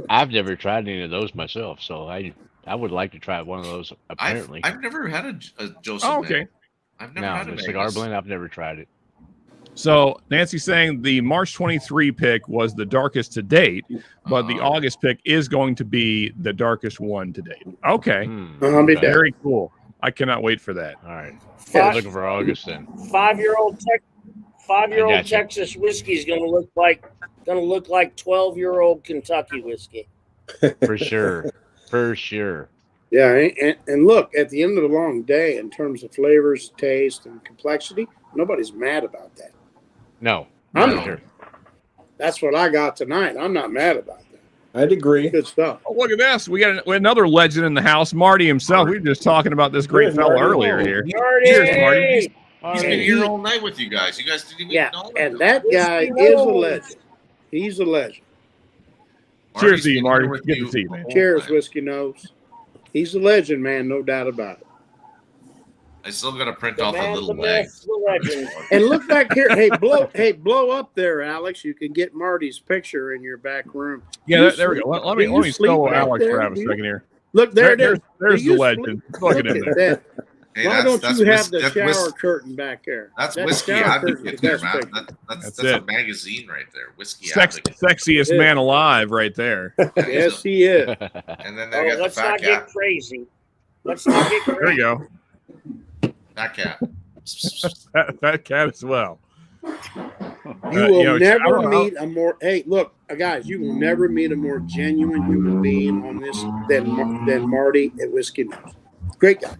I've never tried any of those myself, so I would like to try one of those. Apparently, I've never had a Joseph. Oh, okay. I've never had a cigar blend. I've never tried it. So Nancy's saying the March 23 pick was the darkest to date, but the August pick is going to be the darkest one to date. Okay. I'll be Very cool. I cannot wait for that. All right. Five- Looking for August then. 5-year-old I gotcha. Texas whiskey is going to look like 12-year-old Kentucky whiskey. For sure. For sure. Yeah, and look, at the end of the long day, in terms of flavors, taste, and complexity, nobody's mad about that. No. I'm for not. sure. That's what I got tonight. I'm not mad about that. I'd agree. Good stuff. Oh, look at this. We got another legend in the house, Marty himself. We were just talking about this great Cheers, fella Marty. earlier here. Marty! Cheers, Marty. He's been here all night with you guys. You guys didn't even know him. And that guy is a legend. He's a legend. Cheers to you, been Marty. here with Good to see you, man. Cheers, Whiskey Nose. He's a legend, man, no doubt about it. I still got to print The off a man, little the leg. myth, the legend. And look back here. Blow up there, Alex. You can get Marty's picture in your back room. Yeah, there we go. Let me sleep solo back Alex there? for a second here. Look, there it is. There's Do the you legend. sleep? Look at him at there. that. Hey, Why don't you have the that's shower curtain back there? That's That Whiskey shower curtain's Advocate the there, best man. picture. That's it. a magazine right there. Whiskey Advocate. Sexiest Yeah. man alive right there. Yes, he is. And then they got the Let's fat not cat. get crazy. Let's not get There crazy. you go. Fat cat. That cat as well. You will I don't never know. meet a more. Hey, look, guys, you will never meet a more genuine human being on this than Marty at Whiskey Nose. Great guy.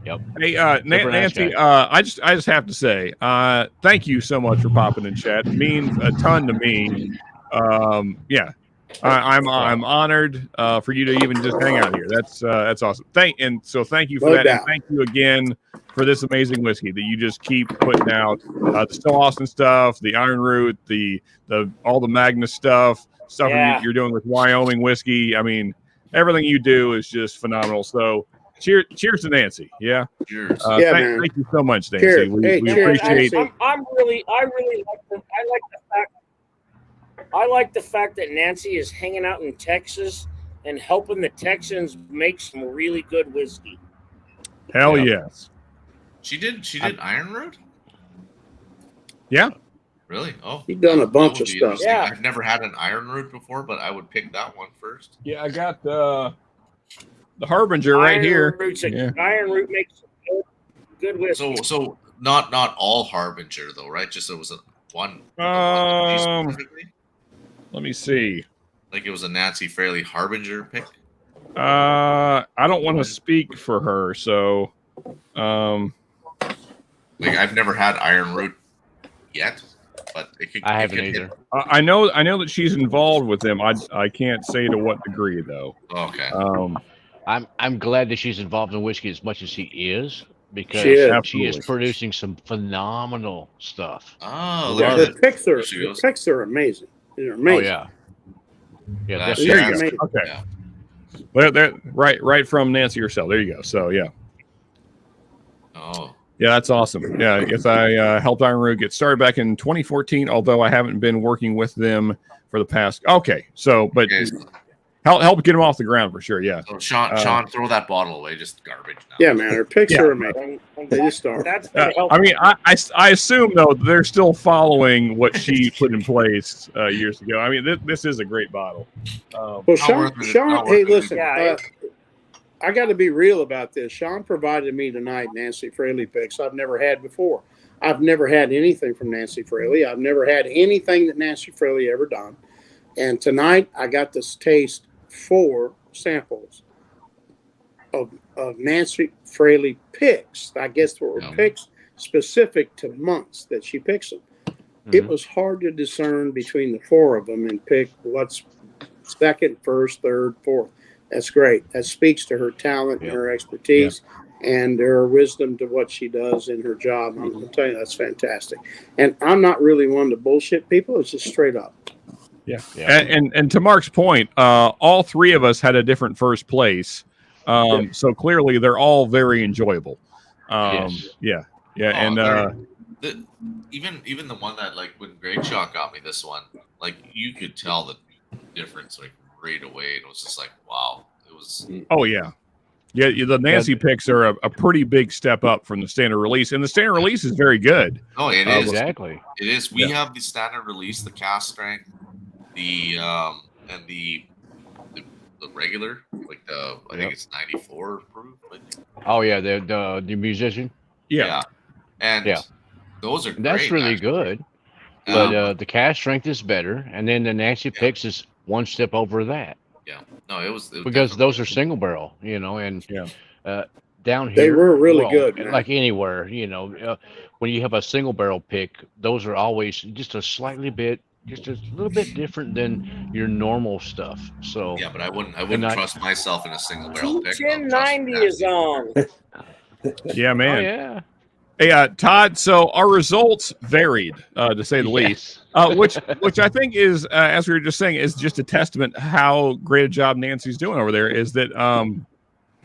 Yep. Hey, Super nice Nancy, guy. I just have to say, thank you so much for popping in chat. It means a ton to me. Yeah, I'm honored for you to even just hang out here. That's awesome. Thank you for No that, doubt. and thank you again for this amazing whiskey that you just keep putting out. The Still Austin stuff, the Iron Root, the all the Magnus stuff Yeah. you're doing with Wyoming whiskey. I mean, everything you do is just phenomenal. So. Cheers to Nancy. Yeah. Cheers. Yeah, man. Thank you so much, Nancy. Cheers. We Hey, cheers. appreciate it. I really like the fact that Nancy is hanging out in Texas and helping the Texans make some really good whiskey. Hell Yeah. yes. She did Iron Road? Yeah. Really? Oh. He's done a bunch that would of be stuff. interesting. Yeah. I've never had an Iron Root before, but I would pick that one first. Yeah, I got the Harbinger right here. Yeah. Iron Root makes some good whiskey. So not all Harbinger though, right? Just there was one. Specifically? Let me see. Like it was a Nancy Fraley Harbinger pick. I don't want to speak for her, so Like I've never had Iron Root yet, but it could. I it haven't could hit- either. I know that she's involved with them. I can't say to what degree though. Okay. I'm glad that she's involved in whiskey as much as she is, because She is. she is Absolutely. producing some phenomenal stuff. Oh, Yeah, look the at it. picks are There she goes. amazing. They're Oh amazing. yeah. Yeah, That's definitely. There you amazing. go. Okay. Yeah. Well, right from Nancy herself. There you go. So yeah. Oh. Yeah, that's awesome. Yeah, I guess I helped Iron Root get started back in 2014, although I haven't been working with them for the past. Okay, so but Okay. help get them off the ground for sure. Yeah. So Sean, throw that bottle away. Just garbage now. Yeah, man. Her picks Yeah. are amazing. They just are. That's gonna help. I mean, I assume though they're still following what she put in place years ago. I mean, this is a great bottle. Well, Not Sean, worth it. Sean, Not hey, worth it. listen, Yeah, I got to be real about this. Sean provided me tonight Nancy Fraley picks I've never had before. I've never had anything from Nancy Fraley. I've never had anything that Nancy Fraley ever done. And tonight I got to taste 4 samples of Nancy Fraley picks. I guess there were picks specific to months that she picks them. It was hard to discern between the 4 of them and pick what's second, first, third, fourth. That's great. That speaks to her talent and her expertise and her wisdom to what she does in her job. I'm telling you, that's fantastic. And I'm not really one to bullshit people. It's just straight up. Yeah. And to Mark's point, all 3 of us had a different first place. So clearly they're all very enjoyable. Yeah. And even the one that, like, when Greatshot got me this one, like, you could tell the difference like right away. It was just like, wow. It was. Oh yeah. The Nancy picks are a pretty big step up from the standard release, and the standard release is very good. Oh, it is. Exactly. It is. We have the standard release, the Cask strength, the and the regular, like the I think it's 94 proof. Oh yeah, the musician. Yeah. And those are great. That's really good. But the Cask strength is better, and then the Nancy picks is one step over that. Yeah. No, it was because those are single barrel, you know, and down here they were really good, man. Like anywhere, you know, when you have a single barrel pick, those are always just a little bit different than your normal stuff. So yeah, but I wouldn't trust myself in a single barrel pick. 1090 is on. Yeah, man. Oh, yeah. Hey, Todd. So our results varied, to say the least. Which I think is, as we were just saying, is just a testament to how great a job Nancy's doing over there. Is that,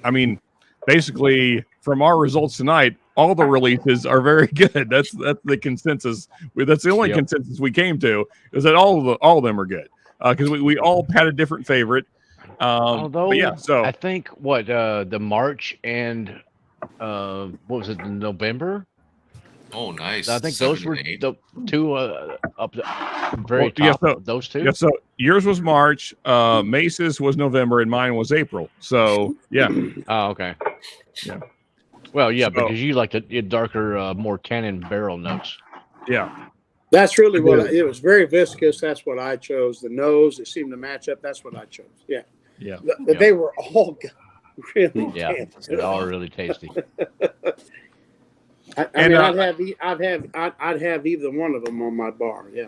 I mean, basically from our results tonight, all the releases are very good. That's the consensus. That's the only consensus we came to, is that all of them are good, because we all had a different favorite. Although, so I think the March and what was it, November? Oh, nice. I think those were the 2 up very top. Those 2. Yeah, so yours was March, Mace's was November, and mine was April. So yeah. Oh, okay. Yeah. Well, yeah, because you like the darker, more tannin barrel notes. Yeah. That's really what it was. Very viscous. That's what I chose. The nose, it seemed to match up. That's what I chose. Yeah. Yeah. They were all really they're all really tasty. I'd have either one of them on my bar. Yeah.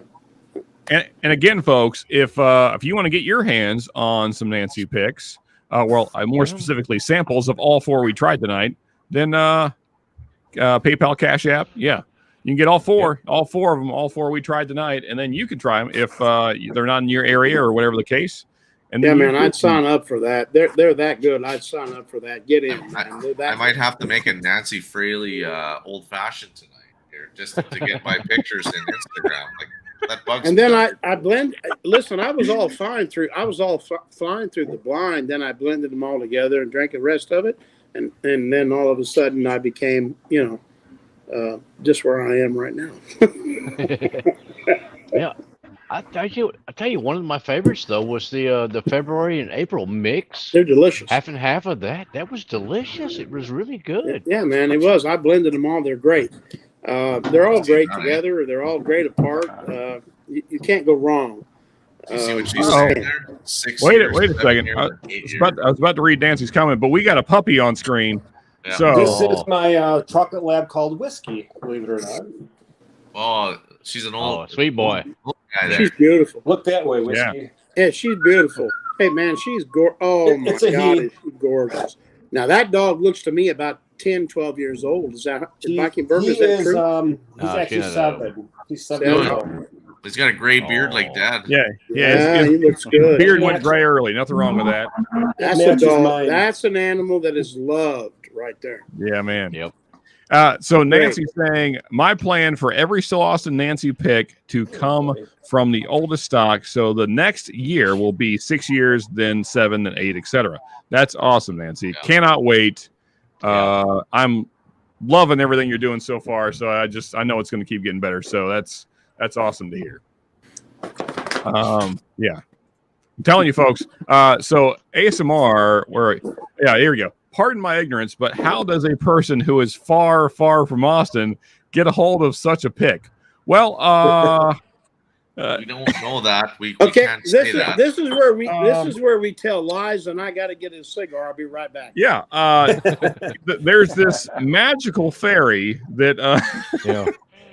And again, folks, if you want to get your hands on some Nancy picks, more specifically samples of all 4 we tried tonight, then PayPal, Cash App, you can get all 4 of them, all 4 we tried tonight, and then you can try them if they're not in your area or whatever the case. And yeah, man, I'd sign up for that. They're that good. I'd sign up for that. Get in. I might have to make a Nancy Fraley old fashioned tonight here just to get my pictures in Instagram. Like that bugs. And then I blend. Listen, I was all flying through the blind. Then I blended them all together and drank the rest of it, and then all of a sudden I became, just where I am right now. Yeah. I tell you, one of my favorites though was the February and April mix. They're delicious. Half and half of that. That was delicious. It was really good. Yeah, man, it was. I blended them all. They're great. They're all great together. They're all great apart. You can't go wrong. See what she's saying there? Wait a second. I was about to read Nancy's comment, but we got a puppy on screen. Yeah. So this is my chocolate lab called Whiskey. Believe it or not. Oh, she's an old sweet boy. She's beautiful. Look that way, Whiskey. Yeah, she's beautiful. Hey, man, she's gorgeous. Oh, my God, she's gorgeous. Now, that dog looks to me about 10, 12 years old. Is that Viking Burger? Is that true? He's actually 7. He's 7 years old. He's got a gray beard like Dad. Yeah, he looks good. Beard went gray early. Nothing wrong with that. That's a dog. That's an animal that is loved right there. Yeah, man. Yep. So Nancy's saying, my plan for every Still Austin Nancy pick to come from the oldest stock. So the next year will be 6 years, then 7, then 8, etc. That's awesome, Nancy. Yeah. Cannot wait. I'm loving everything you're doing so far. So I know it's going to keep getting better. So that's awesome to hear. Yeah. I'm telling you, folks. So ASMR, here we go. Pardon my ignorance, but how does a person who is far, far from Austin get a hold of such a pick? Well, we don't know that. We Okay, can't say that. this is where we tell lies, and I got to get a cigar. I'll be right back. yeah, there's this magical fairy that Yeah.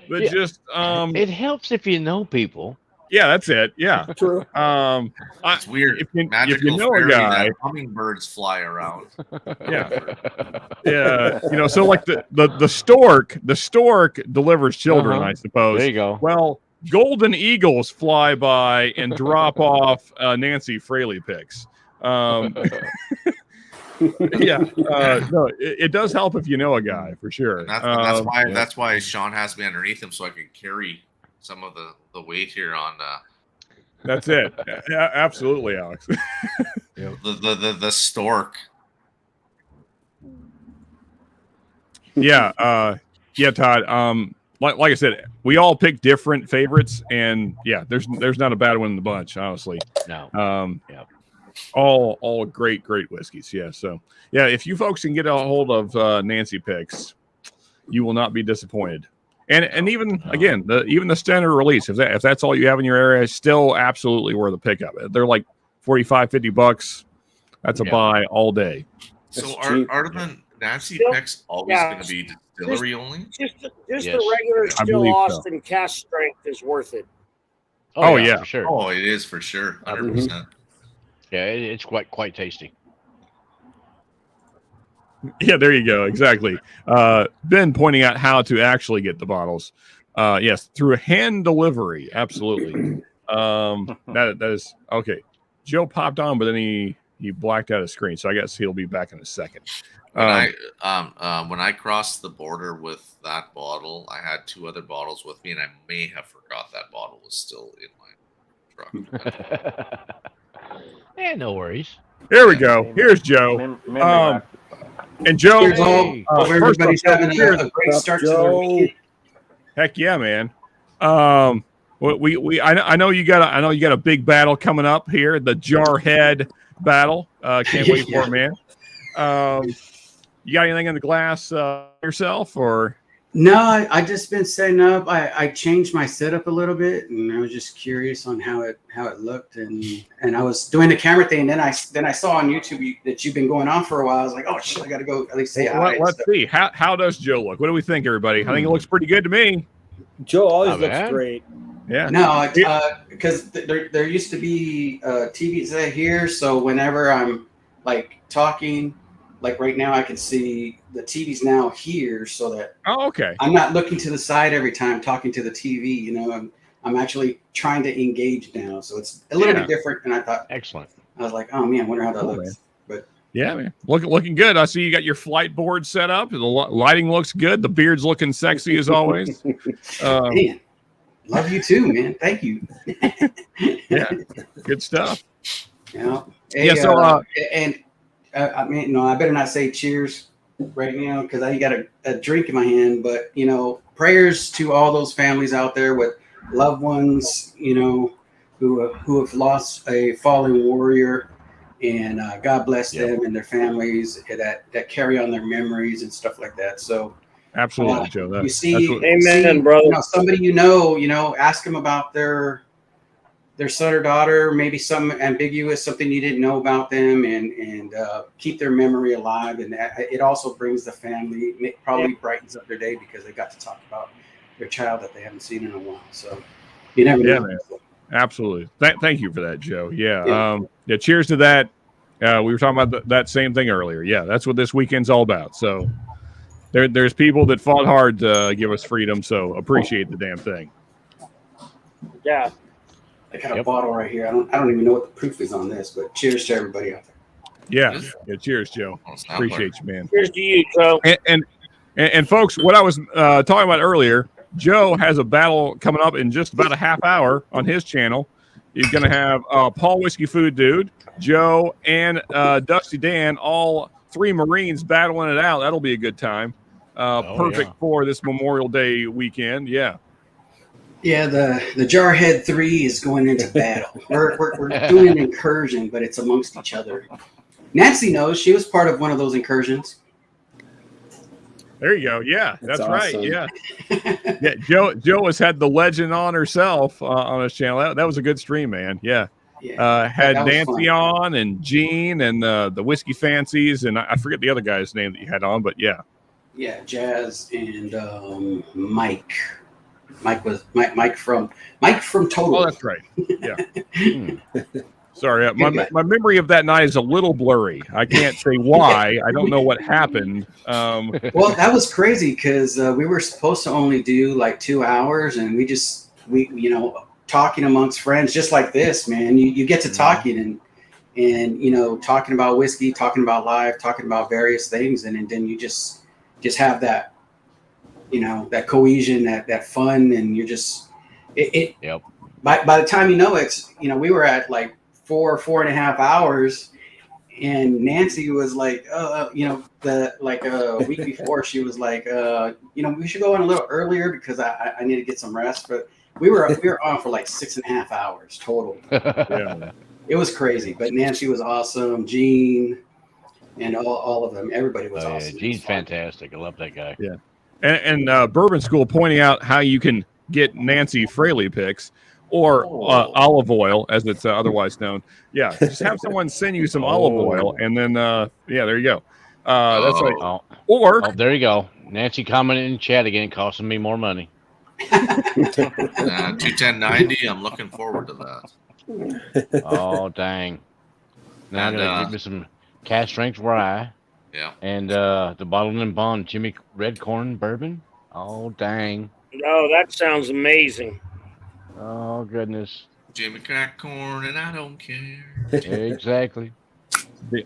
that Yeah. just It helps if you know people. yeah, that's it. Yeah. True. It's weird. If you Magical know a fairy guy, that hummingbirds fly around. yeah. Yeah, so like the stork delivers children, Uh-huh. I suppose. There you go. Well, golden eagles fly by and drop off Nancy Fraley picks. Yeah, no, it does help if you know a guy for sure. And that's why Sean has me underneath him so I can carry some of the weight here on That's it. Absolutely, Alex. the stork. Yeah, Todd. Like I said, we all pick different favorites, and yeah, there's not a bad one in the bunch, honestly. No. Yeah. All great whiskeys. Yeah. So yeah, if you folks can get a hold of Nancy picks, you will not be disappointed. And even again, the standard release, if that's all you have in your area, is still absolutely worth a pickup. They're like $45-$50. That's a buy all day. So are the Nancy picks always going to be distillery only? Just the Yes. regular I still believe so. Austin cask strength is worth it. Oh, yeah. for sure. Oh, it is for sure, 100%. Yeah, it's quite tasty. Yeah, there you go. Exactly. Ben pointing out how to actually get the bottles. Yes, through hand delivery. Absolutely. That is okay. Joe popped on, but then he blacked out his screen, so I guess he'll be back in a second. When I crossed the border with that bottle, I had 2 other bottles with me, and I may have forgot that bottle was still in my truck. Yeah, no worries. Here we go. Here's Joe. And Joe, Cheers, all. Hope everybody's first off, having cheers. a great start to their weekend. Heck yeah, man. I know you got a big battle coming up here, the Jarhead battle. Can't wait for it, man. You got anything in the glass yourself, or? No, I just been setting up. I changed my setup a little bit, and I was just curious on how it looked, and I was doing the camera thing. And then I saw on YouTube that you've been going on for a while. I was like, oh shit, I got to go at least say hi. Let's see. How does Joe look? What do we think, everybody? I think it looks pretty good to me. Joe always Not looks bad. great. Yeah. No, because there used to be TVs right here, so whenever I'm like talking, like right now, I can see the TV's now here, so that Oh, okay. I'm not looking to the side every time talking to the TV. You know, I'm actually trying to engage now, so it's a little bit different. And I thought, Excellent. I was like, oh man, I wonder how that Cool, looks. But Yeah, man. Looking good. I see you got your flight board set up. The lighting looks good. The beard's looking sexy as always. man, love you too, man. Thank you. Yeah, good stuff. Yeah. Yeah, so, I mean, no, I better not say cheers right now because I got a drink in my hand. But you know, prayers to all those families out there with loved ones, you know, who have lost a fallen warrior, and God bless them and their families that carry on their memories and stuff like that. So, Absolutely, Joe. you see, Amen, brother. You know, somebody you know, ask them about their son or daughter, maybe some ambiguous, something you didn't know about them, and keep their memory alive. And it also brings the family, probably brightens up their day because they got to talk about their child that they haven't seen in a while. So you never know. Man. Absolutely. Thank you for that, Joe. Yeah. Cheers to that. We were talking about that same thing earlier. Yeah, that's what this weekend's all about. So there's people that fought hard to give us freedom. So appreciate the damn thing. Yeah. I got a bottle right here. I don't even know what the proof is on this, but cheers to everybody out there. Yeah. Cheers, Joe. Appreciate you, man. Cheers to you, Joe. And folks, what I was talking about earlier, Joe has a battle coming up in just about a half hour on his channel. He's going to have Paul Whiskey Food Dude, Joe, and Dusty Dan, all 3 Marines battling it out. That'll be a good time. Perfect for this Memorial Day weekend. Yeah. Yeah, the Jarhead 3 is going into battle. We're doing an incursion, but it's amongst each other. Nancy knows. She was part of one of those incursions. There you go. Yeah, that's right. awesome. Yeah. Yeah. Joe has had the legend on herself on his channel. That was a good stream, man. Yeah. Had that was Nancy fun. on and Gene and the Whiskey Fancies. And I forget the other guy's name that you had on, but yeah. Yeah, Jazz and Mike. Mike from Total. Oh, that's right. Yeah. Sorry, my memory of that night is a little blurry. I can't say why. I don't know what happened. Well, that was crazy because we were supposed to only do like 2 hours, and we talking amongst friends just like this, man. You get to talking and talking about whiskey, talking about life, talking about various things, and then you just have that that cohesion, that fun, and you're just it. Yep. By the time it's we were at like 4.5 hours, and Nancy was like, a week before she was like, we should go in a little earlier because I need to get some rest. But we were on for like 6.5 hours total. Yeah. It was crazy, but Nancy was awesome. Gene and all of them, everybody was awesome. Yeah, Gene's fantastic. I love that guy. Yeah. And Bourbon School pointing out how you can get Nancy Fraley picks or olive oil, as it's otherwise known. Yeah, just have someone send you some olive oil, and then there you go. That's right. Or there you go. Nancy commented in chat again, costing me more money. 210.90. I'm looking forward to that. Oh dang! Now I'm gonna give me some Cask Strength Rye. Yeah. And the Bottled and Bond Jimmy Red Corn Bourbon. Oh dang! Oh, that sounds amazing. Oh goodness. Jimmy Crack Corn, and I don't care. Exactly.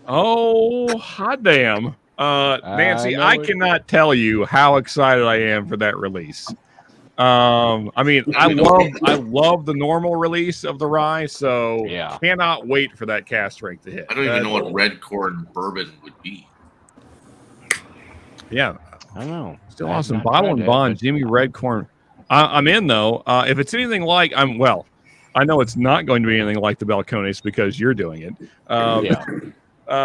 Hot damn. Nancy, I cannot tell you how excited I am for that release. I love the normal release of the rye, so cannot wait for that Cask Strength to hit. I don't even know what red corn bourbon would be. Yeah, I don't know. Still awesome. Bottle and Bond, Jimmy Red Corn. I'm in though. If it's anything like I know it's not going to be anything like the Balcones because you're doing it. But I love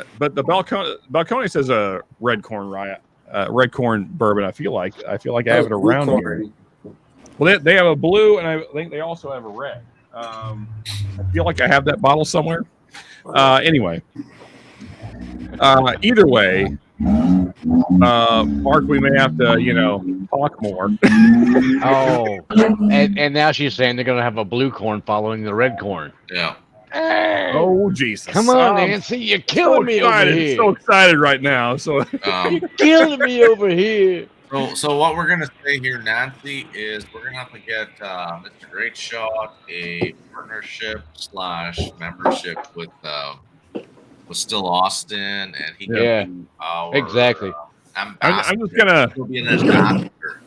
the Balcones has a red corn rye, red corn bourbon. I feel like I have it around here. Well, they have a blue, and I think they also have a red. I feel like I have that bottle somewhere. Anyway. Either way, Mark, we may have to, talk more. Oh, and now she's saying they're going to have a blue corn following the red corn. Yeah. Hey, oh, Jesus. Come on, Nancy. You're killing me over here. So excited right now. So you're killing me over here. So what we're going to say here, Nancy, is we're going to have to get Mr. Greatshot a partnership / membership with Still Austin, and he can be our exactly. ambassador. I'm just gonna He'll be an ambassador.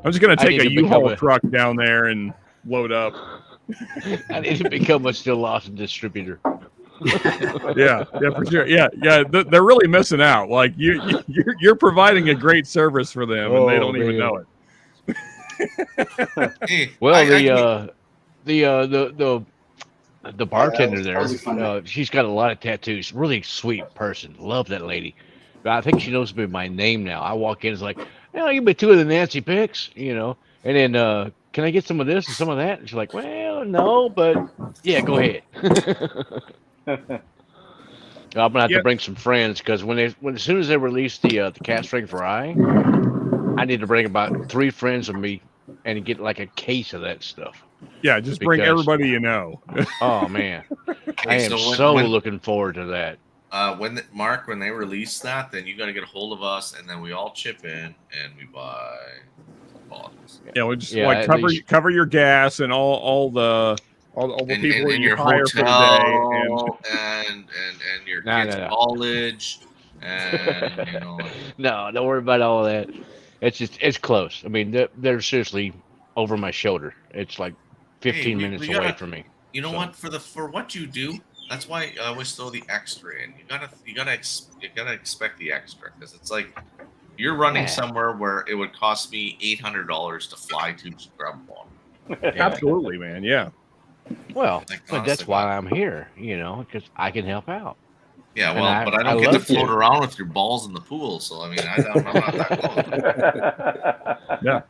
I'm just gonna take a U-Haul truck down there and load up. I need to become a Still Austin distributor. yeah, for sure. Yeah. They're really missing out. Like you're providing a great service for them, and they don't even know it. Hey, well, the bartender there, she's got a lot of tattoos. Really sweet person. Love that lady. But I think she knows me by name now. I walk in, it's like, give me 2 of the Nancy picks, and then can I get some of this and some of that? And she's like, well, no, but yeah, go ahead. I'm gonna have to bring some friends because as soon as they release the Cask Strength Rye, I need to bring about 3 friends with me and get like a case of that stuff. Yeah, just bring everybody you know. Oh man, I am so looking forward to that. When they release that, then you got to get a hold of us, and then we all chip in and we buy bottles. Yeah, we just cover your gas and all the people in you your hire hotel for the day, and your kids' college, and No, don't worry about all of that. It's close. I mean, they're seriously over my shoulder. It's like 15 minutes away from me. You know what? For what you do, that's why I always throw the extra in. You gotta expect the extra, because it's like you're running somewhere where it would cost me $800 to fly to Scrub One. Absolutely, man. Yeah. Well, but that's why I'm here. Because I can help out. Yeah, And well, but I don't get to love float around with your balls in the pool, so I mean, I'm not that close. Yeah.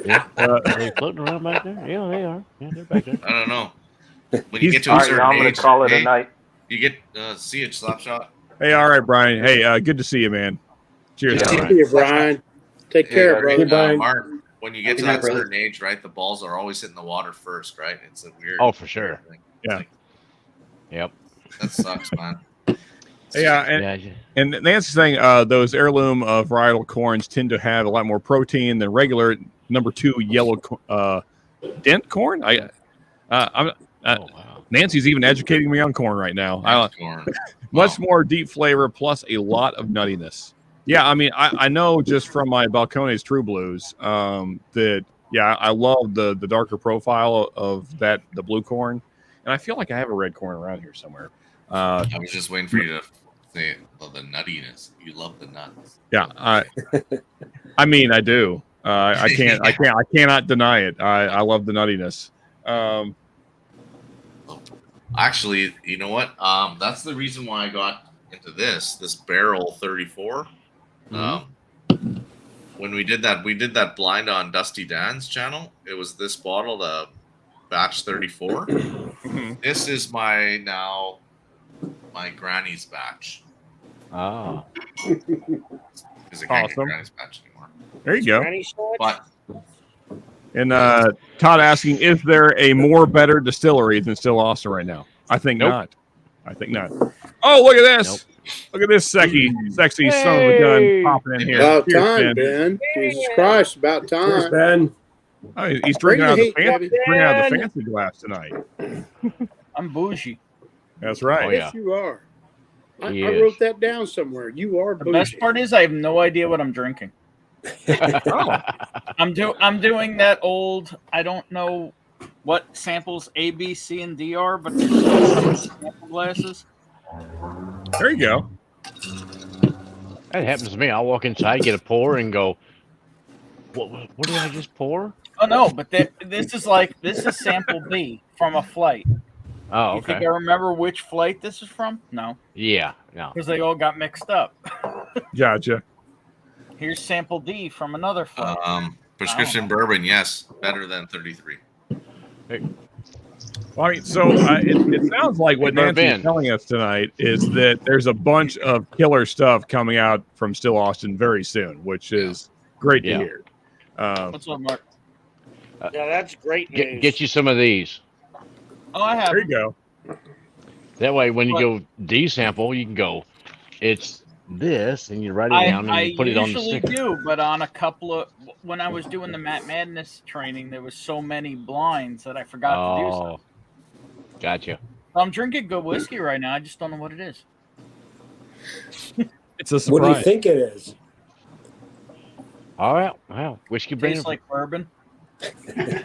Yeah. Are they floating around back there? Yeah, they are. Yeah, they're back there. I don't know. When you He's- get to All a right, certain y'all, I'm gonna age, call it a hey, night. you get see it, slap shot. Hey, all right, Brian. Hey, good to see you, man. Cheers, Yeah. Brian. See you, Brian. Take care, Hey, brother. Brian. Mark, when you get Good to night, that brother. certain age, right, the balls are always hitting the water first, right? It's a weird. Oh, for sure. Thing. Yeah. Like, Yep. that sucks, man. Yeah, and Nancy's saying those heirloom varietal corns tend to have a lot more protein than regular number 2 yellow dent corn. I'm wow. Nancy's even educating me on corn right now. Corn. Much more deep flavor plus a lot of nuttiness. Yeah, I mean, I know just from my Balcones True Blues that I love the darker profile of the blue corn, and I feel like I have a red corn around here somewhere. I was just waiting for you to say the nuttiness. You love the nuts. Yeah, I mean, I do. I cannot deny it. I love the nuttiness. Actually, you know what? That's the reason why I got into this barrel 34. When we did that blind on Dusty Dan's channel. It was this bottle, the batch 34. This is my granny's batch. Ah. Because I can't get Awesome. granny's batch anymore. There you go. Granny Snatch? But And Todd asking, is there a more better distillery than Still Austin right now? I think Nope. not. I think not. Oh, look at this. Look at this sexy son of a gun popping in here. About Cheers, time, Ben. Jesus Christ, about Cheers, time. Ben. Oh, he's drinking out of Bring the the fancy, heat, drinking out of the fancy glass tonight. I'm bougie. That's right. Oh, Yes, you are. I He wrote is. that down somewhere. You are The bougie. best part is I have no idea what I'm drinking. Oh, I'm doing that old. I don't know what samples A, B, C, and D are, but there's sample glasses. there you go. That happens to me. I'll walk inside, get a pour, and go, what did I just pour? Oh no, but this is sample B from a flight. Oh, You think okay. I remember which flight this is from? No, Yeah, no. because they all got mixed up. Gotcha. Here's sample D from another flight. prescription bourbon, yes, better than 33. Well, I mean, so it sounds like what Nancy is telling us tonight is that there's a bunch of killer stuff coming out from Still Austin very soon, which is great to hear. What's up, Mark? Yeah, that's great news. Get you some of these. Oh, I have. There you go. That way, when you go D sample, you can go, it's this, and you write it down and you put it on the sticker. I usually do, but on a couple of when I was doing the Matt Madness training, there was so many blinds that I forgot to do something. Gotcha. I'm drinking good whiskey right now. I just don't know what it is. It's a surprise. What do you think it is? All right. Wow. Whiskey brand. Tastes like bourbon.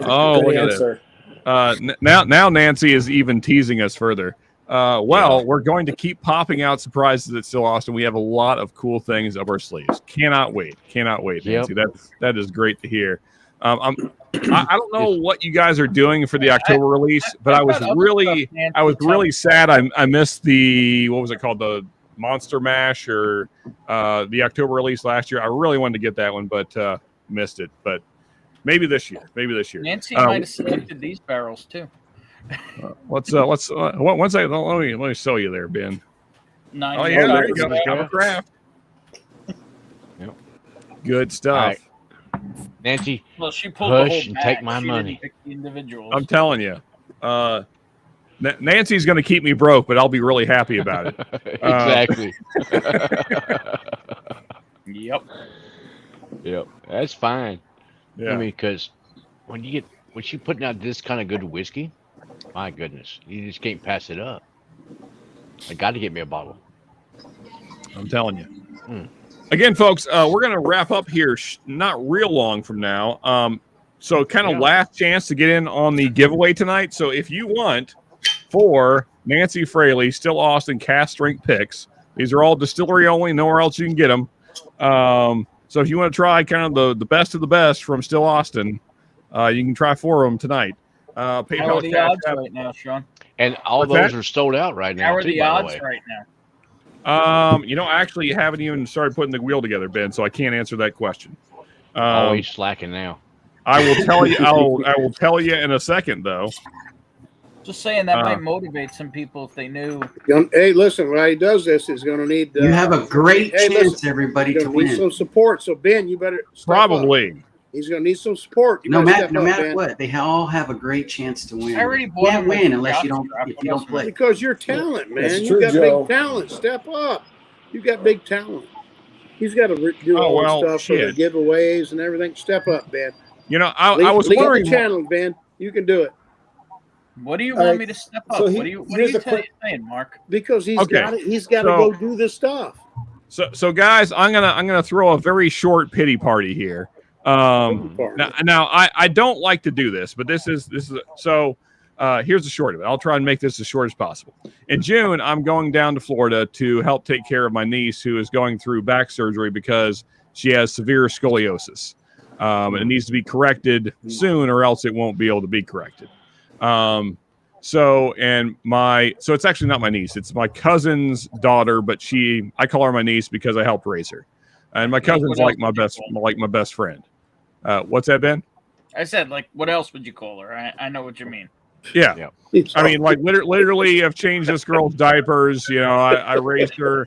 Oh, Good look answer. at this. Now Nancy is even teasing us further. We're going to keep popping out surprises at Still Austin. We have a lot of cool things up our sleeves. Cannot wait, Nancy. That is great to hear. I don't know what you guys are doing for the October release, but I was really sad. I missed the, what was it called, the Monster Mash or the October release last year. I really wanted to get that one, but missed it. But maybe this year. Nancy might have selected these barrels too. One second. Let me show you there, Ben. Oh yeah, there you go. Have a craft. Yep. Good stuff. Right. Nancy, well, she pulled the whole push and take my she money. didn't pick the individuals. I'm telling you, Nancy's going to keep me broke, but I'll be really happy about it. Exactly. Yep. That's fine. Yeah. I mean, because when you're putting out this kind of good whiskey, my goodness, you just can't pass it up. I got to get me a bottle. I'm telling you. Again, folks, we're going to wrap up here not real long from now. So kind of last chance to get in on the giveaway tonight. So if you want for Nancy Fraley, Still Austin Cask Strength picks, these are all distillery only, nowhere else you can get them. So if you want to try kind of the best of the best from Still Austin, you can try 4 of them tonight. PayPal, How are the odds right now, Sean? And all those are sold out right now. How are too, the by odds way. right now? Actually, you haven't even started putting the wheel together, Ben, so I can't answer that question. Always slacking now. I will tell you. I will tell you in a second, though. Just saying that might motivate some people if they knew. Hey, listen, when he does this, he's going to need. You have a great chance, everybody, to win. Need some support. So Ben, you better probably. Up. He's going to need some support. No matter what, they all have a great chance to win. I already you can't win unless you don't play. Because you're talent, man. That's You true, got Joe. big talent. Step up. You got big talent. He's got to do all the stuff for the giveaways and everything. Step up, Ben. I was wondering. The channel, Ben. You can do it. What do you want me to step up? So What are you saying, Mark? Because he's got to go do this stuff. So guys, I'm gonna throw a very short pity party here. Now I don't like to do this, but this is so. Here's the short of it. I'll try and make this as short as possible. In June, I'm going down to Florida to help take care of my niece who is going through back surgery because she has severe scoliosis. And it needs to be corrected soon, or else it won't be able to be corrected. So it's actually not my niece. It's my cousin's daughter, but I call her my niece because I helped raise her. And my cousin's like my best friend. What's that, Ben? I said, what else would you call her? I know what you mean. Yeah. I mean, literally, I've changed this girl's diapers. I raised her.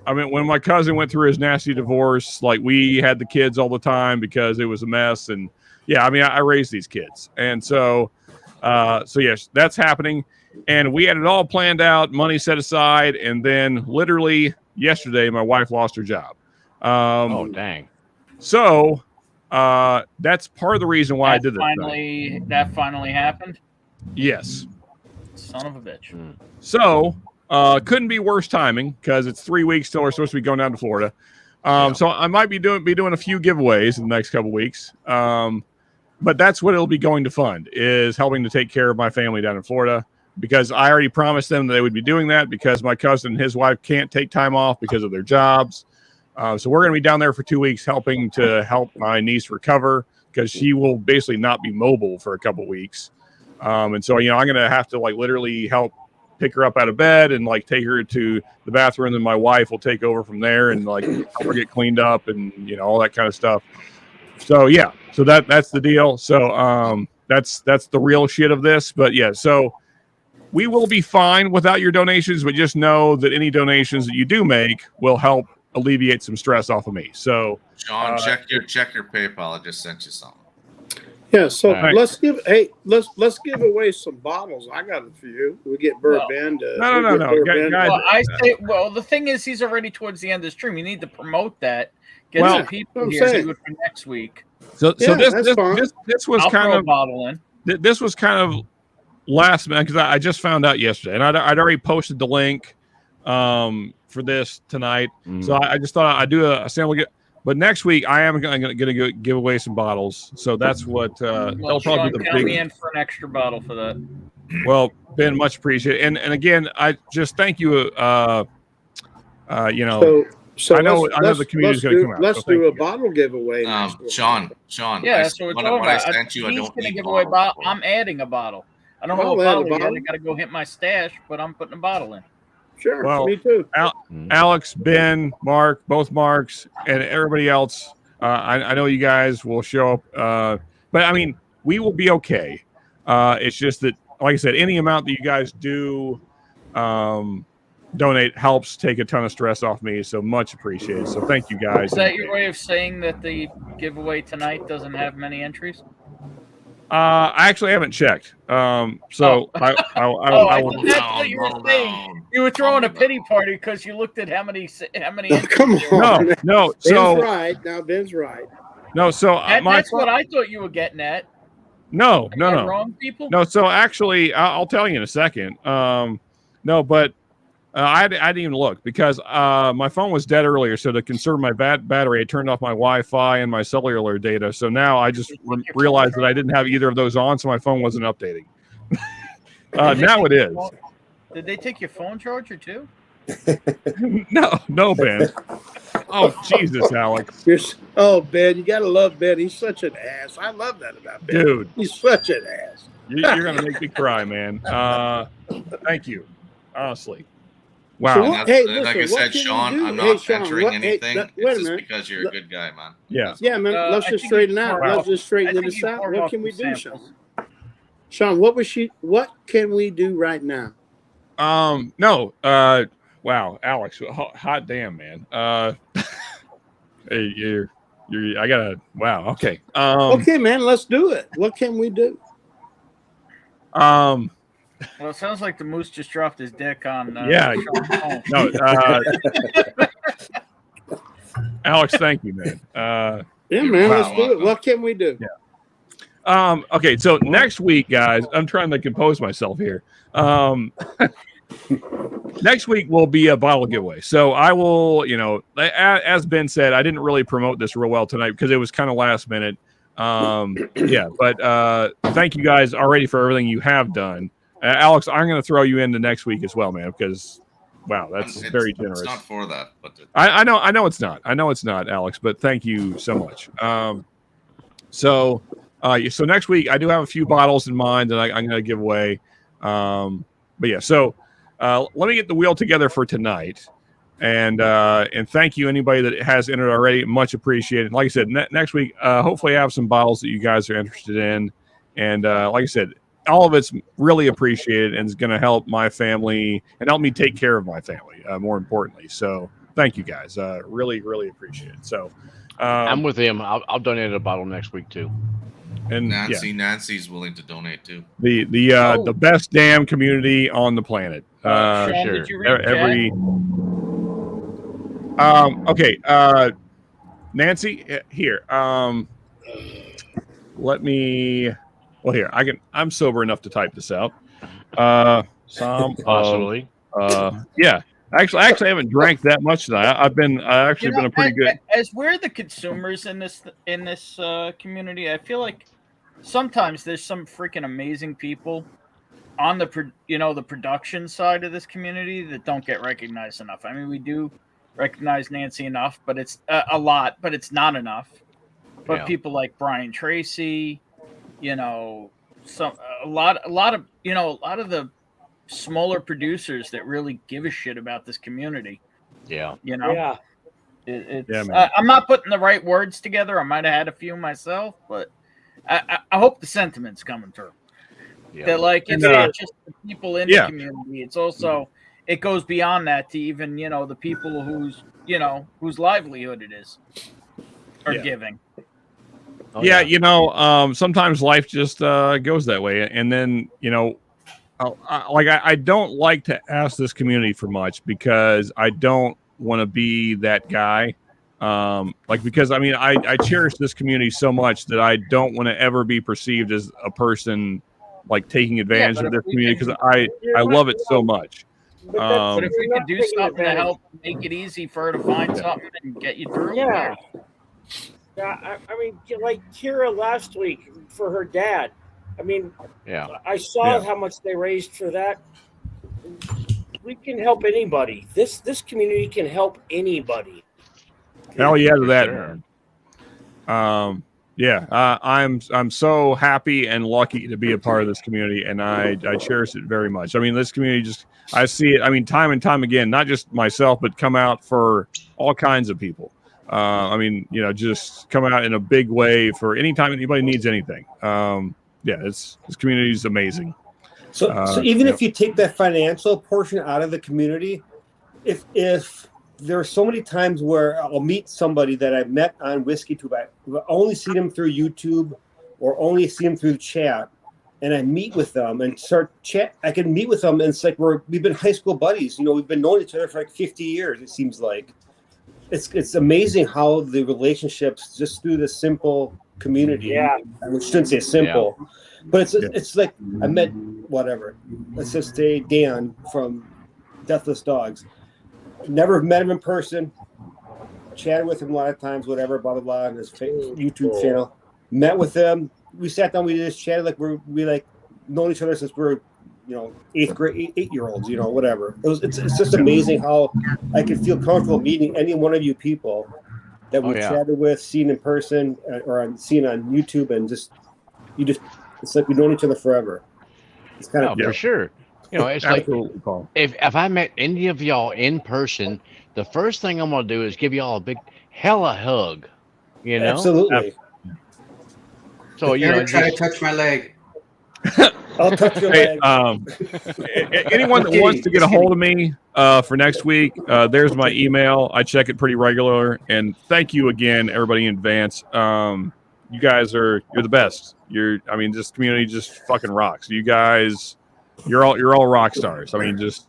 When my cousin went through his nasty divorce, we had the kids all the time because it was a mess. And I raised these kids. And so yes, that's happening. And we had it all planned out, money set aside. And then literally yesterday, my wife lost her job. Oh, dang. So that's part of the reason why I did this. That finally happened? Yes. Son of a bitch. So couldn't be worse timing because it's 3 weeks till we're supposed to be going down to Florida. So I might be doing a few giveaways in the next couple weeks. But that's what it'll be going to fund, is helping to take care of my family down in Florida, because I already promised them that they would be doing that because my cousin and his wife can't take time off because of their jobs. So we're going to be down there for 2 weeks helping my niece recover, because she will basically not be mobile for a couple weeks. And so, I'm going to have to literally help pick her up out of bed and take her to the bathroom. And my wife will take over from there and help her get cleaned up and, all that kind of stuff. So, yeah, so that's the deal. So that's the real shit of this. But yeah, so we will be fine without your donations, but just know that any donations that you do make will help alleviate some stress off of me. So John, check your PayPal. I just sent you something. Yeah, so let's give away some bottles. I got a few. We get Burr Ben to no. Guys, the thing is, he's already towards the end of the stream. You need to promote that. Get some people here to do it for next week. So this was kind of a bottle in. This was kind of last minute, because I just found out yesterday, and I'd already posted the link for this tonight. So I just thought I'd do a sample. But next week I am going to give away some bottles. So that's what that'll probably be the count me in for an extra bottle for that. Well, Ben, much appreciated. And again, I just thank you. So I know the community's going to come out. Let's do a bottle giveaway. Sean. Yeah, so it's over. When I sent you, he's going to give away a bottle. I'm adding a bottle. I don't know what bottle yet. I got to go hit my stash, but I'm putting a bottle in. Sure, well, me too. Alex, Ben, Mark, both Marks, and everybody else. I know you guys will show up, but I mean, we will be okay. It's just that, like I said, any amount that you guys do donate helps take a ton of stress off me. So much appreciated. So thank you guys. Is that your way of saying that the giveaway tonight doesn't have many entries? I actually haven't checked. I will. That's what you were saying. You were throwing a pity party because you looked at how many. Come on. No. Ben's right now. Ben's right. No. So that's what I thought you were getting at. No. Wrong people. No. So actually, I'll tell you in a second. No, but I didn't even look because my phone was dead earlier. So to conserve my battery, I turned off my Wi-Fi and my cellular data. So now I just realized that I didn't have either of those on, so my phone wasn't updating. Now it is. Did they take your phone charger too? No, Ben. Oh, Jesus, Alex. Ben, you gotta love Ben. He's such an ass. I love that about Ben. Dude, he's such an ass. You're gonna make me cry, man. Thank you, honestly. Wow. So And what, that's, hey, like I listen, what said, can Sean, we do? I'm Hey, not Sean, entering what, anything. wait a It's just minute. because you're a good guy, man. Yeah. Yeah, man, let's I just think straighten you out. poured Let's off- just straighten I this think you out. poured What off can we some do, samples. Sean? What can we do right now? No. Wow, Alex, hot damn, man. Hey, you're. I gotta. Wow. Okay. Okay, man, let's do it. What can we do? Um. Well, it sounds like the moose just dropped his dick on. Yeah. Sean's phone. No. Alex, thank you, man. Yeah, man, let's Wow. do it. What can we do? Yeah. Okay, so next week, guys, I'm trying to compose myself here. Next week will be a bottle giveaway. So I will, as Ben said, I didn't really promote this real well tonight because it was kind of last minute. Yeah, but thank you guys already for everything you have done. Alex, I'm going to throw you into next week as well, man, because wow, that's very generous. It's not for that, but I know it's not. I know it's not, Alex, but thank you so much. So next week I do have a few bottles in mind that I'm going to give away. But yeah, so let me get the wheel together for tonight, and thank you anybody that has entered already. Much appreciated. Like I said, next week hopefully I have some bottles that you guys are interested in, and like I said, all of it's really appreciated and is going to help my family and help me take care of my family. More importantly, so thank you guys. Really, really appreciate it. So I'm with him. I'll donate a bottle next week too. And Nancy's willing to donate too. The best damn community on the planet. Sean, sure. did you read Okay. Nancy, here. Let me. Well, here I'm sober enough to type this out. Some Possibly. Yeah. Actually, I haven't drank that much tonight. I've been been a pretty good. As we're the consumers in this community, I feel like sometimes there's some freaking amazing people on the production side of this community that don't get recognized enough. I mean, we do recognize Nancy enough, but it's a lot, but it's not enough. But people like Brian Tracy, a lot of the smaller producers that really give a shit about this community. Yeah. Yeah. I'm not putting the right words together. I might have had a few myself, but I hope the sentiment's coming through. Yeah. That it's not just the people in the community. It's also it goes beyond that to even the people whose livelihood it is are giving. Sometimes life just goes that way, and then I don't like to ask this community for much because I don't want to be that guy. Because I cherish this community so much that I don't want to ever be perceived as a person taking advantage of this community because I love it so much. But if we could do something to help make it easy for her to find something and get you through, Yeah, I mean, like Kira last week for her dad. I mean, I saw how much they raised for that. We can help anybody. This community can help anybody. Hell yeah to that, man. I'm so happy and lucky to be a part of this community, and I cherish it very much. I mean, this community I see it. Time and time again, not just myself, but come out for all kinds of people. Just come out in a big way for anytime anybody needs anything. This community is amazing. So even if you take that financial portion out of the community, if there are so many times where I'll meet somebody that I've met on WhiskeyTube, I only see them through YouTube or only see them through chat, and I meet with them and start chat. I can meet with them, and it's like we've been high school buddies. We've been knowing each other for 50 years. It seems like it's amazing how the relationships just through this simple community. Yeah, I shouldn't say simple, but it's like I met let's just say Dan from Deathless Dogs. Never met him in person. Chatted with him a lot of times, blah blah blah, on his YouTube channel. Met with him. We sat down. We just chatted like we known each other since we were 8th grade, 8-year-olds. Whatever. It's just amazing how I can feel comfortable meeting any one of you people that we chatted with, seen in person, or seen on YouTube, and it's like we've known each other forever. It's kind of for sure. You know, it's like Absolutely, Paul. if I met any of y'all in person, the first thing I'm gonna do is give y'all a big hella hug. You know, Absolutely. so you know, Eric tried to just touch my leg. I'll touch your Hey, leg. anyone that wants to get a hold of me for next week, there's my email. I check it pretty regular. And thank you again, everybody in advance. You guys you're the best. This community just fucking rocks. You guys, you're all rock stars. I mean, just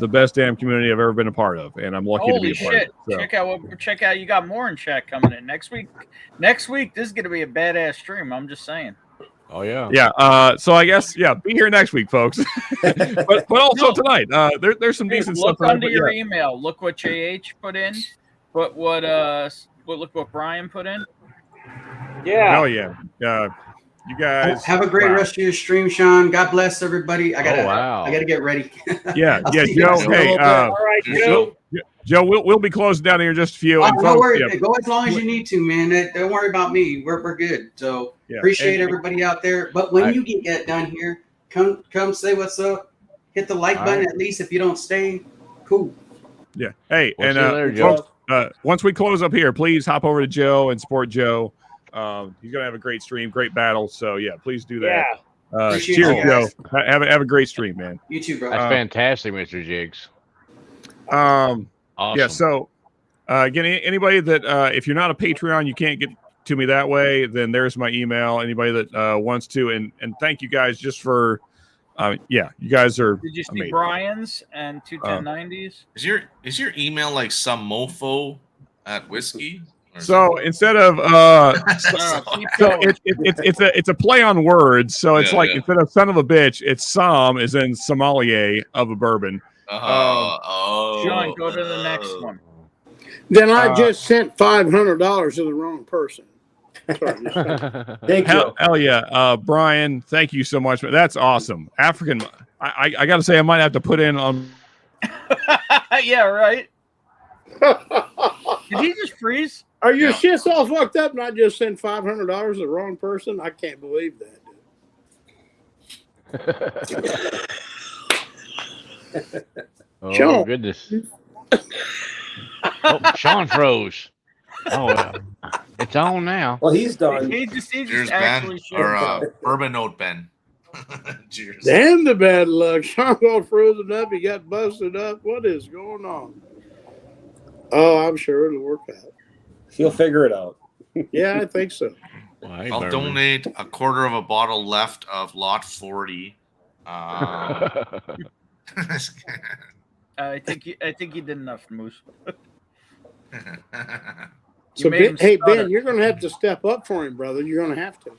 the best damn community I've ever been a part of, and I'm lucky to be Holy a part shit! of it. So. Check out. You got more in chat coming in next week. Next week, this is gonna be a badass stream. I'm just saying. oh yeah, Yeah. So I guess be here next week, folks. but also tonight. There's some decent Look stuff. under your email. Look what JH put in. But look what Brian put in. Yeah. Oh yeah. You guys Have a great rest of your stream, Sean. God bless everybody. I Oh, wow. gotta get ready. Yeah, I'll yeah, see you Joe. guys in a Hey, little bit. All right, Joe. Joe, we'll be closing down here in just a few. Oh, And no folks, worries. Go as long as you need to, man. Don't worry about me. We're good. So appreciate everybody out there. But when you get done here, come say what's up. Hit the like button at least if you don't stay. Cool. Yeah. Hey, We'll and see you later, Joe. folks, once we close up here, please hop over to Joe and support Joe. He's gonna have a great stream, great battle. So yeah, please do that. Yeah. Appreciate Cheers, you Joe. guys. Have a great stream, man. You too, bro. That's fantastic, Mr. Jigs. Awesome. Yeah. So again, anybody that if you're not a Patreon, you can't get to me that way. Then there's my email. Anybody that wants to, and thank you guys just for. You guys are. Did you see amazing. Brian's and 21090s? Is your email like some mofo at whiskey? So instead of it's a play on words. So it's instead of son of a bitch, it's Som is in sommelier of a bourbon. Sean, go to the next one. Then I just sent $500 to the wrong person. Thank you. Hell yeah, Brian. Thank you so much. That's awesome. African. I got to say, I might have to put in on. Yeah, right. Did he just freeze? Are your shits all fucked up and I just sent $500 to the wrong person? I can't believe that. Oh, Sean. goodness. Sean froze. Oh, it's on now. Well, he's done. He just Cheers, actually Ben. Or bourbon note, Ben. Cheers. Damn the bad luck. Sean got frozen up. He got busted up. What is going on? Oh, I'm sure it'll work out. He'll figure it out. Yeah, I think so. I'll donate a quarter of a bottle left of lot 40. I think you did enough, Moose. So Ben, hey Ben, you're going to have to step up for him, brother. You're going to have to.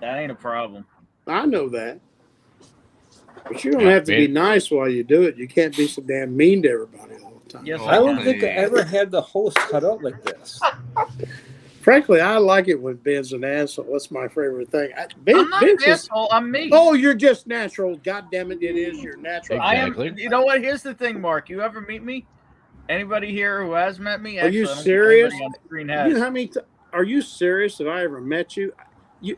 That ain't a problem. I know that. But you're going to have to be nice while you do it. You can't be so damn mean to everybody all the time. Yes, I don't think I ever had the host cut out like this. Frankly, I like it when Ben's an asshole. That's my favorite thing. I'm not an asshole. I'm me. Oh, you're just natural. God damn it, it is. You're natural. Exactly. I am. You know what? Here's the thing, Mark. You ever meet me? Anybody here who has met me? Are you serious? You know how many are you serious? Have I ever met you?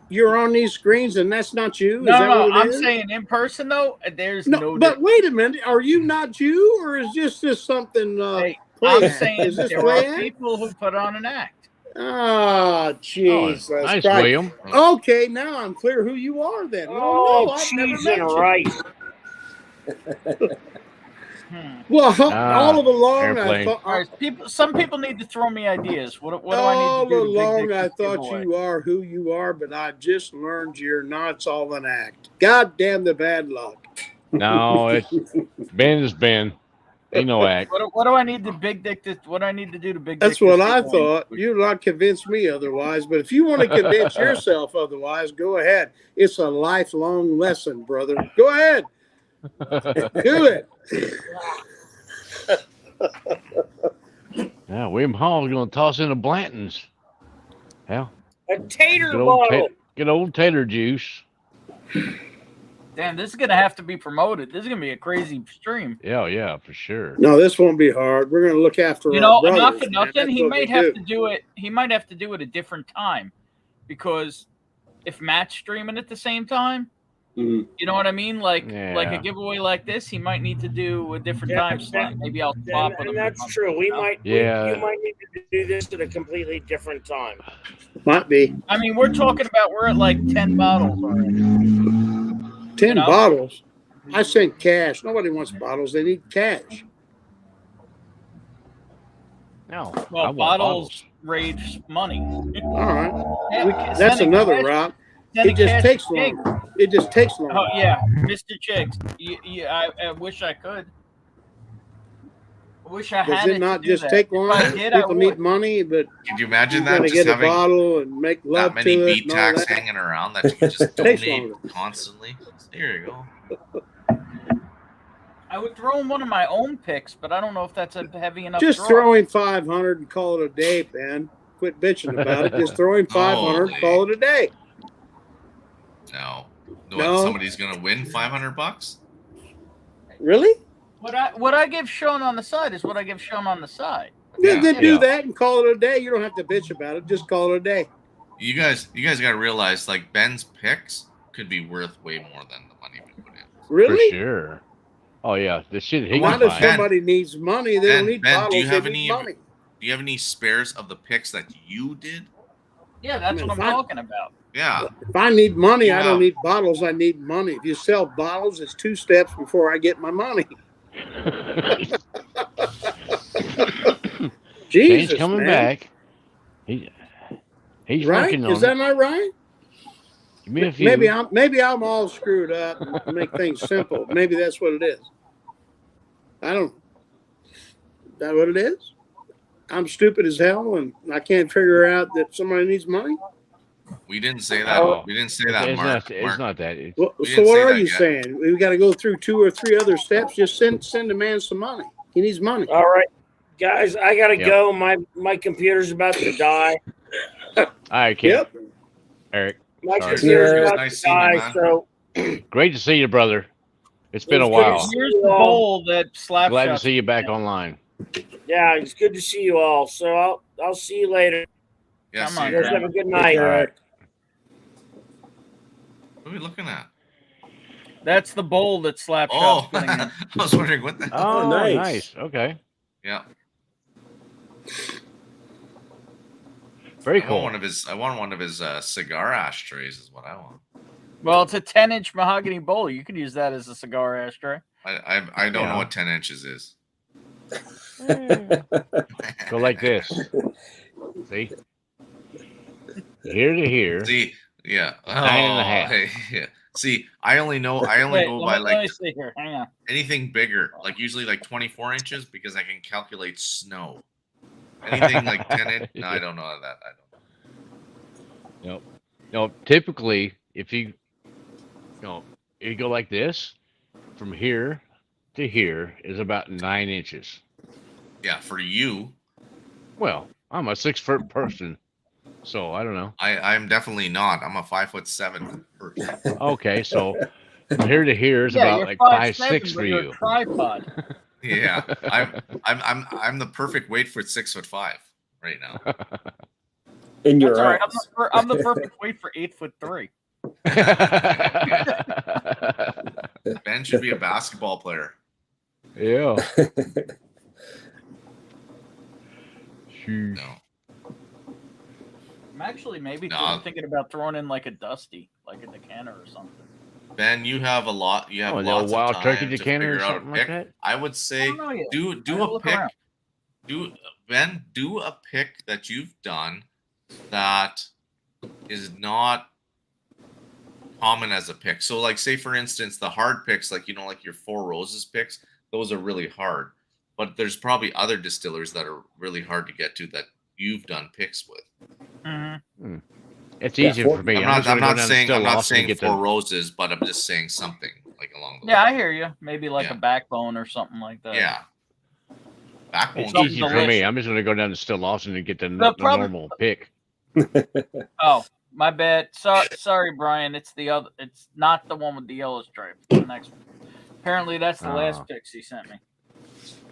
You're on these screens and that's not you? Is that No, what it I'm is? saying in person though. There's no. But wait a minute. Are you not you, or is this just something? Hey, play I'm act? saying Is this there play are act? people who put on an act. Oh, jeez. Oh, nice, William. Okay, now I'm clear who you are then. Oh, no, I've never cheese met and you. rice. Well, all along airplane. I thought. All right, some people need to throw me ideas. What do I All need to do? along I thought you are who you are, but I just learned you're not. It's all an act. God damn the bad luck. No, Ben is Ben. Ain't no act. What do I need to big dick this? What do I need to do to big dick That's what this I people? thought. You'd not convince me otherwise, but if you want to convince yourself otherwise, go ahead. It's a lifelong lesson, brother. Go ahead. Do it. Yeah, William Hall's going to toss in a Blanton's. Yeah. A tater Good old, bottle. good old tater juice. Damn, this is gonna have to be promoted. This is gonna be a crazy stream. Yeah, for sure. No, this won't be hard. We're going to look after You our know, brothers. not for man. nothing. That's He what might we have do. to do it. He might have to do it a different time, because if Matt's streaming at the same time, Mhm. You know what I mean? Like Yeah. a giveaway like this, he might need to do a different time slot. Maybe I'll swap with And him. that's true. We might, Yeah. you might need to do this at a completely different time. Might be I mean, we're at like 10 bottles already. 10 You know? bottles. I sent cash. Nobody wants bottles. They need cash. No. I Well, want bottles raise money. All right. Yeah, That's sending another cash- route. sending It just cash takes to Chicks. longer. It just takes longer. Oh yeah, Mr. Chicks. I wish I could. I wish I Does had it not to do just that. take If I longer? did, I People need would. money, but Could you imagine you that? gotta Just get a having bottle and make love that many to it beat and all tags that. hanging around that you can just Takes donate longer. constantly. Here you go. I would throw in one of my own picks, but I don't know if that's a heavy enough. Just draw. throw in 500 and call it a day, Ben. Quit bitching about it. Just throw in 500 and call it a day. No. No. Somebody's gonna win $500? Really? What I give Sean on the side is what I give Sean on the side. Yeah. Then do that and call it a day. You don't have to bitch about it. Just call it a day. You guys gotta realize, like, Ben's picks could be worth way more than the money we put in. Really? For sure. Oh yeah, the shit he Why can does buy. somebody needs money? They don't need bottles. Do you have they need any? money. Do you have any spares of the picks that you did? Yeah, that's what I'm talking about. Yeah. If I need money, I Yeah. don't need bottles. I need money. If you sell bottles, it's 2 steps before I get my money. Jesus, Shane's coming man. back. He's Right? working on Is that not right? Give me a few. Maybe I'm all screwed up and make things simple. Maybe that's what it is. I don't. Is that what it is? I'm stupid as hell and I can't figure out that somebody needs money. We didn't say that. We didn't say that, It's Mark. not that. It's, Well, We so didn't what say are that you yet. saying? We got to go through 2 or 3 other steps. Just send a man some money. He needs money. All right, guys, I gotta Yep. go. My computer's about to die. all right, kid. Yep. Eric. My Sorry. computer's Yeah. about Nice to seeing you, die. man. So Great to see you, brother. It's been a It's good to while. see Here's you the all. bowl that Slapshot. Glad to see you back online. Yeah, it's good to see you all. So I'll see you later. Yeah, Come see on, you. You guys have a good night. All right. What are we looking at? That's the bowl that Slapshot's Oh, putting in. I was wondering what the hell. Oh, nice. nice. Okay. Yeah. Very I cool. want one of his cigar ashtrays is what I want. Well, it's a 10-inch mahogany bowl. You could use that as a cigar ashtray. I don't Yeah. know what 10 inches is. Go like this. See? Here to here. See, yeah. 9.5. Hey, yeah. See, I only Wait, go by let me like see here. Hang on. anything bigger, like usually like 24 inches because I can calculate snow. Anything like 10 inch, no, I don't know that. I don't. Nope. No, typically, if you go like this, from here to here is about 9 inches. Yeah, for you, Well, I'm a 6-foot person, so I don't know. I'm definitely not. I'm a 5'7" person. Okay, so from here to here is Yeah, about you're like 5'7", 5'6" but for you're you. a tripod. Yeah, I'm the perfect weight for 6'5" right now. In That's your all right. eyes. I'm the perfect weight for 8'3". Ben should be a basketball player. Yeah. No. I'm actually maybe No. thinking about throwing in like a Dusty, like a decanter or something. Ben, you have a lot. You have Oh, a little lots of wild time turkey to decanter or figure out a something like pick. that? I would say don't know yet. do I gotta a look pick. around. Do a pick that you've done that is not common as a pick. So, like, say for instance, the hard picks, like like your Four Roses picks, those are really hard. But there's probably other distillers that are really hard to get to that you've done picks with. Mm-hmm. It's Yeah, easier for me. I'm just gonna not go down to saying Still I'm not Austin and saying get Four the- Roses, but I'm just saying something like along those Yeah, I lines. hear you. Maybe like Yeah. a backbone or something like that. Yeah. Backbone. It's Something easy for delicious. me. I'm just gonna go down to Still Austin and get the problem- normal pick. Oh, my bad. Sorry, Brian. It's the other. It's not the one with the yellow stripe. It's the next one. Apparently, that's the last picks he sent me.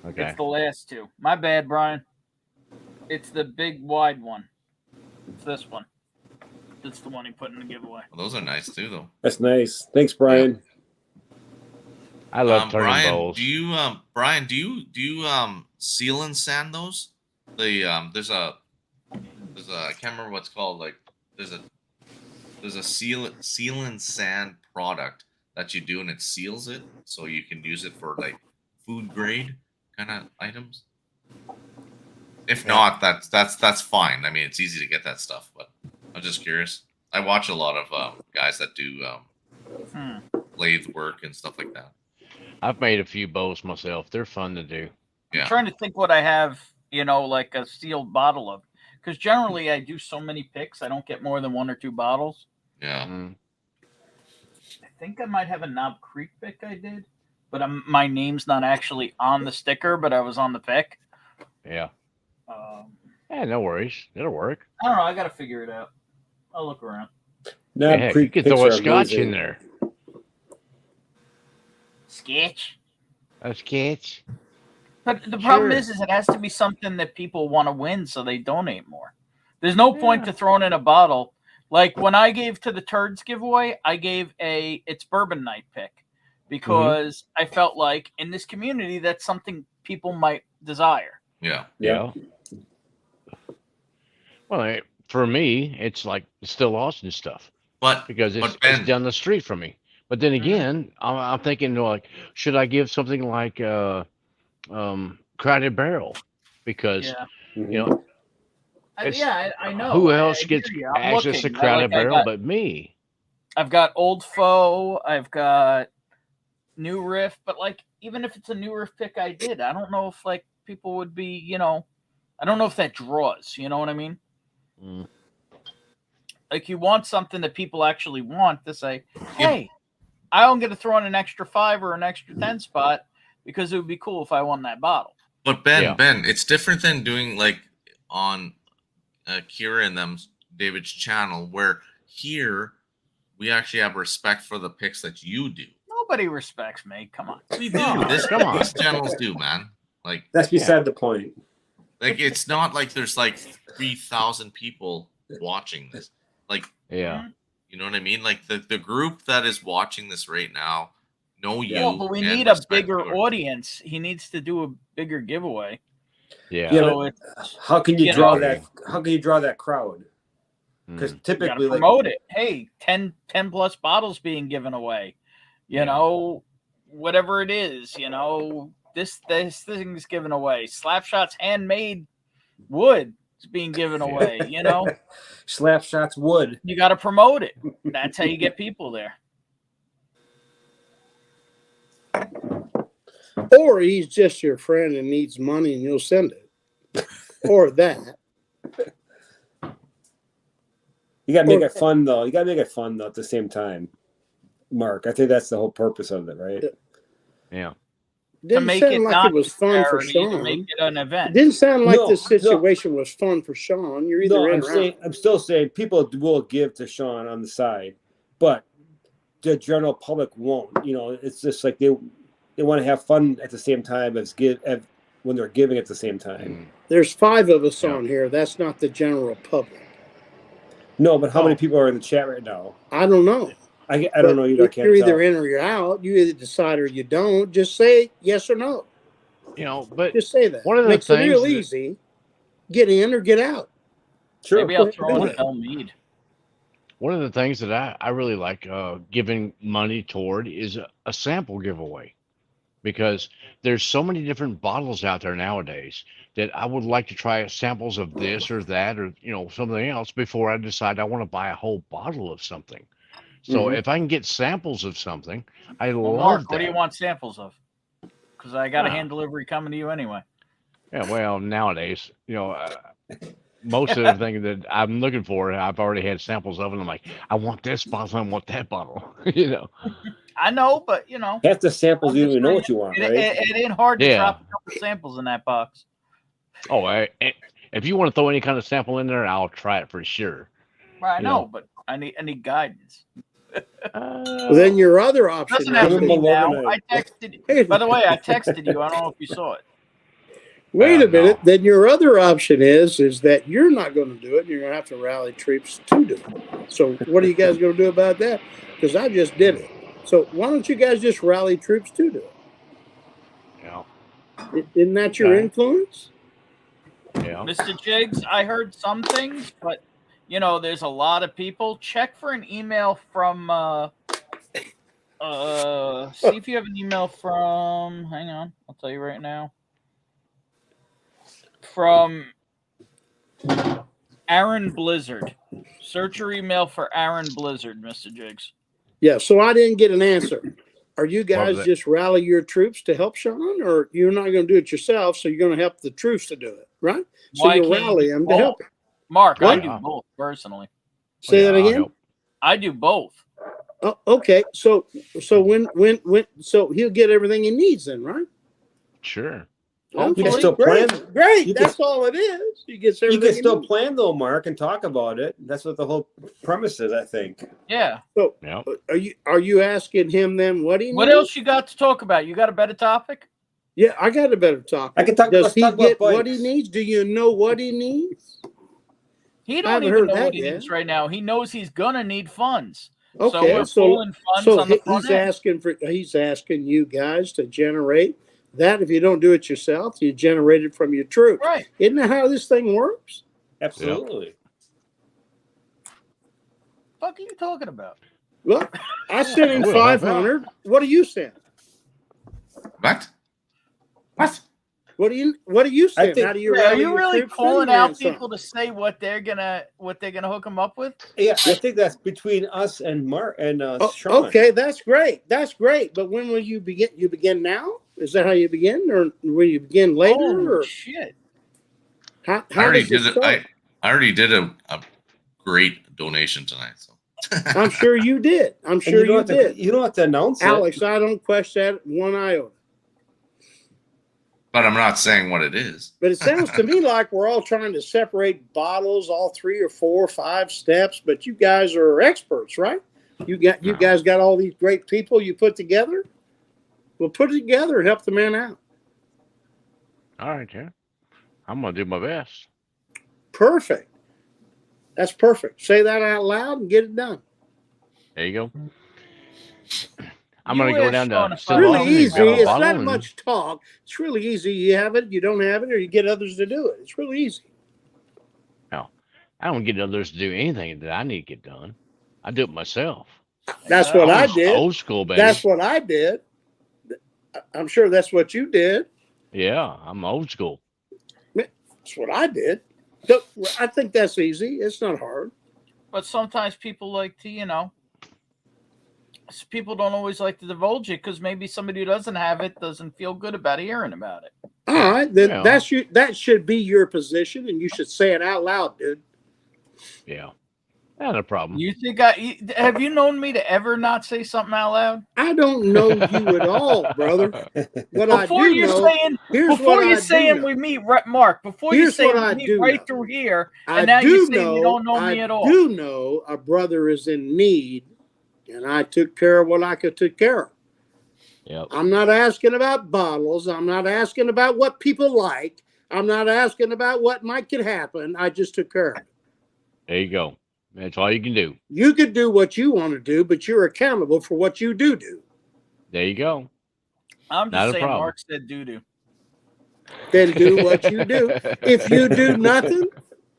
Okay. It's the last two. My bad, Brian. It's the big wide one. It's this one. That's the one he put in the giveaway. Well, those are nice too, though. That's nice. Thanks, Brian. I love turning Brian, bowls. do you seal and sand those? There's a I can't remember what's called. Like there's a seal and sand product that you do, and it seals it so you can use it for like food grade kind of items. If not, that's fine. I mean, it's easy to get that stuff, but I'm just curious. I watch a lot of guys that do lathe work and stuff like that. I've made a few bows myself. They're fun to do. Yeah. I'm trying to think what I have, like a sealed bottle of. Because generally I do so many picks, I don't get more than 1 or 2 bottles. Yeah. I think I might have a Knob Creek pick I did, but my name's not actually on the sticker, but I was on the pick. Yeah. Yeah, no worries. It'll work. I don't know. I got to figure it out. I'll look around. Knob Heck, Creek you could throw a picks are scotch amazing. in there. Sketch. A sketch. But the problem is it has to be something that people want to win so they donate more. There's no point to throwing in a bottle. Like when I gave to the Turds giveaway, I gave it's Bourbon Night pick because I felt like in this community that's something people might desire. Yeah. Yeah. Well, for me, it's like still Austin stuff, because it's down the street from me. But then again, I'm thinking like, should I give something like Crowded Barrel? Because I know. Who else gets access to Crowded Barrel but me? I've got Old Foe. I've got New Riff. But like, even if it's a New Riff pick I did, I don't know if like people would be, I don't know if that draws. You know what I mean? Like you want something that people actually want to say, hey, I don't get to throw in an extra 5 or an extra 10 spot because it would be cool if I won that bottle. But Ben, it's different than doing like on Kira and David's channel, where here we actually have respect for the picks that you do. Nobody respects me. Come on. We do. These channels do, man. Like that's beside the point. Like it's not like there's like 3,000 people watching this. Like you know what I mean? Like the group that is watching this right now know you. Yeah, but we need a bigger audience. He needs to do a bigger giveaway. Yeah. So how can you draw that? How can you draw that crowd? Because typically, like, promote it. Hey, 10 plus bottles being given away. You know, whatever it is. You know, this thing's given away. Slapshot's handmade wood is being given away. You know, Slapshot's wood. You got to promote it. That's how you get people there. Or he's just your friend and needs money and you'll send it. Or that. You got to make it fun, though. You got to make it fun, though, at the same time. Mark, I think that's the whole purpose of it, right? Yeah. Didn't sound like it was fun for Sean. Make it an event. Didn't sound like this situation was fun for Sean. You're either in or out. I'm still saying people will give to Sean on the side, but the general public won't. You know, it's just like they want to have fun at the same time as when they're giving at the same time. There's 5 of us on here. That's not the general public. No, but how many people are in the chat right now? I don't know. I don't know either. You're either in or you're out. You either decide or you don't. Just say yes or no. You know, but just say that. One of the Makes things it real easy. Get in or get out. Sure. Maybe I'll throw in Elmead. One of the things that I really like giving money toward is a sample giveaway, because there's so many different bottles out there nowadays that I would like to try samples of this or that or something else before I decide I want to buy a whole bottle of something. So if I can get samples of something, I love Mark, that. what do you want samples of? Because I got a hand delivery coming to you anyway. Yeah, well, nowadays, most of the things that I'm looking for, I've already had samples of, and I'm like, I want this bottle, I want that bottle, I know, but half the samples you don't even know what you want, right? It ain't hard to drop a couple samples in that box. Oh, if you want to throw any kind of sample in there, I'll try it for sure. Right, I know, but I need guidance. Well, then your other option doesn't have to be now. I texted. By the way, I texted you. I don't know if you saw it. Wait a minute. No. Then your other option is that you're not going to do it. And you're going to have to rally troops to do it. So what are you guys going to do about that? Because I just did it. So why don't you guys just rally troops to do it? Yeah. Isn't that your Okay. influence? Yeah. Mr. Jiggs, I heard some things, but you know, there's a lot of people. Check for an email from see if you have an email from, hang on, I'll tell you right now. From Aaron Blizzard. Search your email for Aaron Blizzard, Mr. Jiggs. Yeah, so I didn't get an answer. Are you was guys it? just rally your troops to help Sean, or you're not going to do it yourself, so you're going to help the troops to do it, right? So Why you can't rally you them do to help both? him. Mark, I What? do both personally. Say that I'll again? help. I do both. Oh, okay, so when so he'll get everything he needs then, right? Sure. You can Okay, still great, plan. great. You can- That's all it is. He gets You everything. can still he needs. plan though, Mark, and talk about it. That's what the whole premise is, I think. Yeah. So Yep. are you asking him then what he needs? What else you got to talk about? You got a better topic? Yeah, I got a better topic. I can talk. Does Let's he talk get about what he bikes. needs? Do you know what he needs? He I don't haven't even heard know that what he yet. needs right now. He knows he's gonna need funds. So Okay, we're so pulling funds on the front end. he's asking you guys to generate that. If you don't do it yourself, you generate it from your troops. Right. Isn't that how this thing works? Absolutely. What are you talking about? Look, I sent him I will help 500. What do you send? What? What? What do you send? think- How do you Yeah, are rally you your really troops? calling Then, out man, son? people to say what they're gonna hook them up with? Yeah, I think that's between us and Mark and Oh, Sean. okay, that's great. That's great. But when will you begin? You begin now? Is that how you begin, or will you begin later? Holy Or shit! how I already does it did it. start? I already did a great donation tonight. So I'm sure you did. I'm And sure you don't you have to. did. You don't have to announce Alex, it. I don't question that one iota. but I'm not saying what it is. But it sounds to me like we're all trying to separate bottles, all 3 or 4 or 5 steps. But you guys are experts, right? You No. guys got all these great people you put together. Well, put it together and help the man out. All right, yeah. I'm gonna do my best. Perfect. That's perfect. Say that out loud and get it done. There you go. I'm You gonna go asked down Sean to if It's I really Well, easy. grab a It's bottle not and- much talk. It's really easy. You have it, you don't have it, or you get others to do it. It's really easy. I don't get others to do anything that I need to get done. I do it myself. That's what I Old- did. Old school, baby. That's what I did. I'm sure that's what you did. Yeah, I'm old school. That's what I did. So, I think that's easy. It's not hard. But sometimes people like to, people don't always like to divulge it because maybe somebody who doesn't have it doesn't feel good about hearing about it. All right, then Yeah. that should be your position, and you should say it out loud, dude. Yeah. Not a problem. You think have you known me to ever not say something out loud? I don't know you at all, brother. What Before I do you're know, saying, here's before what you're I do saying know. we meet, Mark. Before you Here's say what we I meet do right know. through here, I and now do you say know, you don't know I me at all. do know a brother is in need, and I took care of what I could take care of. Yep. I'm not asking about bottles. I'm not asking about what people like. I'm not asking about what might could happen. I just took care of it. There you go. That's all you can do. You could do what you want to do, but you're accountable for what you do. There you go. I'm Not just a saying, problem. Mark said doo-doo. Then do what you do. If you do nothing,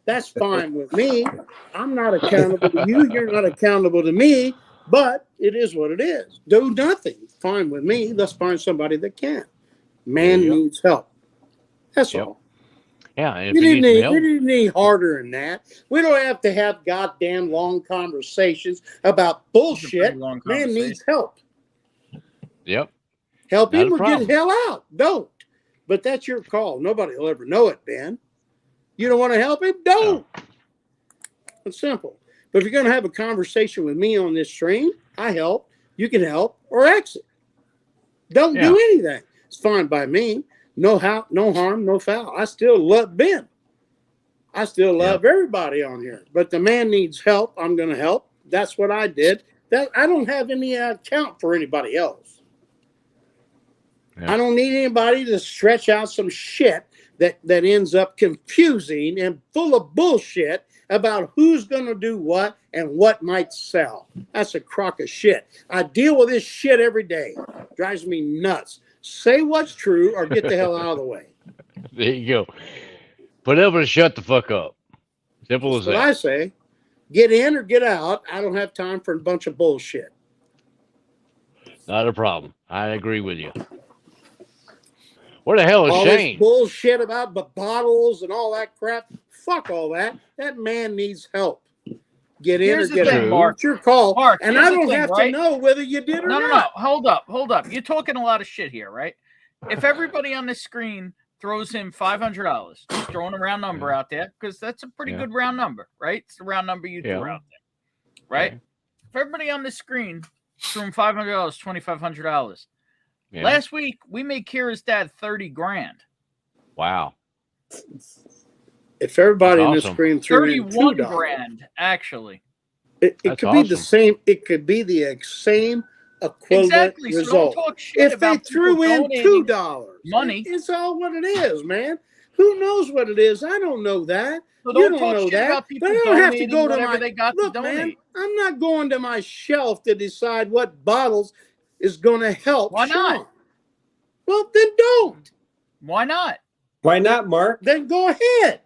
that's fine with me. I'm not accountable to you. You're not accountable to me, but it is what it is. Do nothing. Fine with me. Let's find somebody that can. Man There you go. needs help. That's Yep. all. Yeah, and if We you didn't need some need, help, we didn't need harder than that. We don't have to have goddamn long conversations about bullshit. pretty long Man conversation. needs help. yep. Help Not him a or problem. get hell out. Don't. But that's your call. Nobody will ever know it, Ben. You don't want to help him? Don't. It's simple. But if you're going to have a conversation with me on this stream, I help. You can help or exit. Don't do anything. It's fine by me. No harm, no foul. I still love Ben. I still love everybody on here. But the man needs help. I'm going to help. That's what I did. That I don't have any account for anybody else. Yeah. I don't need anybody to stretch out some shit that ends up confusing and full of bullshit about who's going to do what and what might sell. That's a crock of shit. I deal with this shit every day. Drives me nuts. Say what's true or get the hell out of the way. There you go. Put up and shut the fuck up. Simple as That's what that. I say. Get in or get out. I don't have time for a bunch of bullshit. Not a problem. I agree with you. Where the hell is All Shane? this bullshit about bottles and all that crap. Fuck all that. That man needs help. Get in Here's or the get thing, out. Mark. It's your call. Mark, And here's I the don't thing, have right? to know whether you did or No, not. hold up. You're talking a lot of shit here, right? If everybody on this screen throws him $500, just throwing a round number out there, because that's a pretty good round number, right? It's the round number you threw out there, right? If everybody on this screen threw him $500, $2,500. Last week we made Kira's dad $30,000. Wow. If everybody That's in awesome. the screen threw in $2, $31,000 actually. it could be the same. It could be the same equivalent Exactly. So don't result. talk shit If they about threw people in donating $2, money. it's all what it is, man. Who knows what it is? I don't know that. So You don't don't talk know shit that. about people But I don't have to donating go to whatever my they got look, to donate. man. I'm not going to my shelf to decide what bottles is going to help. Why not? Sean. Well, then don't. Why not? Why not, Mark? Then go ahead.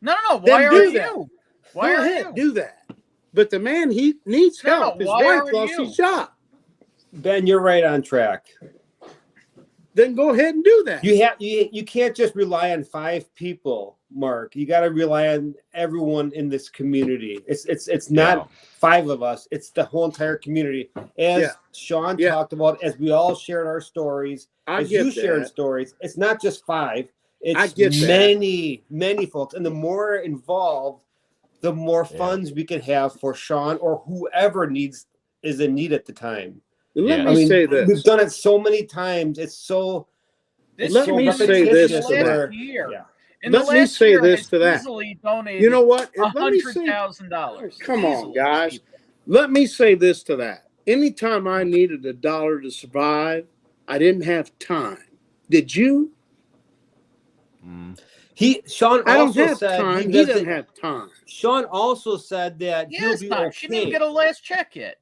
No. Then Why do are that. you? Why Go are ahead, you? do that. But the man, he needs help. His why wife aren't lost you? his job. Ben, you're right on track. Then go ahead and do that. You can't just rely on 5 people, Mark. You got to rely on everyone in this community. It's not 5 of us. It's the whole entire community. As Sean talked about, as we all shared our stories, as you shared stories, it's not just 5. It's many folks. And the more involved, the more funds we can have for Sean or whoever is in need at the time. Let me say this. We've done it so many times. It's so. Let me say this to that. Let me say this to that. You know what? $100,000. Come on, guys. Let me say this to that. Anytime I needed $1 to survive, I didn't have time. Did you? Sean I don't also have said time. He doesn't have time. Sean also said that he'll be okay. She didn't get a last check yet.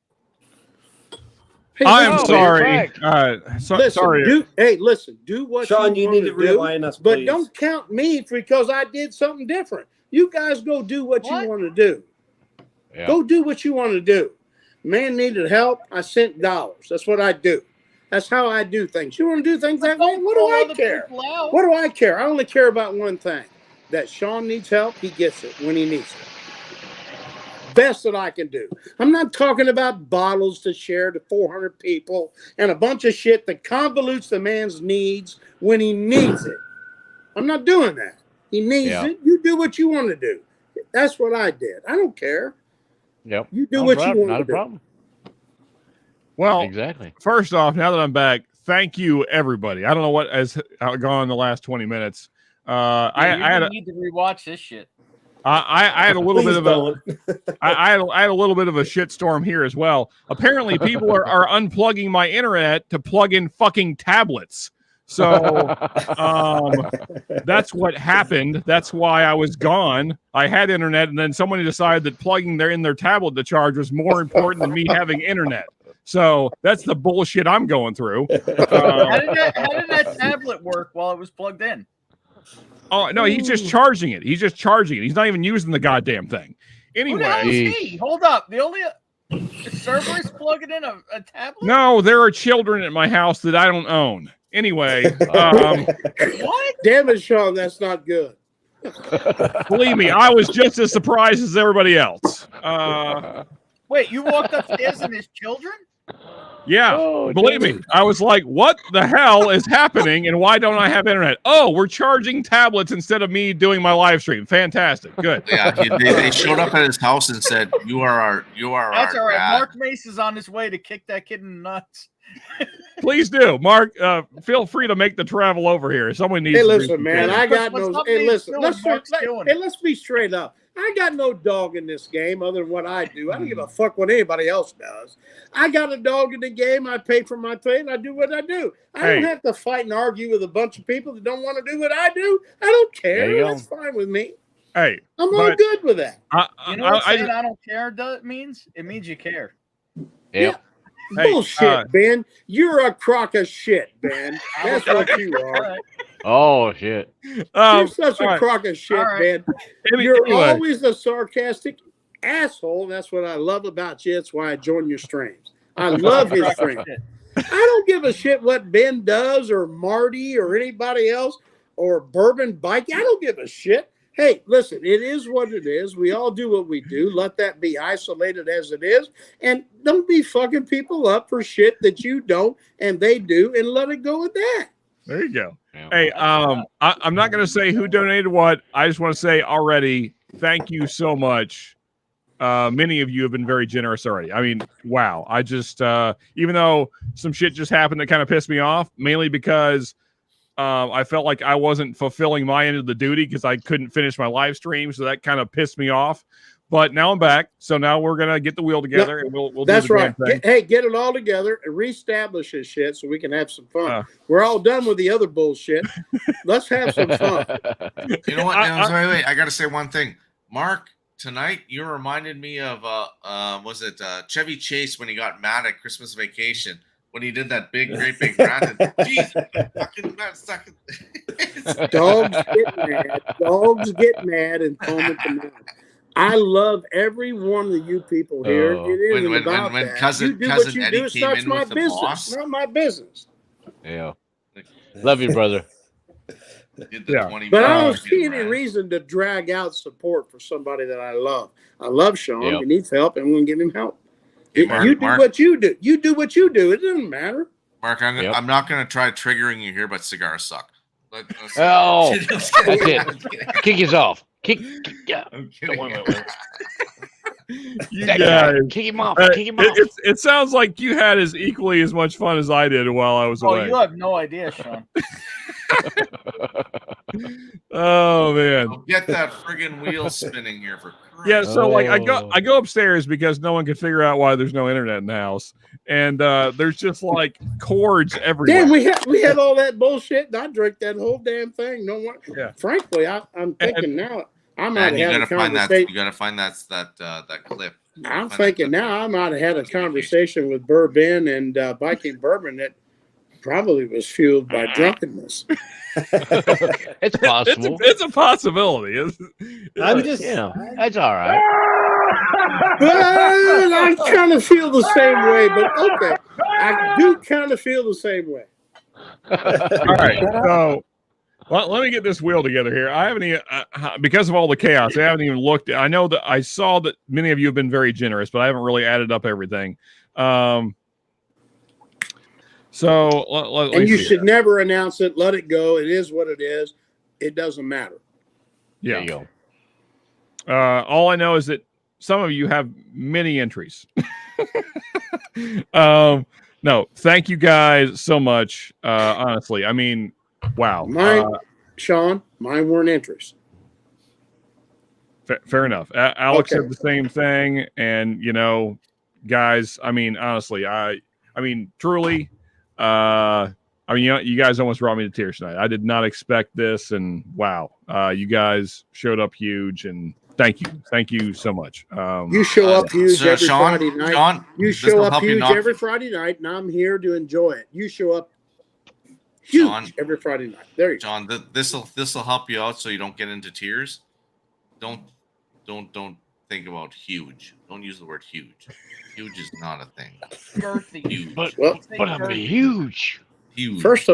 Hey, I'm listen, sorry. Sorry. Listen. Do what Sean, you need to do, rely on us, but please. don't count me because I did something different. You guys go do what you want to do. Yeah. Go do what you want to do. Man needed help. I sent dollars. That's what I do. That's how I do things. You want to do things that way? What do I care? What do I care? I only care about one thing. That Sean needs help. He gets it when he needs it. Best that I can do. I'm not talking about bottles to share to 400 people and a bunch of shit that convolutes the man's needs when he needs it. I'm not doing that. He needs it. You do what you want to do. That's what I did. I don't care. Yep. You do what you want to do. Not a problem. Well, exactly. First off, now that I'm back, thank you, everybody. I don't know what has gone in the last 20 minutes. I need to rewatch this shit. I had a little bit of I had a little bit of a shitstorm here as well. Apparently, people are unplugging my internet to plug in fucking tablets. So that's what happened. That's why I was gone. I had internet, and then somebody decided that plugging in their tablet to charge was more important than me having internet. So that's the bullshit I'm going through. How did that tablet work while it was plugged in? Oh, no, he's just charging it. He's not even using the goddamn thing. Anyway. Who the hell is he? Hold up. The only server is plugging in a tablet? No, there are children at my house that I don't own. Anyway. What? Damn it, Sean, that's not good. Believe me, I was just as surprised as everybody else. Wait, you walked upstairs and there's children? Yeah, believe me. I was like, what the hell is happening and why don't I have internet? Oh, we're charging tablets instead of me doing my live stream. Fantastic. Good. Yeah, they showed up at his house and said, you are That's our all right. dad. Mark Mace is on his way to kick that kid in the nuts. Please do. Mark, feel free to make the travel over here. Someone needs Hey, to listen, man, I got no. Hey, listen, let's be straight up. I got no dog in this game other than what I do. I don't give a fuck what anybody else does. I got a dog in the game. I pay for my pay, and I do what I do. I don't have to fight and argue with a bunch of people that don't want to do what I do. I don't care. That's fine with me. Hey, I'm all good with that. You know what saying I don't care means? It means you care. Yeah. Bullshit, Ben. You're a crock of shit, Ben. That's what you are. Oh, shit. You're such a crock of shit, Ben. You're always a sarcastic asshole. That's what I love about you. That's why I join your streams. I love his streams. I don't give a shit what Ben does or Marty or anybody else or Bourbon Bike. I don't give a shit. Hey, listen, it is what it is. We all do what we do. Let that be isolated as it is. And don't be fucking people up for shit that you don't and they do, and let it go with that. There you go. Hey, I'm not going to say who donated what. I just want to say already, thank you so much. Many of you have been very generous already. I mean, wow. I just, even though some shit just happened that kind of pissed me off, mainly because I felt like I wasn't fulfilling my end of the duty because I couldn't finish my live stream. So that kind of pissed me off. But now I'm back. So now we're going to get the wheel together and we'll that's do the right. damn thing. Get it all together and reestablish this shit so we can have some fun. We're all done with the other bullshit. Let's have some fun. You know what? Wait. I got to say one thing. Mark, tonight you reminded me of, was it Chevy Chase when he got mad at Christmas Vacation? When he did that great big rant. Jesus, fucking sucking. Dogs get mad. Dogs get mad and foam at the mouth. I love every one of you people here. It isn't about that. Cousin Eddie do. It's came not in my with the business. boss. It's not my business. Yeah. Love you, brother. But I don't see any reason to drag out support for somebody that I love. I love Sean. He needs help, and we're going to give him help. Hey, Mark, you do what you do. You do what you do. It doesn't matter. Mark, I'm not going to try triggering you here, but cigars suck. Oh, that's it. Kick his off. Kick. Yeah. I'm kidding. You guys, kick him off. Kick him off. It sounds like you had equally as much fun as I did while I was away. Oh, you have no idea, Sean. Oh man! Get that friggin' wheel spinning here for Christ. Yeah. So like I go upstairs because no one can figure out why there's no internet in the house, and there's just like cords everywhere. Yeah, we had all that bullshit, and I drank that whole damn thing. No one. Yeah. Frankly, I'm thinking now I might have had a conversation. You gotta find that clip. I'm thinking now I might have had a conversation with Bourbon and Viking Bourbon that probably was fueled by drunkenness. It's possible. It's a possibility. That's all right. Well, I kind of feel the same way, but okay. I do kind of feel the same way. All right. So let me get this wheel together here. I haven't even, because of all the chaos, I haven't even looked. I know that I saw that many of you have been very generous, but I haven't really added up everything. So and you should never announce it. Let it go. It is what it is. It doesn't matter. Yeah. There you go. All I know is that some of you have many entries. No, thank you guys so much. Honestly, I mean, wow. Sean, mine weren't entries. Fair enough. Alex said the same thing, and guys, I mean, honestly, I mean, truly. You guys almost brought me to tears tonight. I did not expect this, and wow, you guys showed up huge, and thank you so much. You show up huge every Friday night. You show up huge every Friday night, and I'm here to enjoy it. You show up huge every Friday night. There you go. John, this will help you out so you don't get into tears. Don't think about huge. Don't use the word huge. Huge is not a thing. Huge. But I'm huge. Huge. First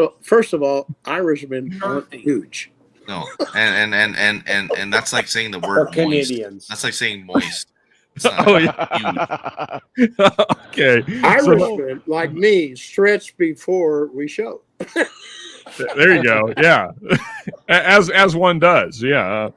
of all, Irishmen aren't huge. No, and that's like saying the word moist. Canadians. That's like saying moist. Oh yeah. Okay. Irishmen like me stretch before we show. There you go. Yeah. As one does. Yeah.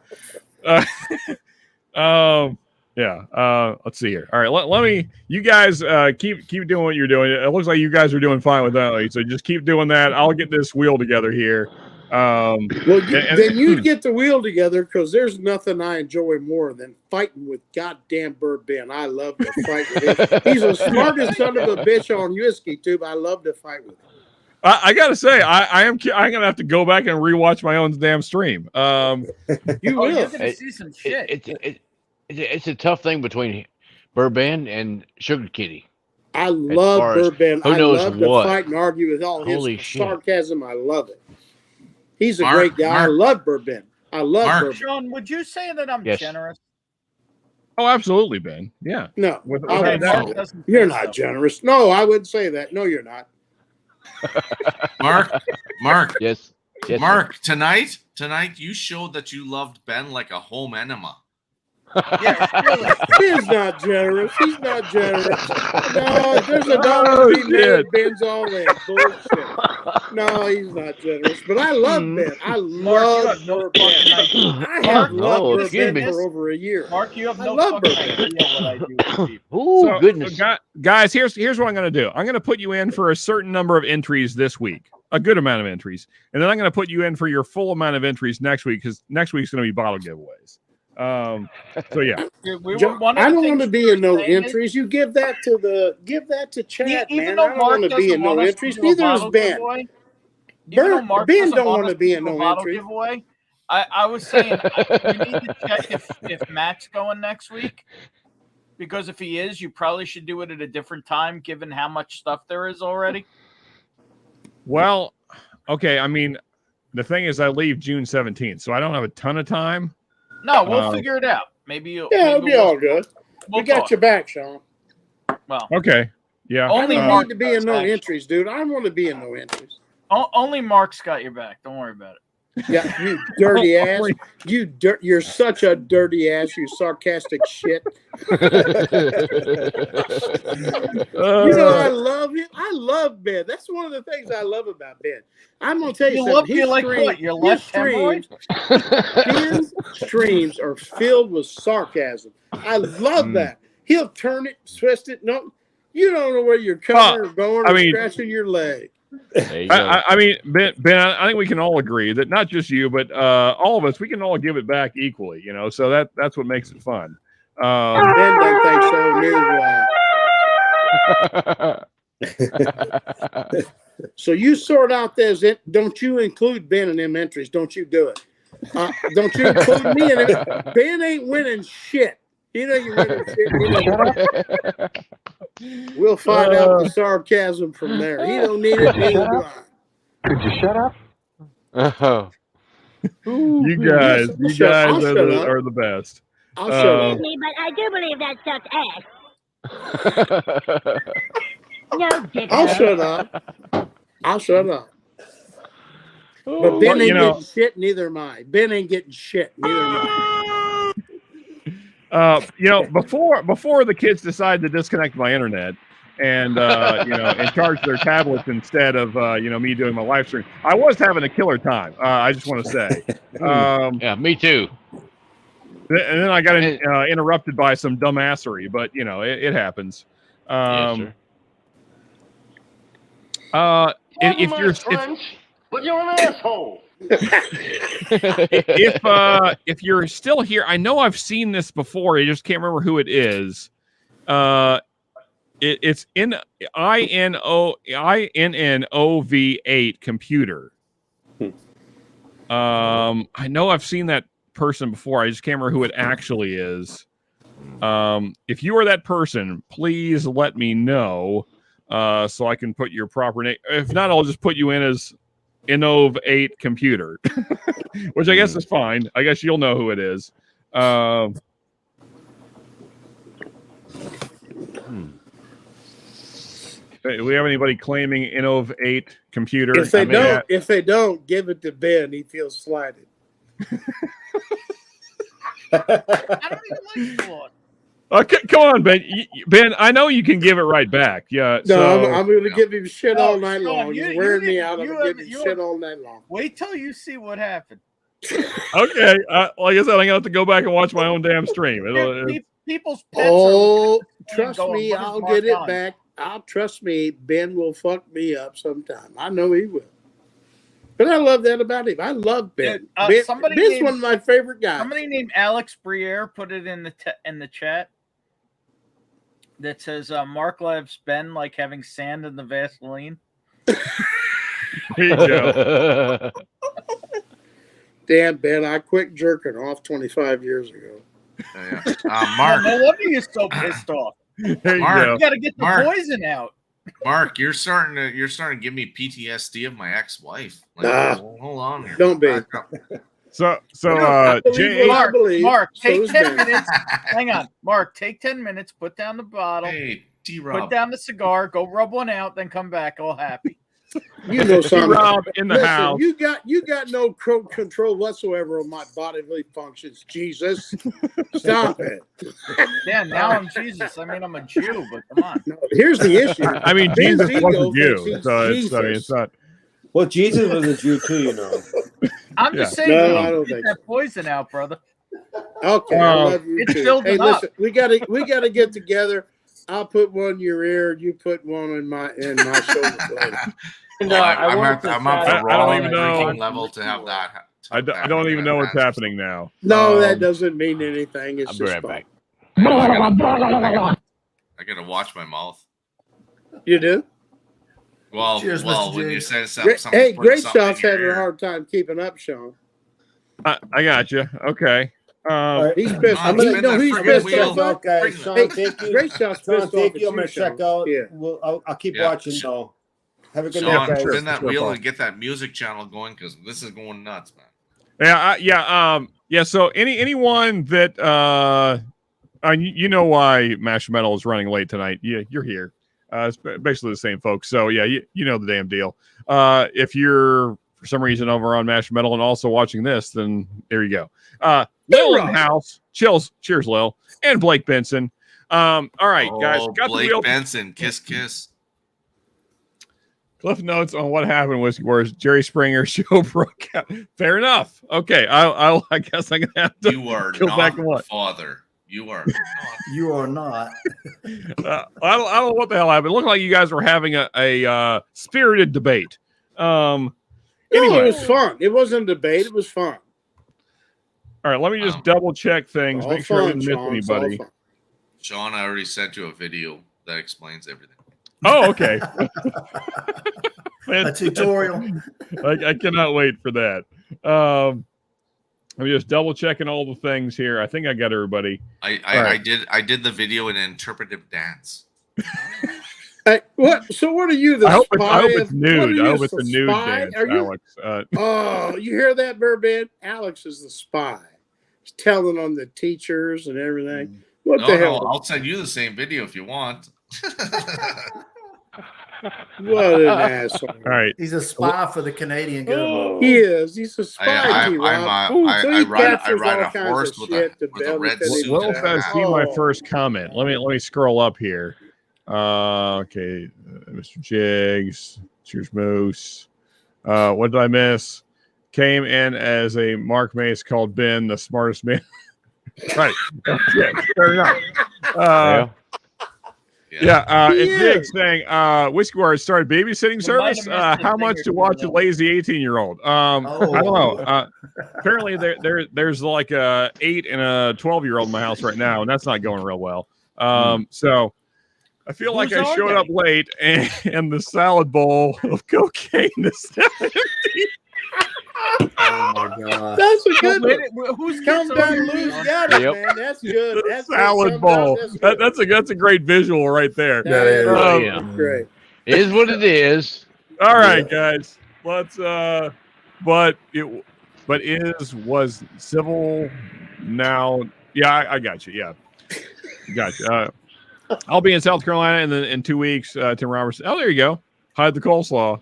Let's see here. All right, let me. You guys keep doing what you're doing. It looks like you guys are doing fine with that. So just keep doing that. I'll get this wheel together here. Well, then you'd get the wheel together because there's nothing I enjoy more than fighting with goddamn Bird Ben. I love to fight with him. He's the smartest son of a bitch on whiskey too. I love to fight with him. I gotta say, I'm gonna have to go back and rewatch my own damn stream. You will. You're gonna see some shit. It's a tough thing between Bourbon and Sugar Kitty. I love Bird Ben. I love to what? fight and argue with all Holy his shit. sarcasm. I love it. He's a Mark, great guy. I Mark. love Bird Ben. I love Mark. Bird Ben. Sean, would you say that I'm Yes. generous? Oh, absolutely, Ben. Yeah. No, Without I a doubt. wouldn't say that. You're not generous. No, I wouldn't say that. No, you're not. Mark, Yes. Mark. Tonight, you showed that you loved Ben like a home enema. Yeah, really. He's not generous. He's not generous. No, there's a dollar to be made. Ben's all in. Bullshit. No, he's not generous. But I love Ben. I love Bird Ben. I have loved Bird Ben for over a year. Mark, you have no love fucking Bird Ben. idea what I do with people. Ooh, So, goodness. guys, here's what I'm going to do. I'm going to put you in for a certain number of entries this week, a good amount of entries, and then I'm going to put you in for your full amount of entries next week because next week's going to be bottle giveaways. So yeah, I don't want to be in no entries. You give that to Chad, man. I don't want to be in no entries. Neither is Ben. Ben don't want to be in no entries. Giveaway. I was saying you need to check if Matt's going next week, because if he is, you probably should do it at a different time, given how much stuff there is already. well, okay. I mean, the thing is, I leave June 17th, so I don't have a ton of time. No, we'll figure it out. Maybe it'll be all good. We got your back, Sean. Well, okay, yeah. Only I don't Mark need to be in no does, entries, dude. I don't want to be in no entries. Only Mark's got your back. Don't worry about it. Yeah, you dirty ass. You're such a dirty ass, you sarcastic shit. You know, I love him. I love Ben. That's one of the things I love about Ben. I'm gonna tell you something. Ben's streams are filled with sarcasm. I love that. He'll turn it, twist it. No, you don't know where you're coming or going or scratching your leg. I mean, Ben, I think we can all agree that not just you, but all of us, we can all give it back equally, you know, so that's what makes it fun. Ben don't think so, neither. So you sort out those, don't you include Ben in them entries. Don't you do it. Don't you include me in it. Ben ain't winning shit. You know you're winning shit. We'll find out the sarcasm from there. He don't need it, neither do I. Could you shut up? You guys are the best. I'll shut up. Me, but I do believe that sucks ass. No, dick. I'll shut up. But Ben ain't getting shit, neither am I. Ben ain't getting shit, neither am I. You know, before the kids decide to disconnect my internet and and charge their tablets instead of me doing my live stream, I was having a killer time. I just want to say. Yeah, me too. And then I got interrupted by some dumbassery, but it happens. Yes, sir. But you're an asshole. if you're still here, I know I've seen this before. I just can't remember who it is. It's in INNOV8 computer. I know I've seen that person before. I just can't remember who it actually is. If you are that person, please let me know so I can put your proper name. If not, I'll just put you in as Innov8 computer, which I guess is fine. I guess you'll know who it is. Do we have anybody claiming Innov8 computer? If they don't, give it to Ben. He feels slighted. I don't even like Claude. Okay, come on, Ben. Ben, I know you can give it right back. Yeah. No, I'm going to give him shit all night long. He's wearing me out. I'm going to give him shit all night long. Wait till you see what happened. Okay. Like I said, I'm going to have to go back and watch my own damn stream. People's pets trust me, I'll get it back. Trust me, Ben will fuck me up sometime. I know he will. But I love that about him. I love Ben. Ben's one of my favorite guys. Somebody named Alex Briere put it in the chat that says Mark loves Ben like having sand in the Vaseline. There you go. Damn, Ben, I quit jerking off 25 years ago. Mark. No wonder you're so pissed off. Mark, you got to get the poison out. Mark, you're starting to give me PTSD of my ex-wife. Like, hold on here. Don't be. So Jay, Mark, take 10 minutes. Hang on, Mark, take 10 minutes. Put down the bottle. Hey, T-Rob. Put down the cigar. Go rub one out. Then come back all happy. You know something. Rob in the house. You got no control whatsoever of my bodily functions. Jesus, stop it. Yeah, now I'm Jesus. I mean, I'm a Jew, but come on. No, here's the issue. I mean, Jesus was a Jew, so it's not. Well, Jesus was a Jew too, you know. I'm just saying, I don't get think that poison out, brother. Okay, I love you it's too. filled Hey, up. listen, we gotta get together. I'll put one in your ear. You put one in my shoulder blade. No, I'm up the wrong drinking level to have that. I don't even know what's happening now. No, that doesn't mean anything. It's I'll be just right fun. back. I gotta watch my mouth. You do? Well, Cheers, Mr. when J. you say something, Hey, Greatshot's having a hard time keeping up, Sean. I got you. Okay. He's pissed. He's pissed off. Guys, Sean, Hey, thank you. Greatshot's Sean, pissed thank off. you. I'm gonna check out. Yeah. I'll keep Yeah. watching though. Have a good Sean, night, guys. spin that wheel and get that music channel going because this is going nuts, man. Yeah. So anyone that you know why Mash Metal is running late tonight? Yeah, you're here. It's basically the same folks. So yeah, you know the damn deal. If you're for some reason over on Mash Metal and also watching this, then there you go. Lil in the house. Cheers, Lil and Blake Benson. All right, guys. Got Blake the wheel. Benson, kiss. Cliff notes on what happened was where Jerry Springer's show broke out. Fair enough. Okay, I guess I'm gonna have to. You are go not back and watch. father. You are. You are not. I don't know what the hell happened. It looked like you guys were having a spirited debate. Anyway, Anyway, it was fun. It wasn't a debate. It was fun. all right. Let me just double check things. All Make sure I fun, didn't miss Sean. It's all anybody. fun. Sean, I already sent you a video that explains everything. Oh, okay. A tutorial. I cannot wait for that. I'm just double checking all the things here. I think I got everybody. I did the video in interpretive dance. Hey, what? So what are you, the I hope spy? it's nude. I hope it's a nude spy? dance, Are you? Alex. Oh, you hear that, Burbin? Alex is the spy. He's telling on the teachers and everything. What the hell? I'll send you the same video if you want. What an asshole! All right. He's a spy for the Canadian government. He is. He's a spy. I ride a horse with a red suit. Will says see my first comment. Let me scroll up here. Okay, Mr. Jiggs, cheers, Moose. What did I miss? Came in as a Mark Mace called Ben the smartest man. Right. Yeah, fair enough. It's Jiggs saying Whiskey Bar started babysitting service. How much to watch a lazy 18-year-old? I don't know. Apparently there's like a 8 and a 12-year-old in my house right now, and that's not going real well. So I feel like I showed up late and the salad bowl of cocaine is now empty. Oh my god. That's a good one. Who's Come down, Lou's got it, man. That's good. That's Salad bowl. That's a great visual right there. That is great. It is what it is. All right, guys. Let's but was civil now. Yeah, I got you. Yeah. Got you. I'll be in South Carolina and then in 2 weeks, Tim Robertson. Oh, there you go. Hide the coleslaw.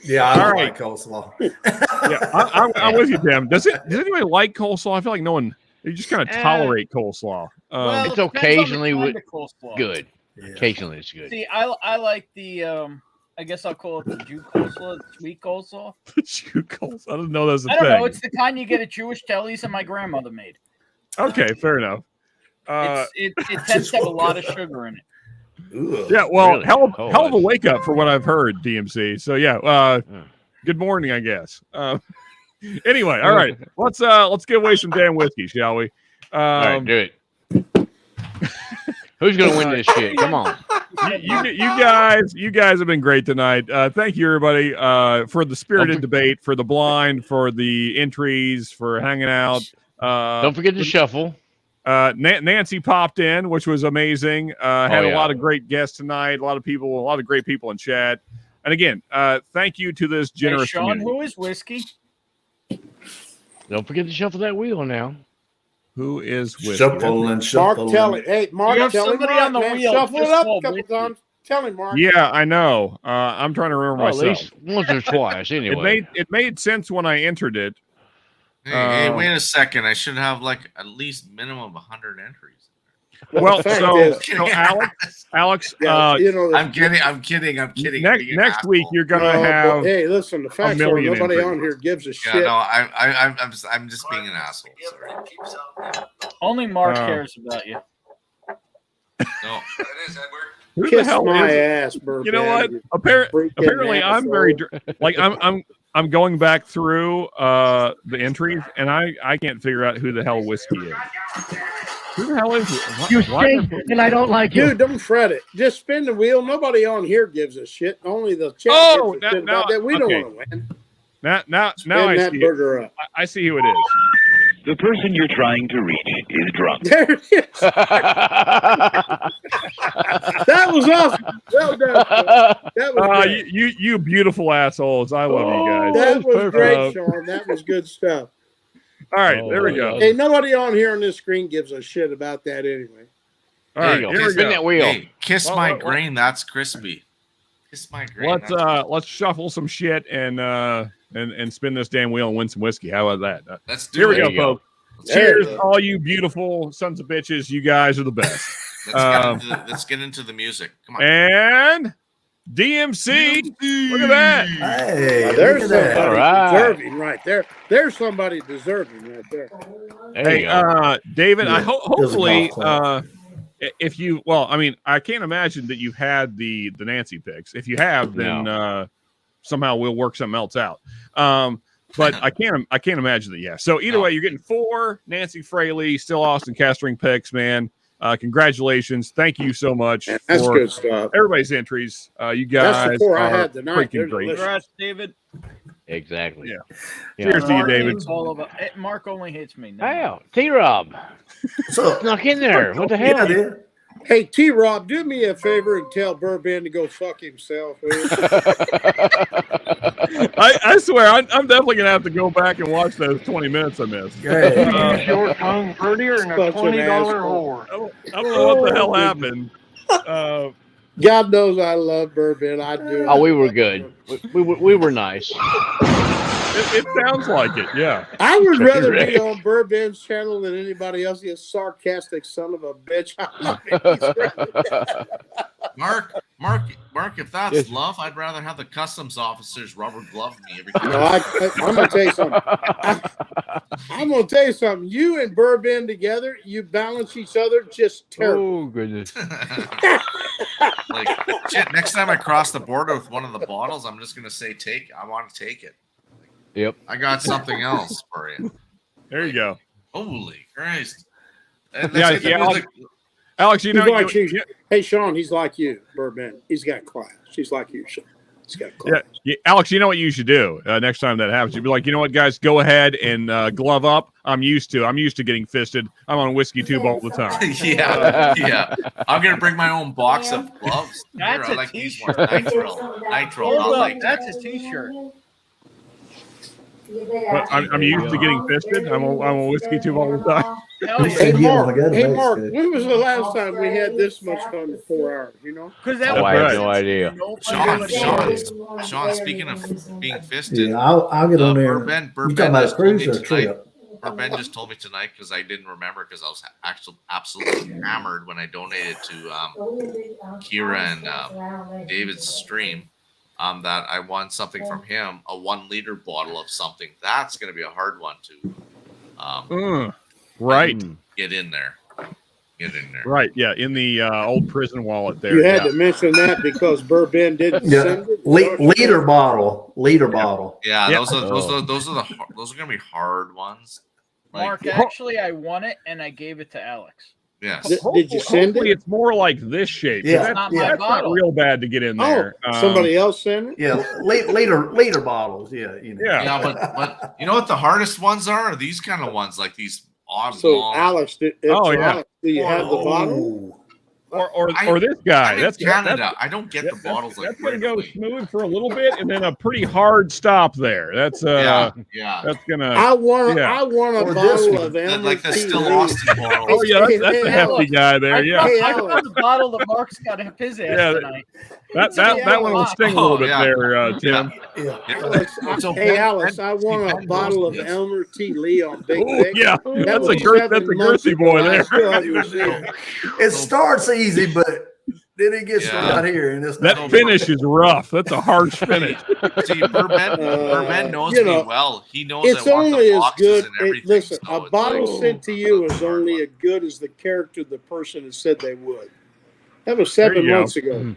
Yeah, I don't like coleslaw. Yeah, I'm with you, Tim. Does anybody like coleslaw? I feel like no one. You just kind of tolerate coleslaw. It's occasionally coleslaw. good. Yeah. Occasionally, it's good. See, I like the. I guess I'll call it the Jew coleslaw, the sweet coleslaw. The Jew coleslaw. I don't know that's a thing. I don't know. It's the kind you get at Jewish delis that my grandmother made. Okay, fair enough. It tends to have a lot of sugar in it. Yeah, well, Really? hell of a wake up for what I've heard, DMC. So yeah, good morning, I guess. Anyway, all right. Let's give away some damn whiskey, shall we? All right, do it. Who's gonna win this shit? Come on. You guys have been great tonight. Thank you, everybody, for the spirited debate, for the blind, for the entries, for hanging out. Don't forget to shuffle. Nancy popped in, which was amazing. Had a lot of great guests tonight. A lot of great people in chat. And again, thank you to this generous Sean, community. who is whiskey? Don't forget to shuffle that wheel now. Who is whiskey? Shuffle and shuffle. Mark, tell it. Hey, Mark, You have tell him somebody Mark, on the man. wheel Shuffle it just up a called couple whiskey. times. Tell him, Mark. Yeah, I know. I'm trying to remember Well, at myself. least once or twice, anyway. It made sense when I entered it. Hey, wait a second. I should have like at least minimum 100 entries. Well, so Alex, I'm kidding. Next week you're gonna have. Hey, listen, the facts are nobody entries. on here gives a shit. Yeah, no, I'm just being an asshole. Sorry. Only Mark cares about you. No. Who Kiss the hell my is it? ass, Burbank. You know what? Apparently, I'm very like I'm going back through the entries, and I can't figure out who the hell whiskey is. Who the hell is it? You stink, and I don't like you. Dude, don't fret it. Just spin the wheel. Nobody on here gives a shit. Only the chat Oh, gives a shit about that. We don't want to win. Now Spin I that see burger up. I see who it is. The person you're trying to reach is drunk. There it is. That was awesome. Well done. That was great. You beautiful assholes. I love you guys. That was great, Sean. That was good stuff. All right, there we go. Hey, nobody on here on this screen gives a shit about that anyway. All right, here we go. that wheel. Hey, kiss my grain. That's crispy. Kiss my grain. Let's shuffle some shit and spin this damn wheel and win some whiskey. How about that? Let's do Here we it. go, folks. Cheers, all you beautiful sons of bitches. You guys are the best. Let's get into the music. Come on. And DMC. Look at that. Hey, Now, there's look at somebody that. deserving right there. There's somebody deserving right there. Hey, David, I hopefully golf if you I can't imagine that you've had the Nancy picks. If you have, then somehow we'll work something else out. But I can't imagine that. Yeah. So either way, you're getting 4 Nancy Fraley, still Austin Castring picks, man. Congratulations. Thank you so much. That's for good stuff. Everybody's entries. You guys That's the 4 I are had tonight. freaking great. Congrats, David. Exactly. Yeah. Cheers to you, David. Mark only hates me. Wow, T-Rob. Snuck in there. What the hell? Yeah, dude. Hey, T-Rob, do me a favor and tell Burban to go fuck himself. I swear, I'm definitely going to have to go back and watch those 20 minutes I missed. Your tongue prettier than a $20 whore. I don't know what the hell happened. God knows I love Burban. I do. Oh, we were good. We were nice. It sounds like it, yeah. I would rather be on Burban's channel than anybody else. You sarcastic son of a bitch. Mark, if that's love, I'd rather have the customs officers rubber glove me every time. No, I'm going to tell you something. I'm going to tell you something. You and Burban together, you balance each other just terrible. Oh, goodness. Like, shit, next time I cross the border with one of the bottles, I'm just going to say, I want to take it. Yep. I got something else for you. There you go. Holy Christ. And Alex, you know, hey, Sean, he's like you, Burban. He's got class. He's like you, Sean. He's got class. Yeah, Alex, you know what you should do next time that happens? You'd be like, you know what, guys, go ahead and glove up. I'm used to getting fisted. I'm on whiskey tube all the time. yeah. I'm gonna bring my own box of gloves. That's I a like these t-shirt. ones. Nitro. That's his t-shirt. But I'm used to getting fisted. I'm on whiskey tube all the time. Hey, Mark, when was the last time we had this much fun for 4 hours, you know? I have no idea. Sean, speaking of being fisted, Yeah, I'll get on there. Burban You talking about a cruise or a trip? Burban just told me tonight because I didn't remember because I was absolutely hammered when I donated to Kira and David's stream. That I won something from him, a 1 liter bottle of something. That's going to be a hard one to right. Get in there. get in there. Right. Yeah. In the old prison wallet there. You had yeah. to mention that because Bourbon didn't Yeah. send it. Liter bottle. Liter bottle. Yeah, Yeah. those are those are gonna be hard ones. Like, Mark, actually, I won it and I gave it to Alex. yes. Did you send Hopefully it? it's more like this shape. Yeah. That's, Not my that's not bottle. real bad to get in there. Somebody else sent it? Yeah. Liter bottles. Yeah. You know. Yeah. Yeah, but you know what the hardest ones are? These kind of ones, like these odd So long. Alex, do you have the bottle? Or this guy. I'm that's in Canada. That's, I don't get the bottles like that's gonna go regularly. smooth for a little bit and then a pretty hard stop there. That's Yeah. that's gonna I want yeah. a Or this bottle one. of Elmer Like the Tea. Still Austin bottle. Oh yeah, that's a hefty guy there. I Yeah. Hey, found Alex. the bottle that Mark's got up his ass Yeah, tonight. That one will sting a little bit yeah. there, Tim. Yeah. Alex, So hey Ben- Alex, Ben- I want a Ben bottle of knows this. Elmer Tea Lee on Big Oh Dick. yeah, That that's was a 7 months girthy ago. boy I there. still haven't seen it. It starts easy, but then it gets Yeah. right here, and it's That not finish is rough. That's a harsh finish. See, Bourbon knows you me know, well. He knows It's I want only the as boxes good. and everything. Listen, so a it's bottle like, sent to you is only as good as the character the person has said they would. That was 7 go. months ago.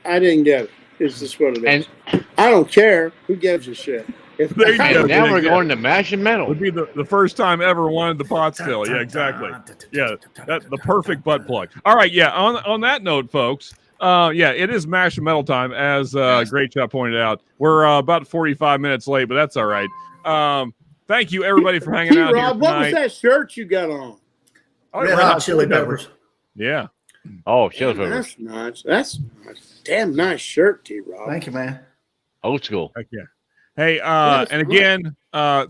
I didn't get it. It's just what it is. And I don't care. Who gives a shit? If There you go. and now we're Yeah. going to mash and metal. Would be the first time ever wanted the pot still. Yeah, exactly. Yeah, that the perfect butt plug. All right, yeah. On that note, folks, yeah, it is Mash and Metal time, as Greatshot pointed out. We're about 45 minutes late, but that's all right. Thank you everybody for hanging out here Rob, what was tonight. that shirt you got on? Oh, Red Hot Chili Peppers. Yeah. Oh, chili Man, peppers. that's nice. That's a damn nice shirt, T. Rob. Thank you, man. Old school. Heck yeah. Hey, and again,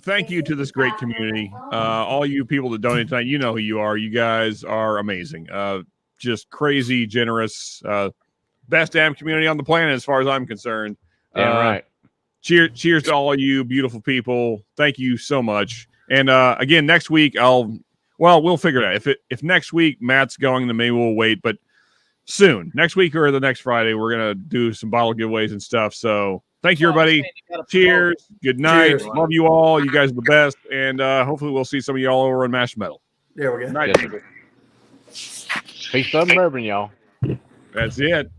thank you to this great community. All you people that donate tonight, you know who you are. You guys are amazing. Just crazy, generous, best damn community on the planet as far as I'm concerned. Damn right. Cheers to all you beautiful people. Thank you so much. And again, next week we'll figure it out. If next week Matt's going, then maybe we'll wait. But soon, next week or the next Friday, we're gonna do some bottle giveaways and stuff. So thank you, everybody. Cheers. Good night. Cheers. Love you all. You guys are the best. And hopefully we'll see some of y'all over in Mash Metal. There we go. Night. Yes, sir. Peace, love, and bourbon, y'all. That's it.